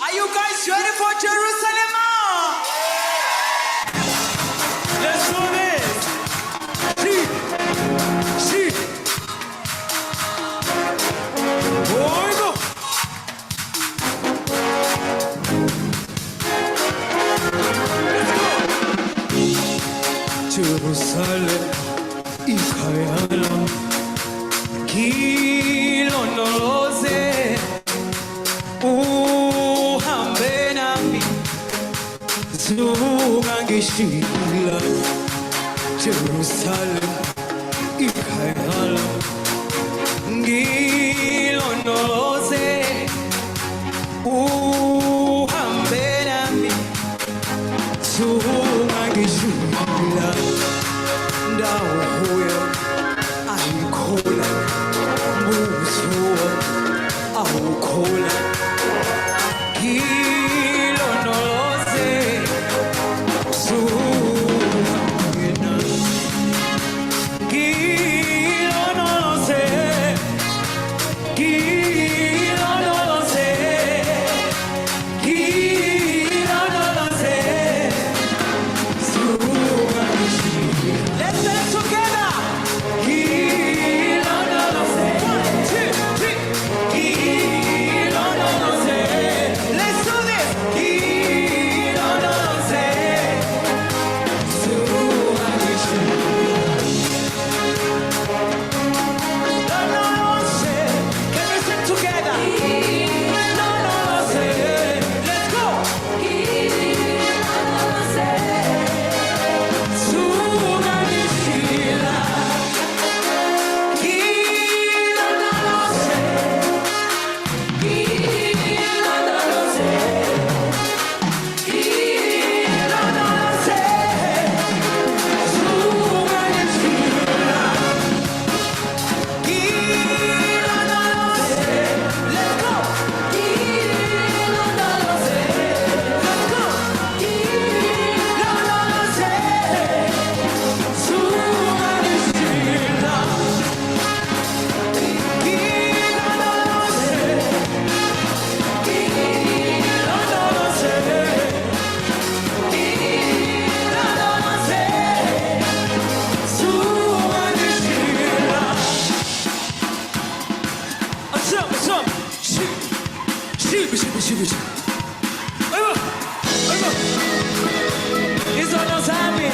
Are you guys ready for Jerusalem? Let's do this. She. Oh, go. Jerusalem, ikayala, kilondoloze, uhambe nami, zungangishila. Jerusalem, ikayala, kilondoloze, uhambe nami, zungangishila. Ndawo huyo ayikhola mbuso awukhola ngilondoloze sungena ngilondoloze ngilondoloze ngilondoloze sungena. Let's say it together. Let's do this. Can we sing together? Let's go. It's almost happening.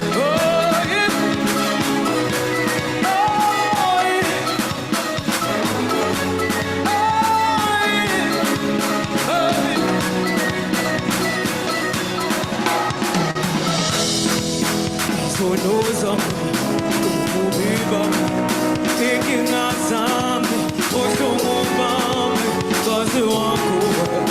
Oh, yeah. Oh, yeah. Oh, yeah. So knows taking us on, oh, so move on, 'cause you want to.